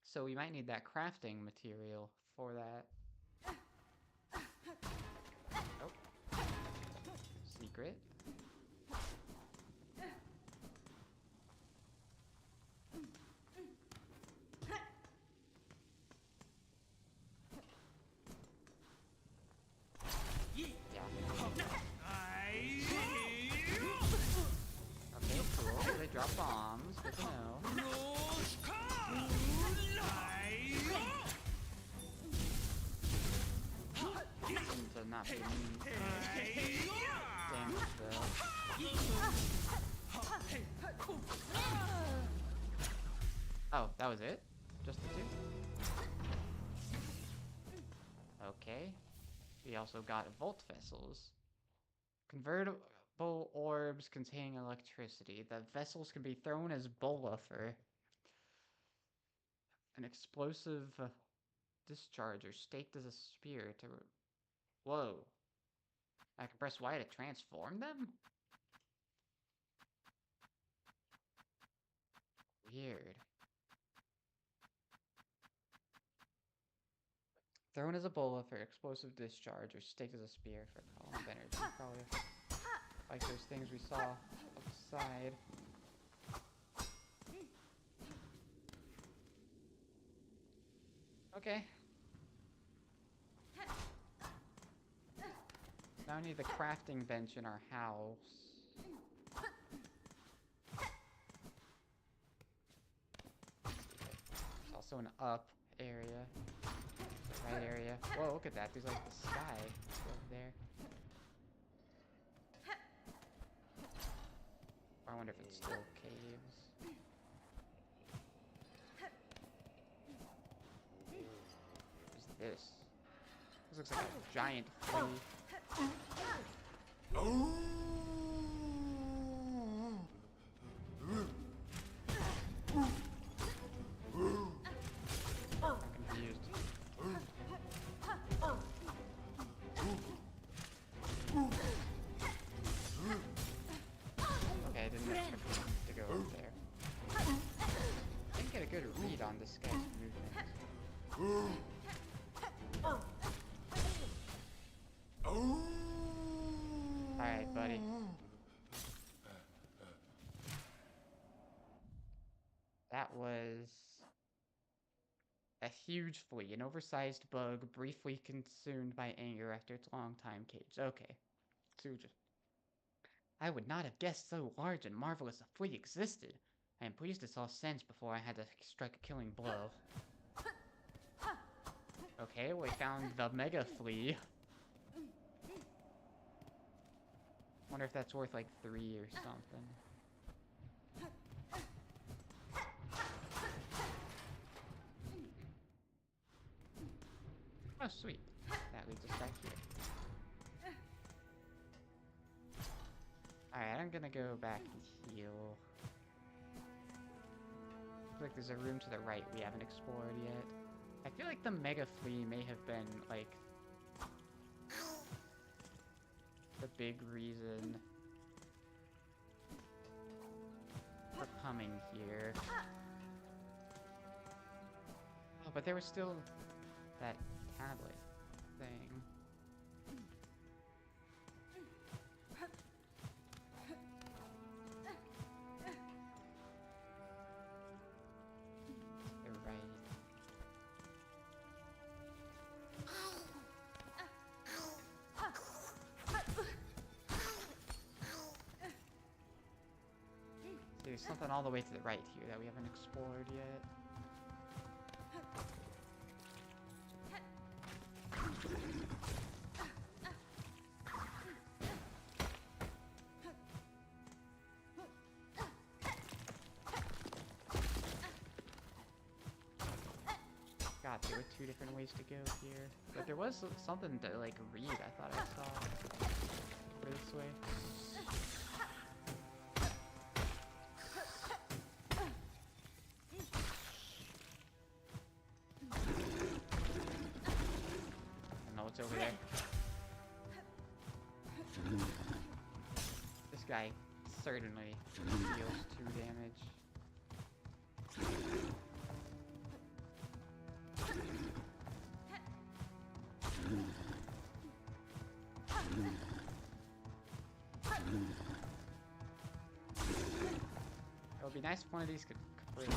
So we might need that crafting material for that. Oh. Secret. Drop bombs, good to know. Seem to not be damage though. Oh, that was it? Just the two? Okay. We also got Volt Vessels. Convertible orbs containing electricity. The vessels can be thrown as bola for an explosive discharge or staked as a spear to... Whoa. I can press Y to transform them? Weird. Thrown as a bola for explosive discharge or staked as a spear for a column of energy. Probably like those things we saw outside. Okay. Now we need the crafting bench in our house. There's also an up area. Right area. Whoa, look at that. There's like the sky over there. I wonder if it's still caves. What's this? This looks like a giant flea. I'm confused. Okay, I didn't expect to go up there. I didn't get a good read on this guy's movement. Alright, buddy. That was a huge flea, an oversized bug briefly consumed by anger after its long-time cage. Okay. Suja. I would not have guessed so large and marvelous a flea existed. I am pleased it saw sense before I had to strike a killing blow. Okay, we found the mega flea. Wonder if that's worth like 3 or something. Oh, sweet. That leads us back here. Alright, I'm gonna go back and heal. Looks like there's a room to the right we haven't explored yet. I feel like the mega flea may have been, like, the big reason for coming here. but there was still that tablet thing. They're right. See, there's something all the way to the right here that we haven't explored yet. God, there were 2 different ways to go here. But there was something to, like, read, I thought I saw. Over this way. I don't know what's over there. This guy certainly deals 2 damage. It would be nice if one of these could complete.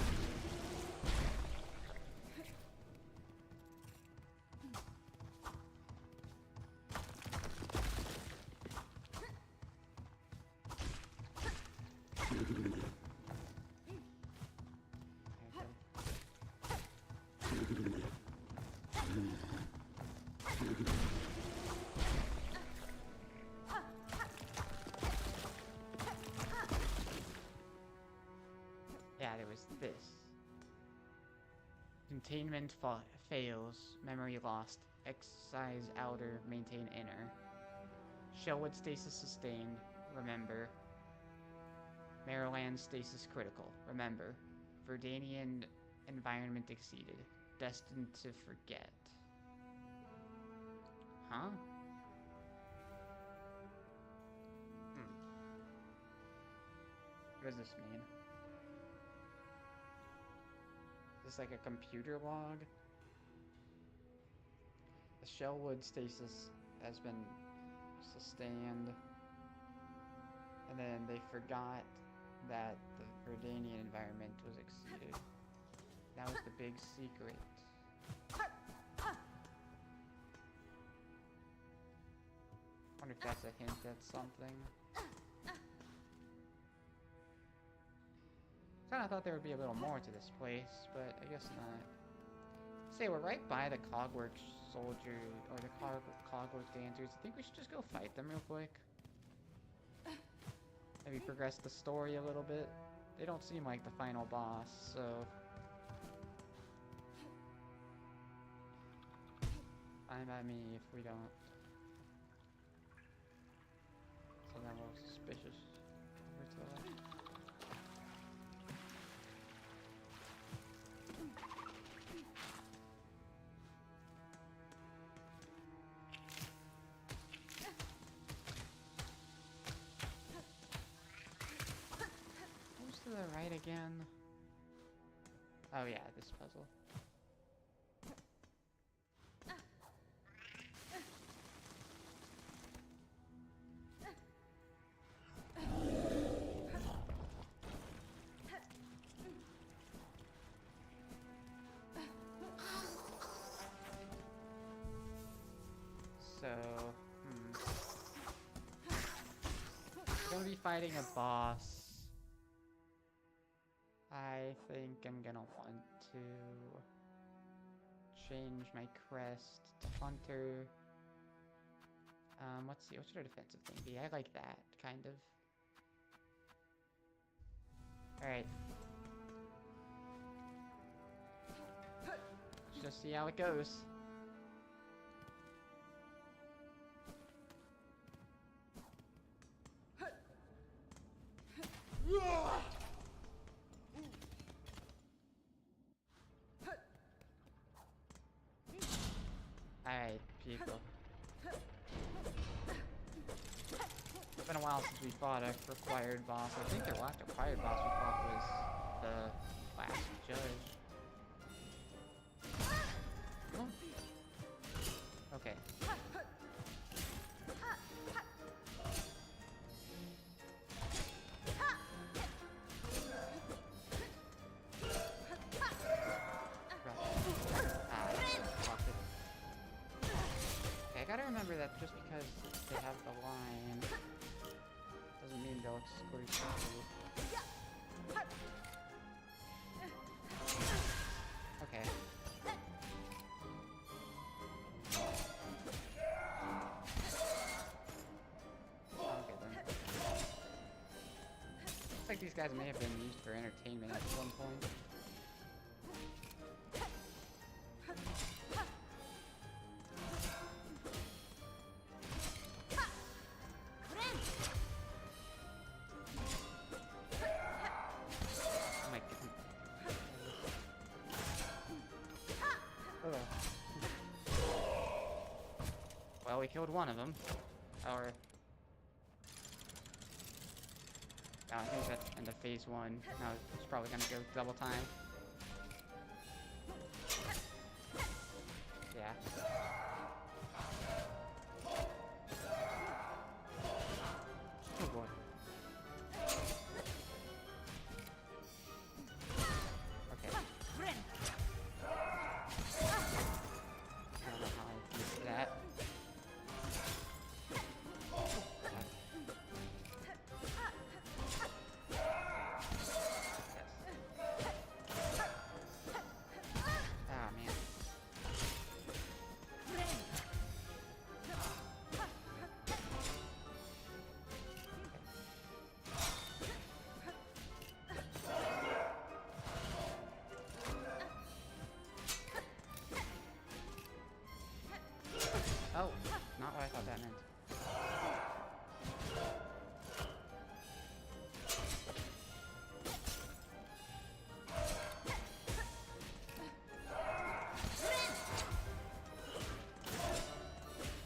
Yeah, there was this. Containment fails. Memory lost. Excise outer. Maintain inner. Shellwood stasis sustained. Remember. Maryland stasis critical. Remember. Verdanian environment exceeded. Destined to forget. Huh? What does this mean? Is this like a computer log? The Shellwood stasis has been sustained. And then they forgot that the Verdanian environment was exceeded. That was the big secret. Wonder if that's a hint at something. Kinda thought there would be a little more to this place, but I guess not. Say, we're right by the Cogwork soldier, or the Cogwork dancers. I think we should just go fight them real quick. Maybe progress the story a little bit. They don't seem like the final boss, so... fine by me if we don't. So then we'll suspicious over to the left. Who's to the right again? Oh yeah, this puzzle. So, we're gonna be fighting a boss. I think I'm gonna want to change my crest to Hunter. Let's see, what should our defensive thing be? I like that, kind of. Alright. Let's just see how it goes. Alright, people. It's been a while since we fought a required boss. I think the last required boss we fought was the last judge. just because they have the line doesn't mean they'll exclusively. Okay. Okay then. Looks like these guys may have been used for entertainment at some point. Oh my goodness. Well, we killed one of them. Or... Oh, I think that's end of phase 1. Now it's probably gonna go double time. Yeah. Oh boy. Okay. I don't know how I missed that. Ah, man. Oh, not what I thought that meant.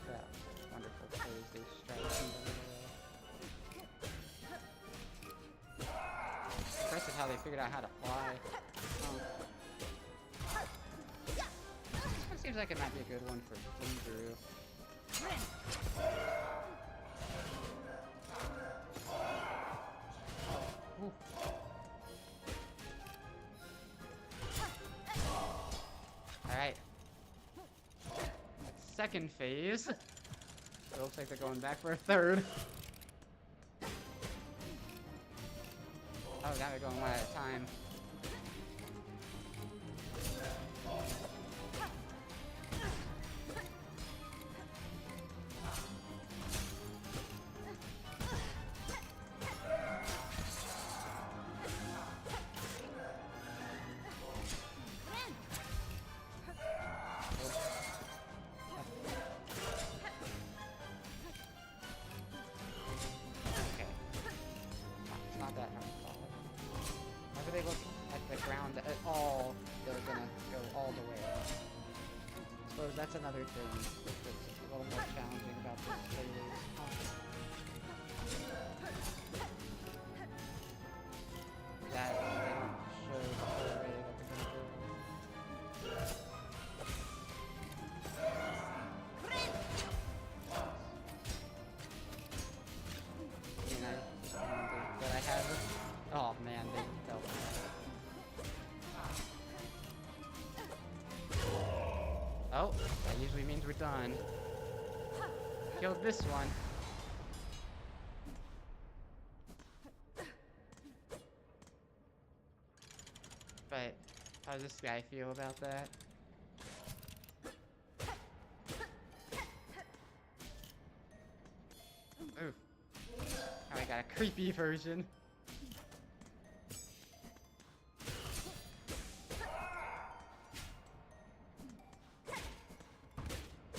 That wonderful pose they strike in the middle. Impressive how they figured out how to fly. This one seems like it might be a good one for Luigru. Ooh. Alright. Second phase. It looks like they're going back for a third. Oh, now they're going one at a time. Okay. It's not that hard to follow. Whenever they look at the ground at all, they're gonna go all the way up. I suppose that's another thing that's a little more challenging about this phase. That they don't show the whole way that they're gonna go. You know, just remember that I have. Oh man, they fell. Oh, that usually means we're done. Killed this one. But how does this guy feel about that? Ooh. Now I got a creepy version.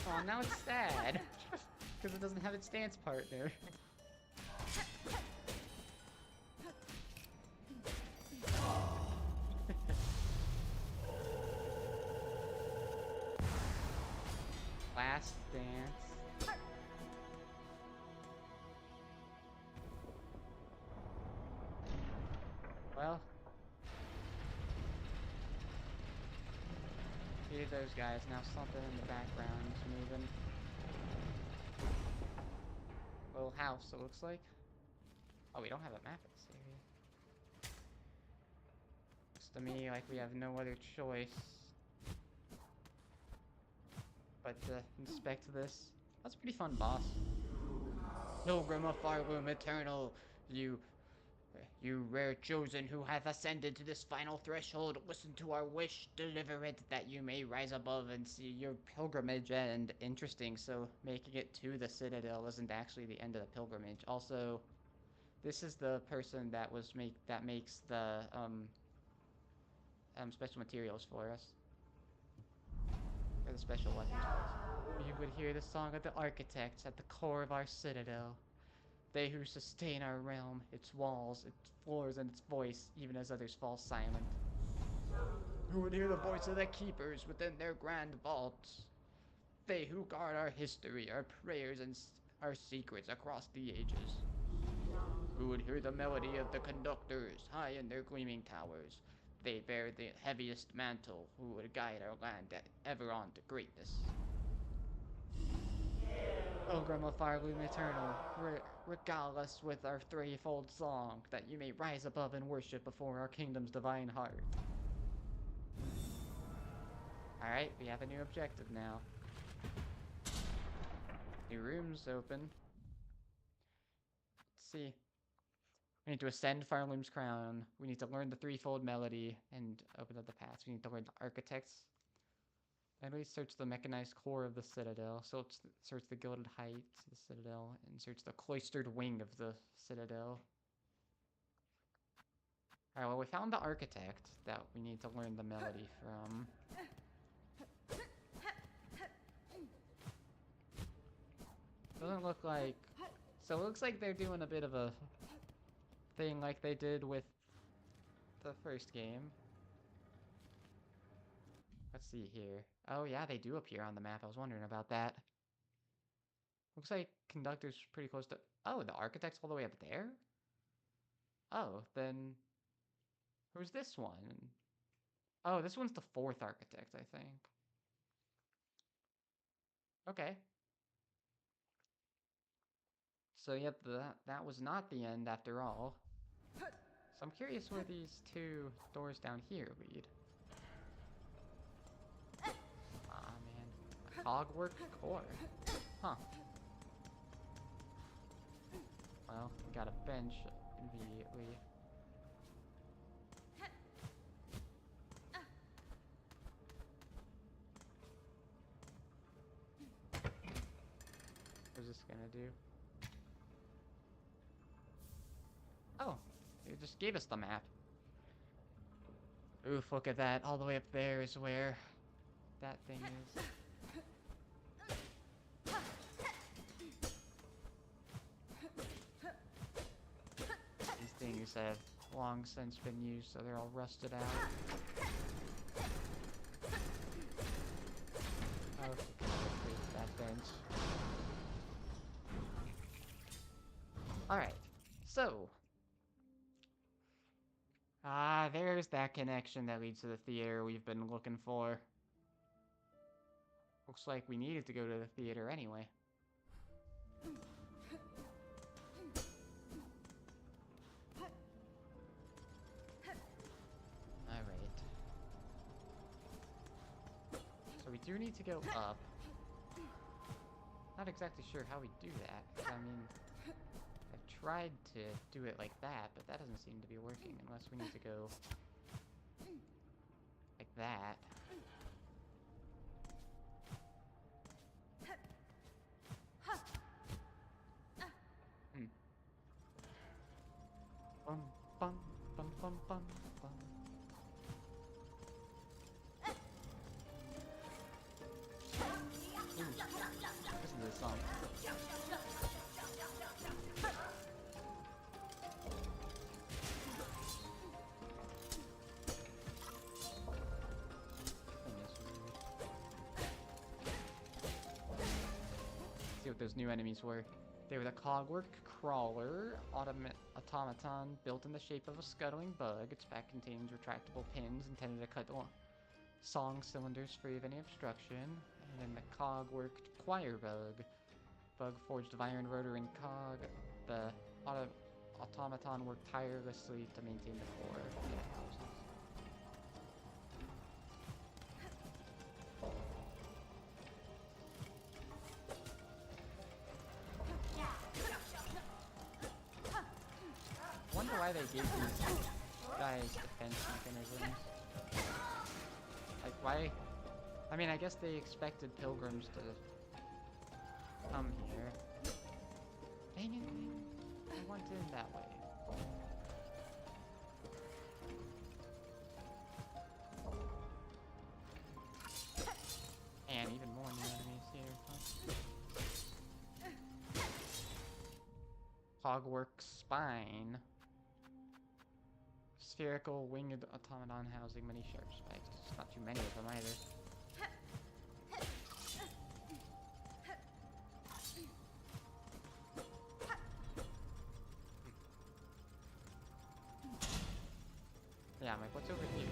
Oh, now it's sad. Because it doesn't have its dance partner. Last dance. Well. See those guys. Now something in the background is moving. Little house, it looks like. Oh, we don't have a map of this area. Looks to me like we have no other choice but to inspect this That's a pretty fun boss. Pilgrim of Farloom Eternal, you you rare chosen who hath ascended to this final threshold, listen to our wish, deliver it, that you may rise above and see your Pilgrimage end. Interesting. So making it to the Citadel isn't actually the end of the pilgrimage. Also, this is the person that makes the special materials for us. Or the special weapons for us. You would hear the song of the architects at the core of our Citadel. They who sustain our realm, its walls, its floors, and its voice, even as others fall silent. who would hear the voice of the keepers within their grand vaults. They who guard our history, our prayers, and our secrets across the ages. Who would hear the melody of the conductors high in their gleaming towers. They bear the heaviest mantle, who would guide our land ever on to greatness. Pilgrim of Farloom Eternal, regale us with our threefold song, that you may rise above and worship before our kingdom's divine heart. Alright, we have a new objective now. New rooms open. Let's see. We need to ascend Farloom's crown. We need to learn the threefold melody and open up the paths. We need to learn the architects. And we search the mechanized core of the Citadel. So let's search the gilded heights of the Citadel and search the cloistered wing of the Citadel. Alright, well, we found the architect that we need to learn the melody from. Doesn't look like... So it looks like they're doing a bit of a thing like they did with the first game. Let's see here. Oh yeah, they do appear on the map. I was wondering about that. Looks like conductor's pretty close to... Oh, the architect's all the way up there? Oh, then... Who's this one? Oh, this one's the fourth architect, I think. Okay. So yep, that was not the end after all. So I'm curious where these two doors down here lead. Aw, man. Cogwork core. Huh. Well, we got a bench immediately. What's this gonna do? Oh, it just gave us the map. Oof, look at that. All the way up there is where that thing is. These things have long since been used, so they're all rusted out. Oh, that bench. Alright, so... there's that connection that leads to the theater we've been looking for. Looks like we needed to go to the theater anyway. Alright. So we do need to go up. Not exactly sure how we do that. I mean... I've tried to do it like that, but that doesn't seem to be working unless we need to go like that. Hmm. Bum bum bum bum bum bum. Ooh. Listen to this song. See what those new enemies were. They were the Cogwork Crawler, automaton built in the shape of a scuttling bug. Its back contains retractable pins intended to cut song cylinders free of any obstruction. And then the Cogworked Choir Bug. Bug forged of iron rotor and cog. The automaton worked tirelessly to maintain the core of the houses. why they gave these guys defense mechanisms. Like, why? I mean, I guess they expected pilgrims to come here. Dang it, I went in that way. And even more new enemies here. Huh? Hogwork spine. Spherical winged automaton housing many sharp spikes. There's not too many of them either. Yeah, I'm like, what's over here?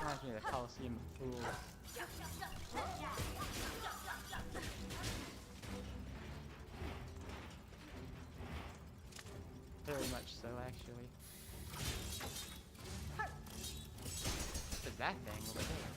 Reminds me of the Coliseum of Fools. Very much so, actually. What is that thing over there?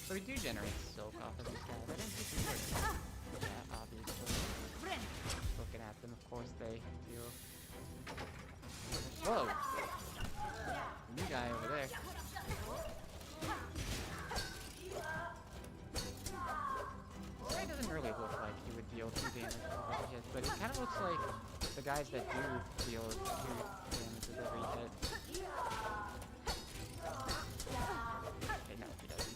So we do generate silk off of these guys. I didn't think we would. Yeah, obviously. Looking at them, of course they do. Whoa! New guy over there. This guy doesn't really look like he would deal 2 damage with every hit, but it kind of looks like the guys that do deal 2 damage with every hit. Okay, no, he doesn't.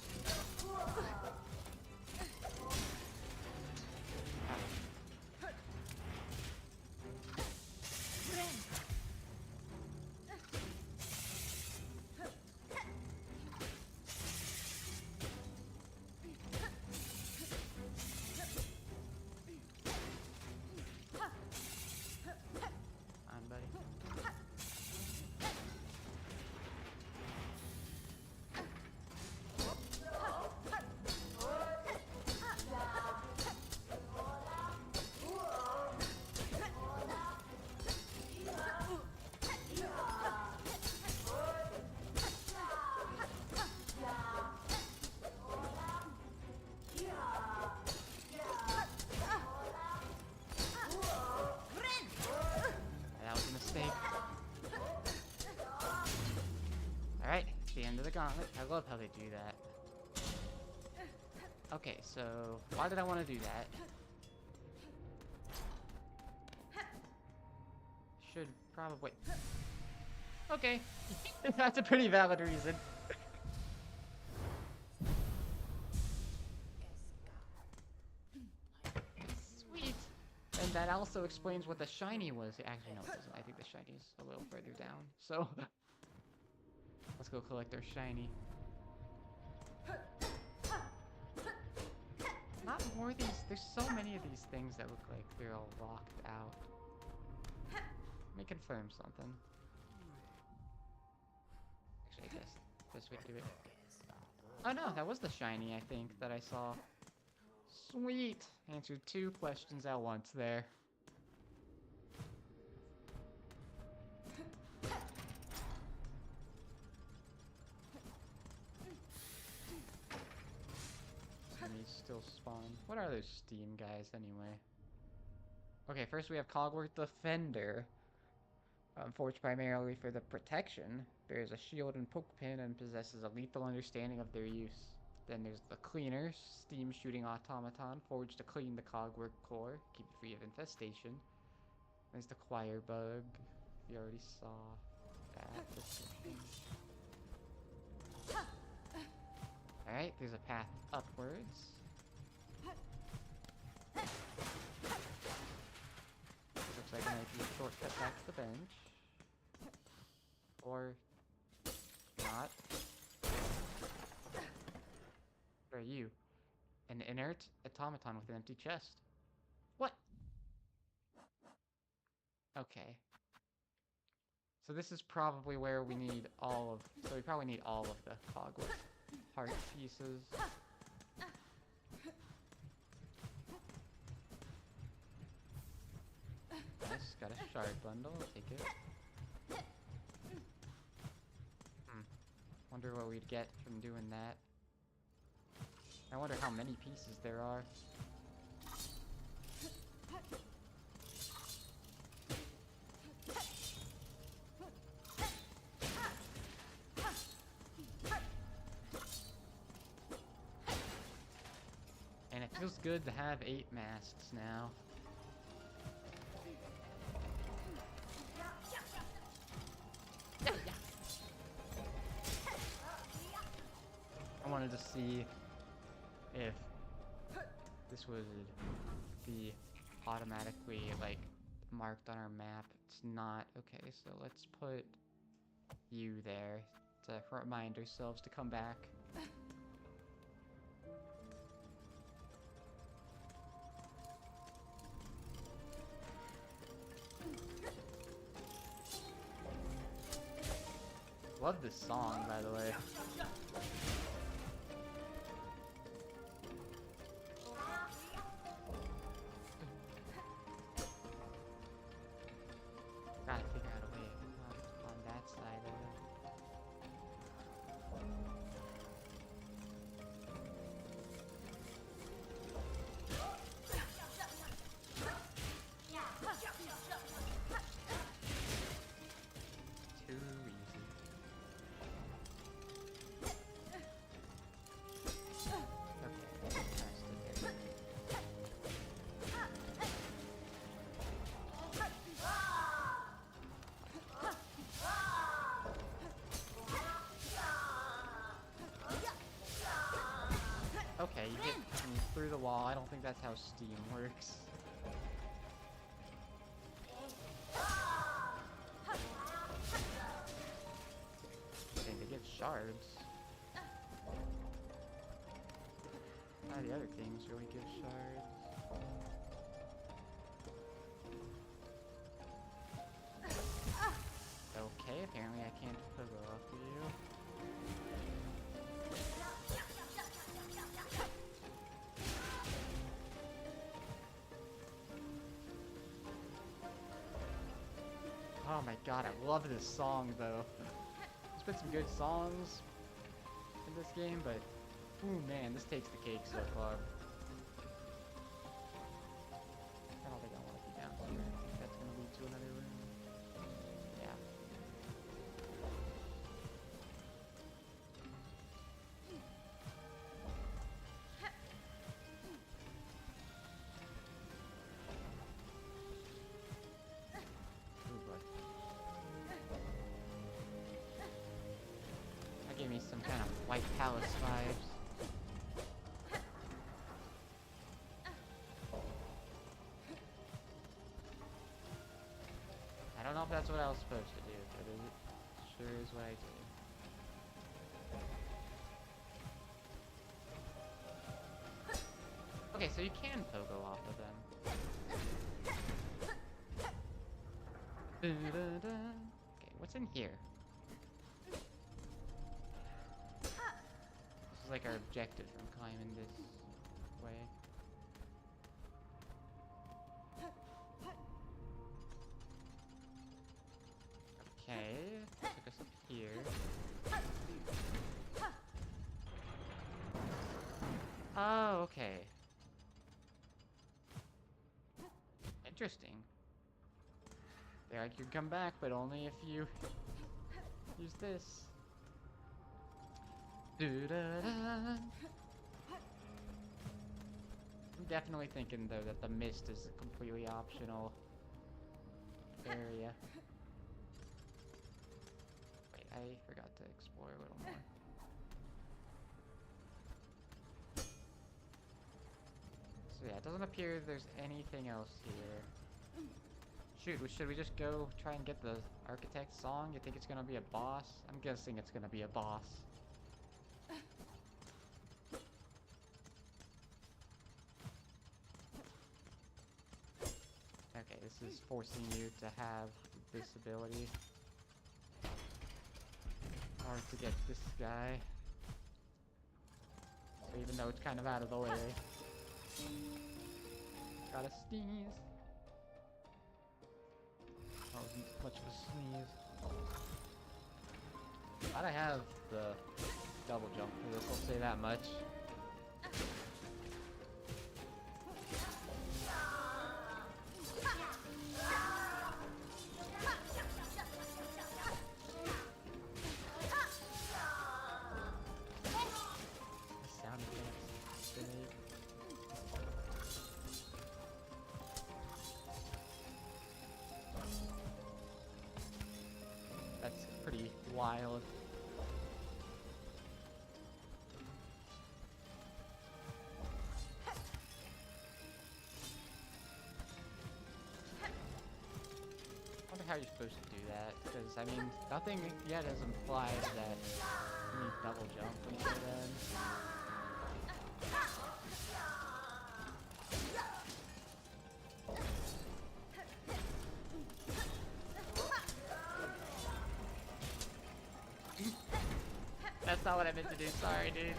Alright, the end of the gauntlet. I love how they do that. Okay, so why did I want to do that? Should probably... Okay, that's a pretty valid reason. Sweet! And that also explains what the shiny was. Actually, no, it doesn't. I think the shiny is a little further down. So, let's go collect our shiny. Not more of these. There's so many of these things that look like they're all locked out. Let me confirm something. Actually, I guess this way to do it. Oh no, that was the shiny, I think, that I saw. Sweet! Answered 2 questions at once there. Enemies still spawn. What are those Steam guys, anyway? Okay, first we have Cogworth Defender. Forged primarily for the protection, bears a shield and poke pin and possesses a lethal understanding of their use. Then there's the Cleaner, steam shooting automaton, forged to clean the Cogwork core, keep it free of infestation. There's the Choir Bug, we already saw that description. Alright, there's a path upwards. Looks like it might be a shortcut back to the bench. Or not. Where are you? An inert automaton with an empty chest. What? Okay. So this is probably where we need all of... So we probably need all of the cogwood heart pieces. Nice, got a shard bundle, I'll take it. Wonder what we'd get from doing that. I wonder how many pieces there are. And it feels good to have 8 masks now. I wanted to see if this would be automatically, like, marked on our map. It's not. Okay, so let's put you there to remind ourselves to come back. Love this song, by the way. Gotta figure out a way on that side of it. Too easy. Okay, past it there. Okay, you hit me through the wall. I don't think that's how Steam works. Dang, they give shards. The other things really give shards. Okay, apparently I can't pogo off of you. Oh my god, I love this song though. There's been some good songs in this game, but ooh man, this takes the cake so far. I don't think I want to be down here. I think that's gonna lead to another room. Yeah. Ooh, boy. That gave me some kind of White Palace vibes. I don't know if that's what I was supposed to do, but it sure is what I did. Okay, so you can pogo off of them. Da-da-da. Okay, what's in here? This is like our objective from climbing this way. Okay, took us up here. Oh, okay. Interesting. They're like, you come back, but only if you use this. Doo-da-da. I'm definitely thinking, though, that the mist is a completely optional area. Wait, I forgot to explore a little more. So yeah, it doesn't appear there's anything else here. Shoot, should we just go try and get the architect song? You think it's gonna be a boss? I'm guessing it's gonna be a boss. Okay, this is forcing you to have this ability. Or to get this guy. So even though it's kind of out of the way. Gotta sneeze. That wasn't much of a sneeze. Glad I have the double jump for this, I'll say that much. The sound effects they make. That's pretty wild. I wonder how you're supposed to do that, because, I mean, nothing yet has implied that you need double jump until then. That's not what I meant to do, sorry, dude.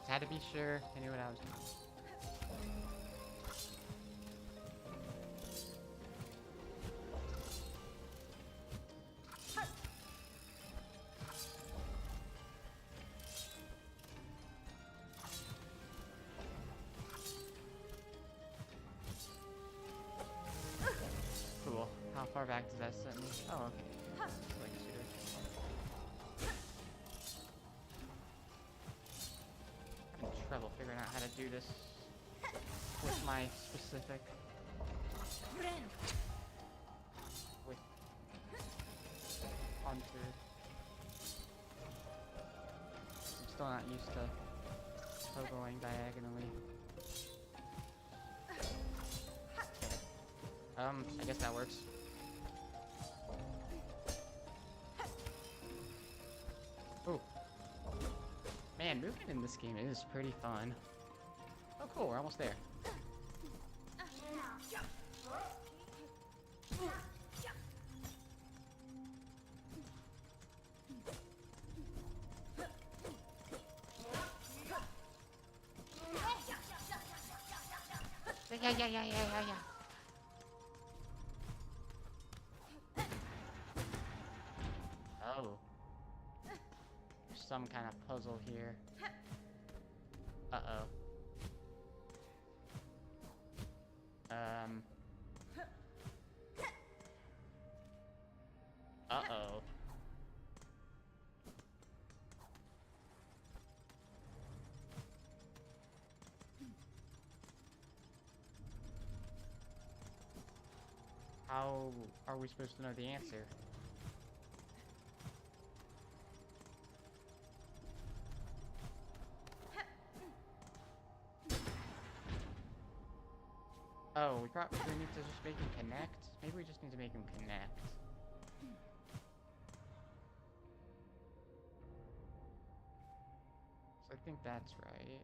Had to be sure I knew what I was doing. Cool. How far back does that send me? Oh, okay. Like shooter. I'm in trouble figuring out how to do this with my specific. With Hunter. I'm still not used to pogoing diagonally. I guess that works. Ooh. Man, moving in this game is pretty fun. Oh cool, we're almost there. Yeah. Oh. There's some kind of puzzle here. Uh-oh. Uh-oh. How are we supposed to know the answer? Oh, we probably need to just make him connect? Maybe we just need to make him connect. So I think that's right.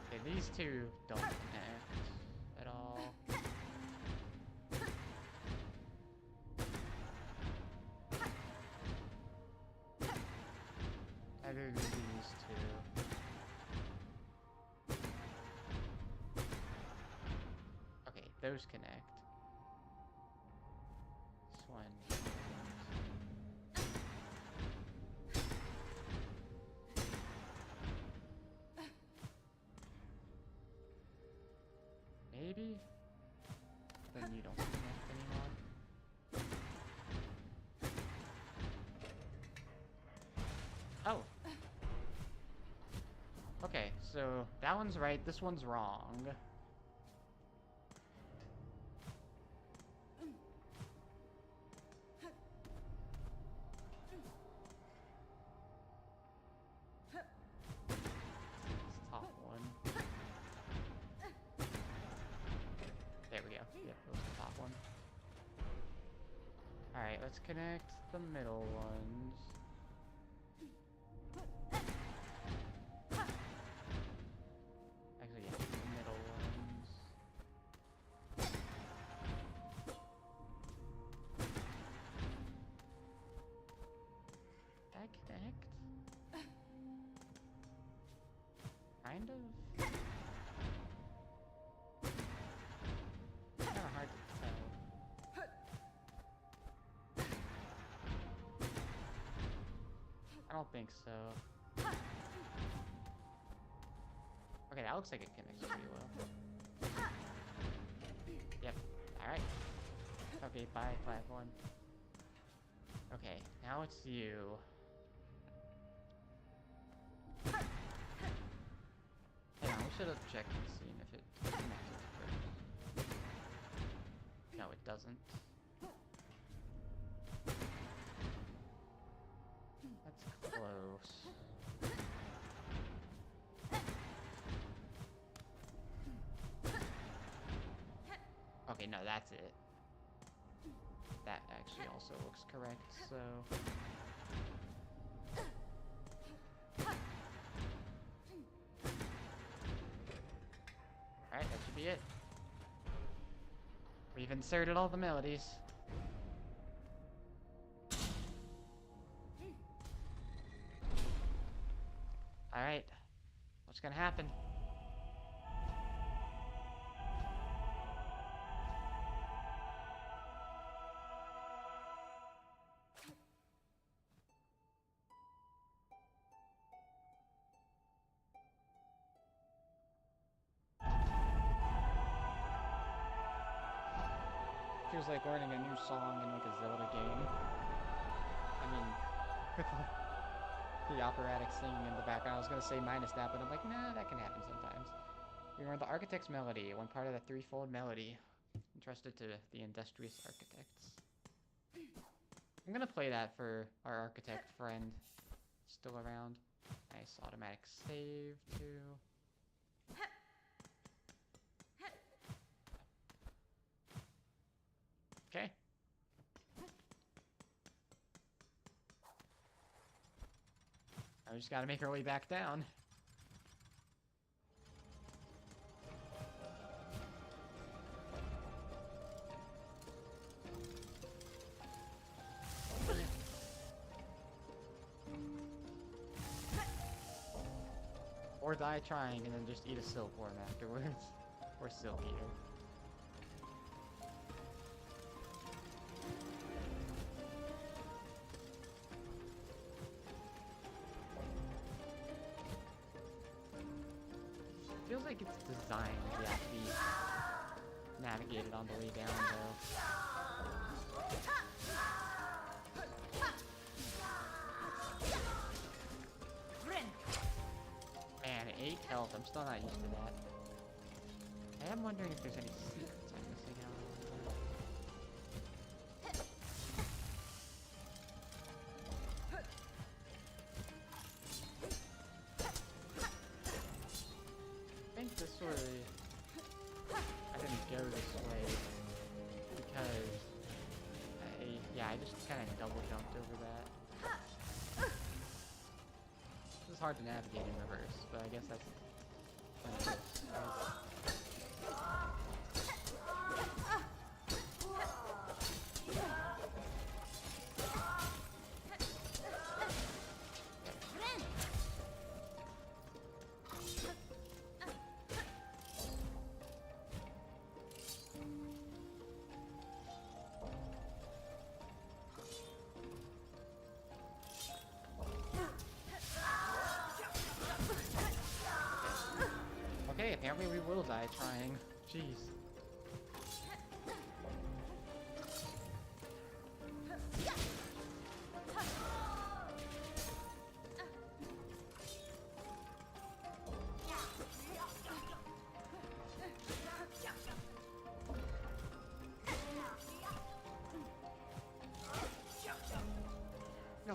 Okay, these two don't connect at all. Either these two. Okay, those connect. This one. maybe? Then you don't connect anymore. Oh! Okay, so that one's right, this one's wrong. Top one. There we go. Yep, that was the top one. Alright, let's connect the middle ones. Actually, yeah, the middle ones. That connect? Kind of? Kinda hard to tell. I don't think so. Okay, that looks like it connects pretty well. Yep, alright. Okay, bye, platform. Okay, now it's you. Hang on, we should have checked and seen if it connected first. No, it doesn't. That's close. Okay, no, that's it. That actually also looks correct, so... Alright, that should be it. We've inserted all the melodies. Alright, what's gonna happen? Feels like learning a new song in like a Zelda game. I mean, with the operatic singing in the background, I was gonna say minus that, but I'm like, nah, that can happen sometimes. We learned the Architect's Melody, one part of the threefold melody, entrusted to the industrious architects. I'm gonna play that for our architect friend, still around. Nice automatic save, too. Okay. I just gotta make our way back down. Or die trying and then just eat a silkworm afterwards. Or silk eater. Feels like it's designed to have to be navigated on the way down, though. Man, 8 health. I'm still not used to that. I am wondering if there's any secrets I'm missing out on. I think this way... I didn't go this way because I just kind of double jumped over that. This is hard to navigate in reverse, but I guess that's kind of cool, right? Okay, apparently we will die trying. Jeez. No, no.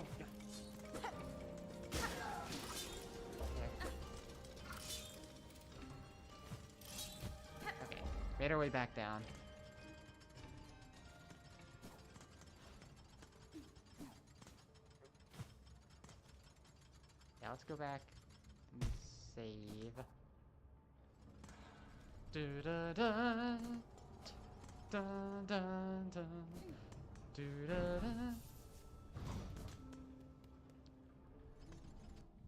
Okay, made our way back down. Yeah, let's go back and save. Do da da da da da do da da.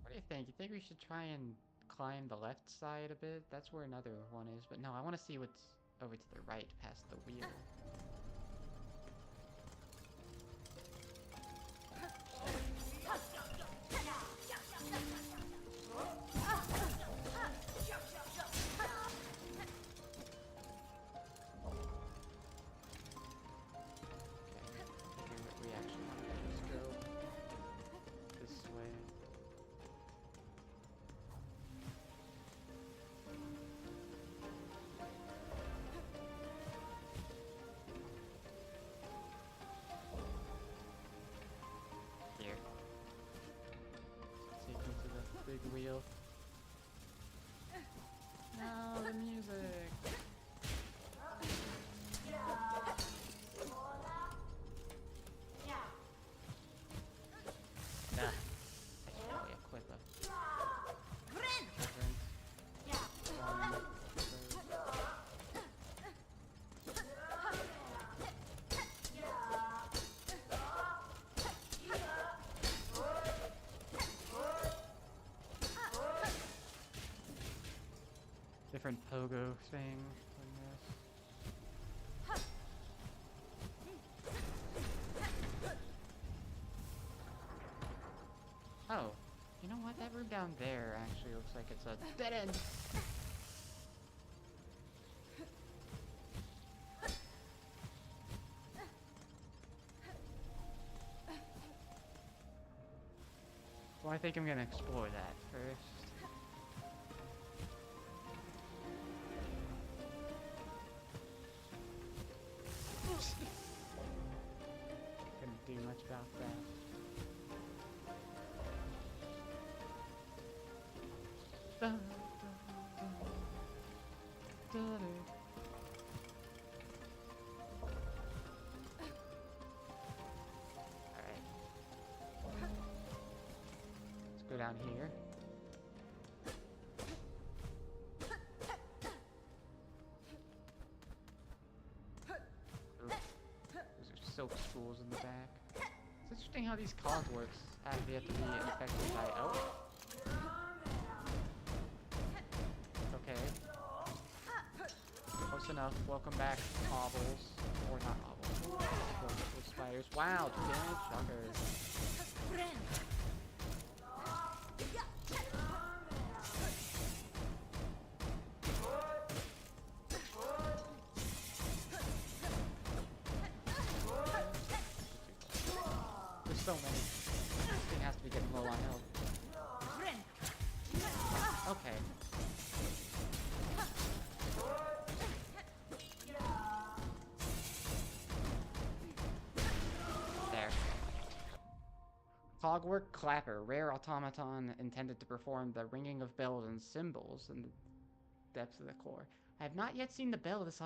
What do you think? You think we should try and climb the left side a bit? That's where another one is, but no, I want to see what's over to the right past the wheel. We actually want to just go this way. Here. Take me to the big wheel. No, the music. Nah. I should probably equip a different one first. Different pogo thing from this. Oh, you know what? That room down there actually looks like it's a dead end. Well, I think I'm gonna explore that first. Couldn't do much about that. Da, da, da, da, da. Alright. Let's go down here. Ooh. Those are silk spools in the back. It's interesting how these cogs works after you have to be infected by... Oh! Okay. Close enough. Welcome back, hobbles. Or not hobbles. Those spiders. Wow, 2 damage? Shockers. There's so many. This thing has to be getting low on health. Okay. There. Cogwork Clapper, rare automaton intended to perform the ringing of bells and cymbals in the depths of the core. I have not yet seen the bell this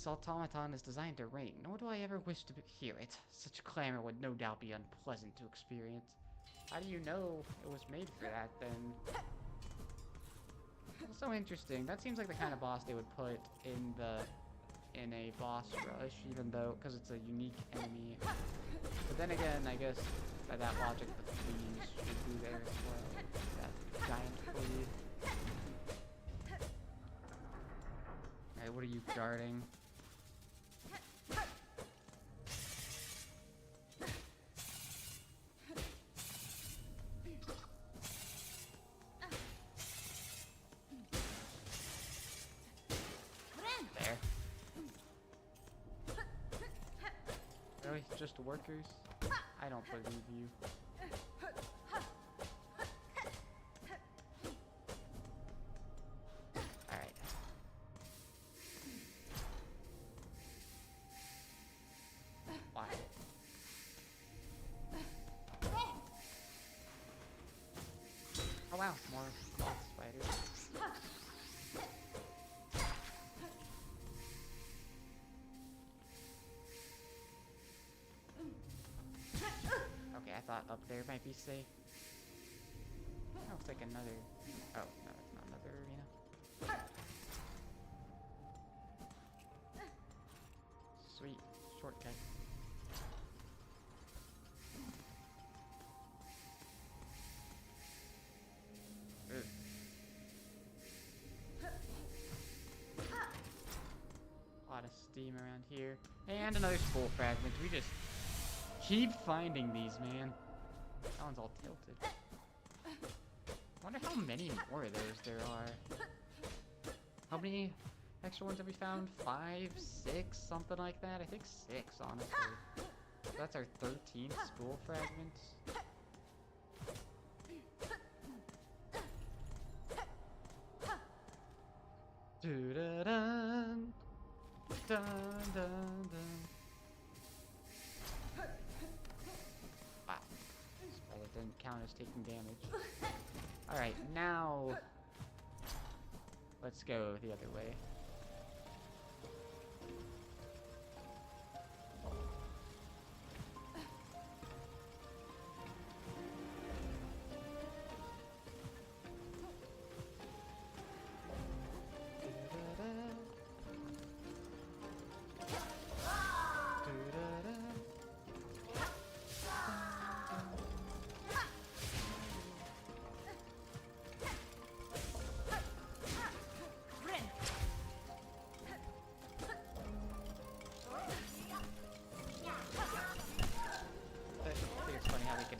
automaton is designed to ring, nor do I ever wish to hear it. Such clamor would no doubt be unpleasant to experience. How do you know it was made for that, then? So interesting. That seems like the kind of boss they would put in a boss rush, even though, because it's a unique enemy. But then again, I guess by that logic, the fleas should be there as well. That giant flea. Alright, what are you guarding? boy, just workers? I don't believe you. Alright. Wow. Oh wow, more cloth spiders. Okay, I thought up there might be safe. That looks like another... Oh, no, it's not another arena. Sweet. Shortcut. Ugh. A lot of steam around here. And another spool fragment. We just keep finding these, man. That one's all tilted. I wonder how many more of those there are. How many extra ones have we found? 5, 6, something like that? I think 6, honestly. So that's our 13th spool fragment. Doo-da-dun. Dun, dun, dun. Wow. Spider didn't count as taking damage. Alright, now... let's go the other way.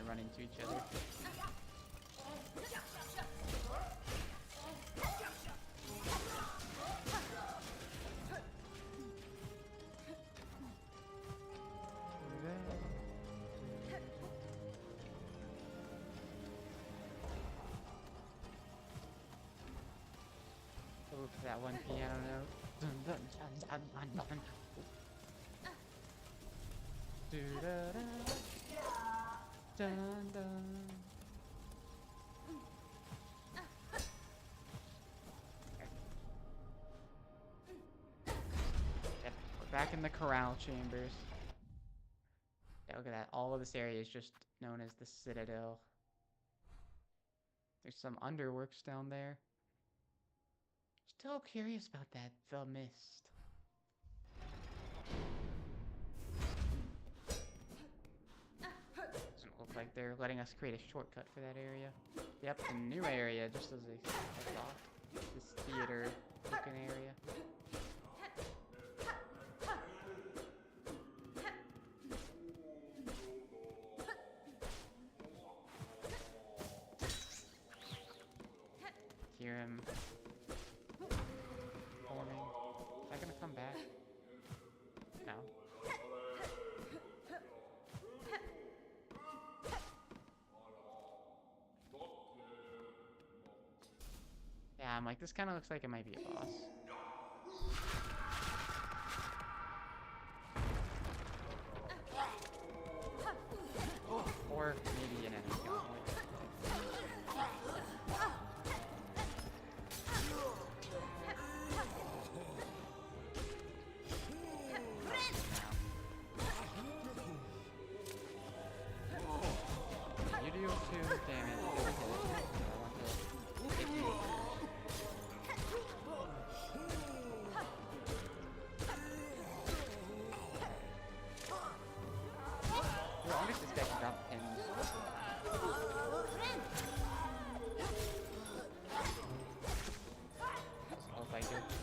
Run into each other. Oh, that one piano note. Dun, dun, dun, dun, dun, dun. Do-da-da. Dun, dun. Yep, we're back in the corral chambers. Yeah, look at that. All of this area is just known as the Citadel. There's some underworks down there. Still curious about that, the mist. Look like they're letting us create a shortcut for that area. Yep, a new area, just as I thought. This theater looking area. Hear him forming. Is that gonna come back? No. Yeah, I'm like, this kind of looks like it might be a boss. Or maybe an enemy gauntlet. You do 2 damage.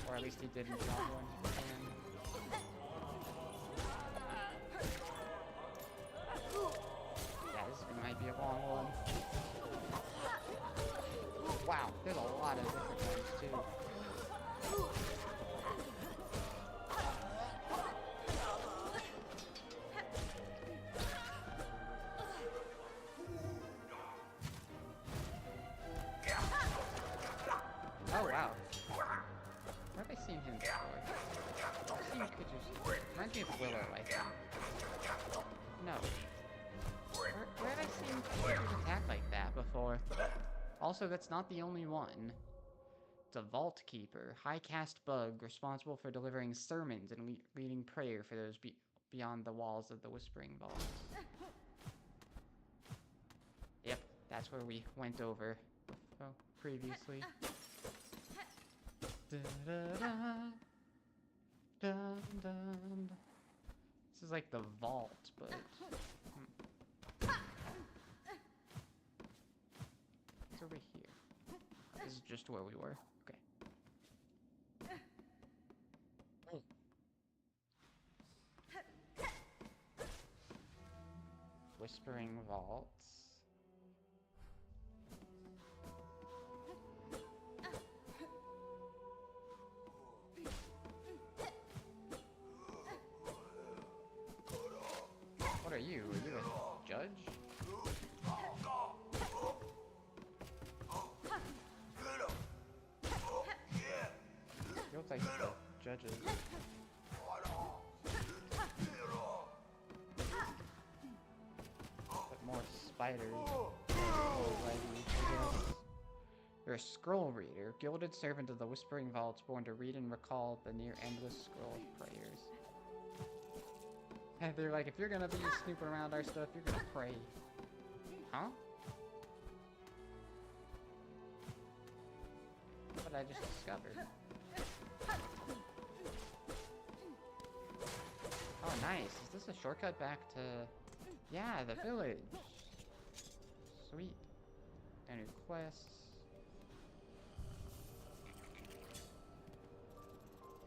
Or at least he didn't drop one. Yeah, this might be a long one. Wow, there's a lot of different ones too. before. See, you could just... Reminds me of Willow, I think. No. Where have I seen creatures attack like that before? Also, that's not the only one. It's a Vault Keeper, high caste bug responsible for delivering sermons and leading prayer for those beyond the walls of the Whispering Vaults. Yep, that's where we went over previously. This is like the vault, but... It's over here. This is just where we were. Okay. Oh. Whispering Vaults. What are you? Are you a judge? You look like the judges. But more spiders. You're a scroll reader, gilded servant of the Whispering Vaults, born to read and recall the near endless scroll of prayers. And they're like, if you're gonna be snooping around our stuff, you're gonna pray. Huh? What I just discovered. Oh, nice. Is this a shortcut back to... Yeah, the village. Sweet. And new quests.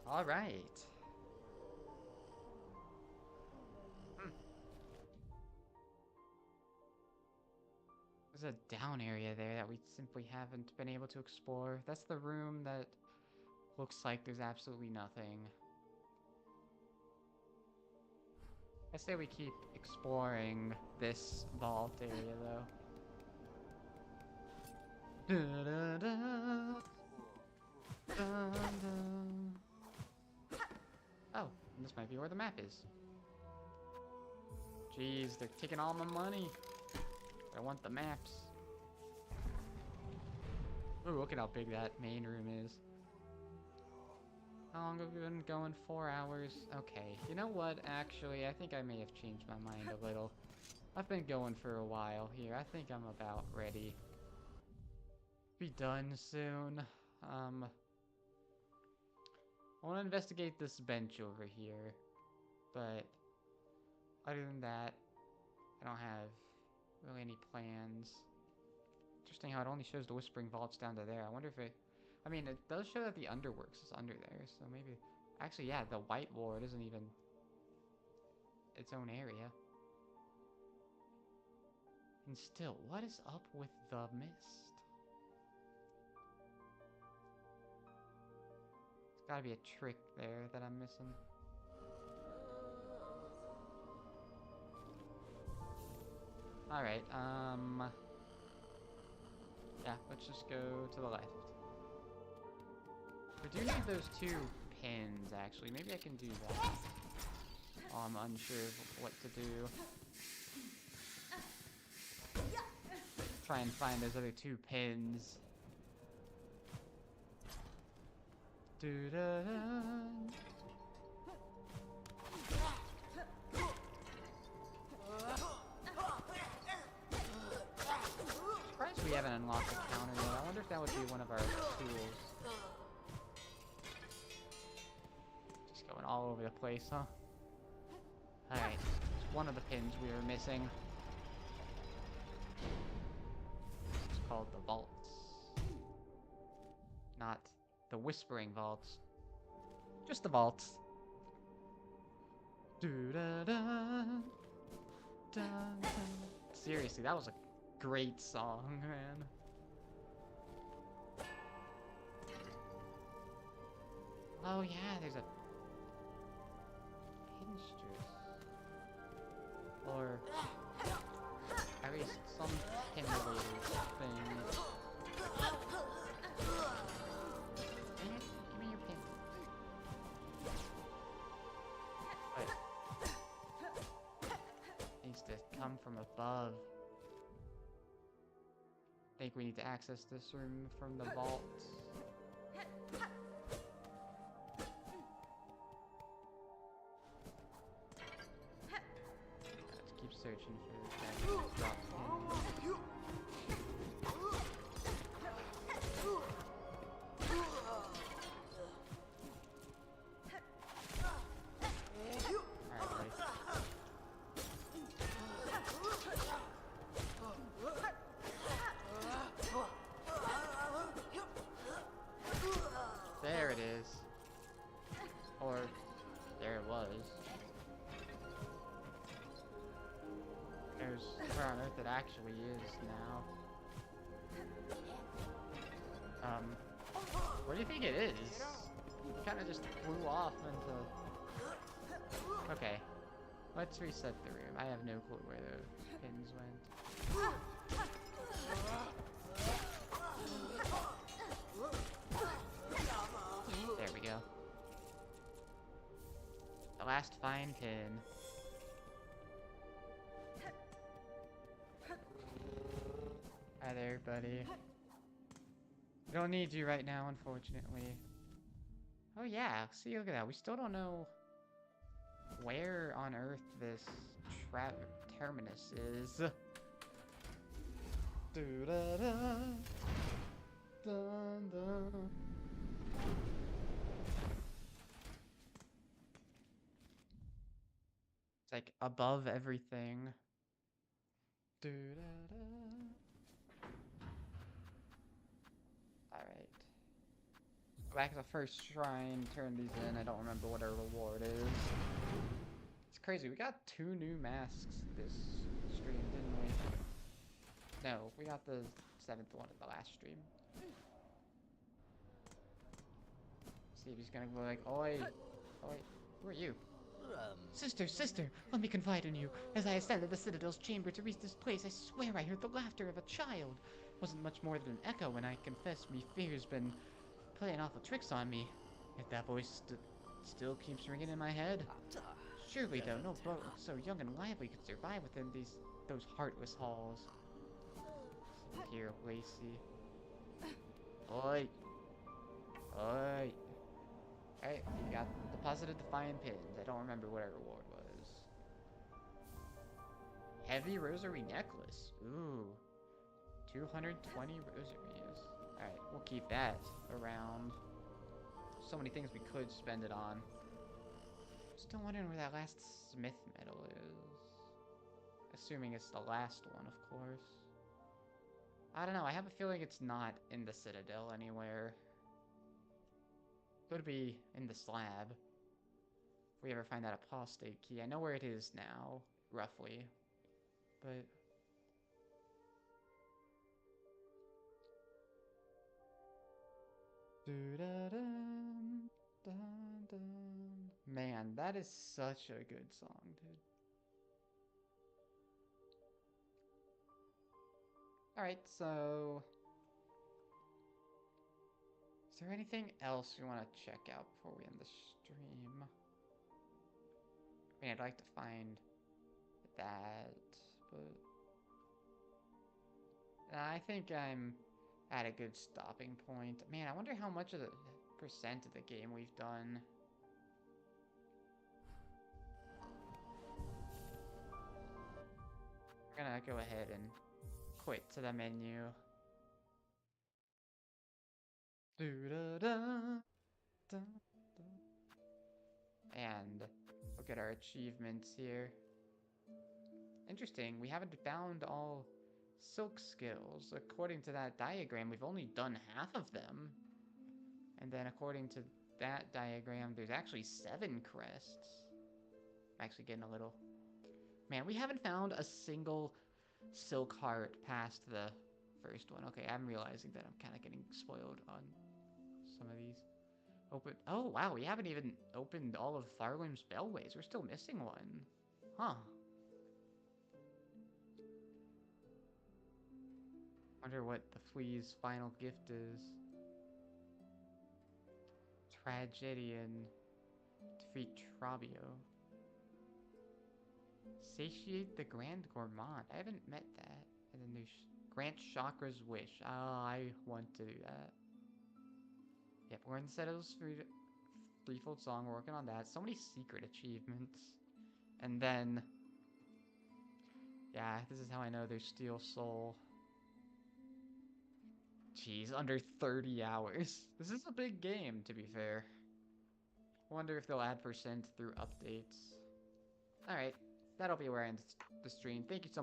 Alright. There's a down area there that we simply haven't been able to explore. That's the room that looks like there's absolutely nothing. I say we keep exploring this vault area, though. Oh, this might be where the map is. Jeez, they're taking all my money. I want the maps. Ooh, look at how big that main room is. How long have we been going? 4 hours? Okay, you know what? Actually, I think I may have changed my mind a little. I've been going for a while here. I think I'm about ready. Be done soon. I want to investigate this bench over here. But other than that, I don't have really any plans. Interesting how it only shows the Whispering Vaults down to there. I wonder if it... I mean, it does show that the Underworks is under there, so maybe... Actually, yeah, the White Ward isn't even its own area. And still, what is up with the mist? There's gotta be a trick there that I'm missing. Alright, yeah, let's just go to the left. We do need those 2 pins, actually. Maybe I can do that. Oh, I'm unsure of what to do. Try and find those other 2 pins. Doo-da-da. Surprised we haven't unlocked the counter yet. I wonder if that would be one of our tools. Just going all over the place, huh? Alright, it's one of the pins we were missing. It's called the vaults. Not the Whispering Vaults. Just the vaults. Seriously, that was a great song, man. Oh yeah, there's a pinstress. Or at least some pin-related thing. Dang it, give me your pin. come from above. Think we need to access this room from the vault. Let's keep searching for that drop pin. There it is. Or, there it was. There's where on earth it actually is now. What do you think it is? It kinda just flew off into... Okay. Let's reset the room. I have no clue where the pins went. There we go. The last fine pin. Hi there, buddy. Don't need you right now, unfortunately. Oh yeah, see, look at that. We still don't know where on earth this terminus is. Do-da-da. Dun, dun. It's like above everything. Do-da-da. Alright. Go back to the first shrine, turn these in. I don't remember what our reward is. It's crazy, we got 2 new masks this stream, didn't we? No, we got the 7th one in the last stream. See if he's gonna go like, oi, oi, who are you? Sister, sister, let me confide in you. As I ascended the Citadel's chamber to reach this place, I swear I heard the laughter of a child. Wasn't much more than an echo, and I confess me fear's been playing awful tricks on me. Yet that voice still keeps ringing in my head. Surely, though, no boat so young and lively could survive within those heartless halls. Here, Lacey. Oi! Oi! Alright, you got deposited the fine pins. I don't remember what our reward was. Heavy rosary necklace. Ooh. 220 rosaries. Alright, we'll keep that around. So many things we could spend it on. Still wondering where that last smith medal is. Assuming it's the last one, of course. I don't know, I have a feeling it's not in the Citadel anywhere. Could be in the slab. If we ever find that apostate key. I know where it is now, roughly. But... Man, that is such a good song, dude. Alright, so... Is there anything else we want to check out before we end the stream? I mean, I'd like to find that, but... I think I'm at a good stopping point. Man, I wonder how much of the percent of the game we've done. We're gonna go ahead and quit to the menu. And look at our achievements here. Interesting, we haven't found all silk skills. According to that diagram, we've only done half of them. And then according to that diagram, there's actually 7 crests. I'm actually getting a little... Man, we haven't found a single silk heart past the first one. Okay, I'm realizing that I'm kind of getting spoiled on some of these. Oh, wow, we haven't even opened all of Tharlim's Bellways. We're still missing one. Huh. Wonder what the flea's final gift is. Tragedian. Defeat Trabio. Satiate the Grand Gourmand. I haven't met that. And then there's Grant Chakra's Wish. Oh, I want to do that. Yep, we're instead of those threefold song, we're working on that. So many secret achievements. And then, yeah, this is how I know there's Steel Soul. Jeez, under 30 hours. This is a big game, to be fair. I wonder if they'll add percent through updates. Alright, that'll be where I end the stream. Thank you so much.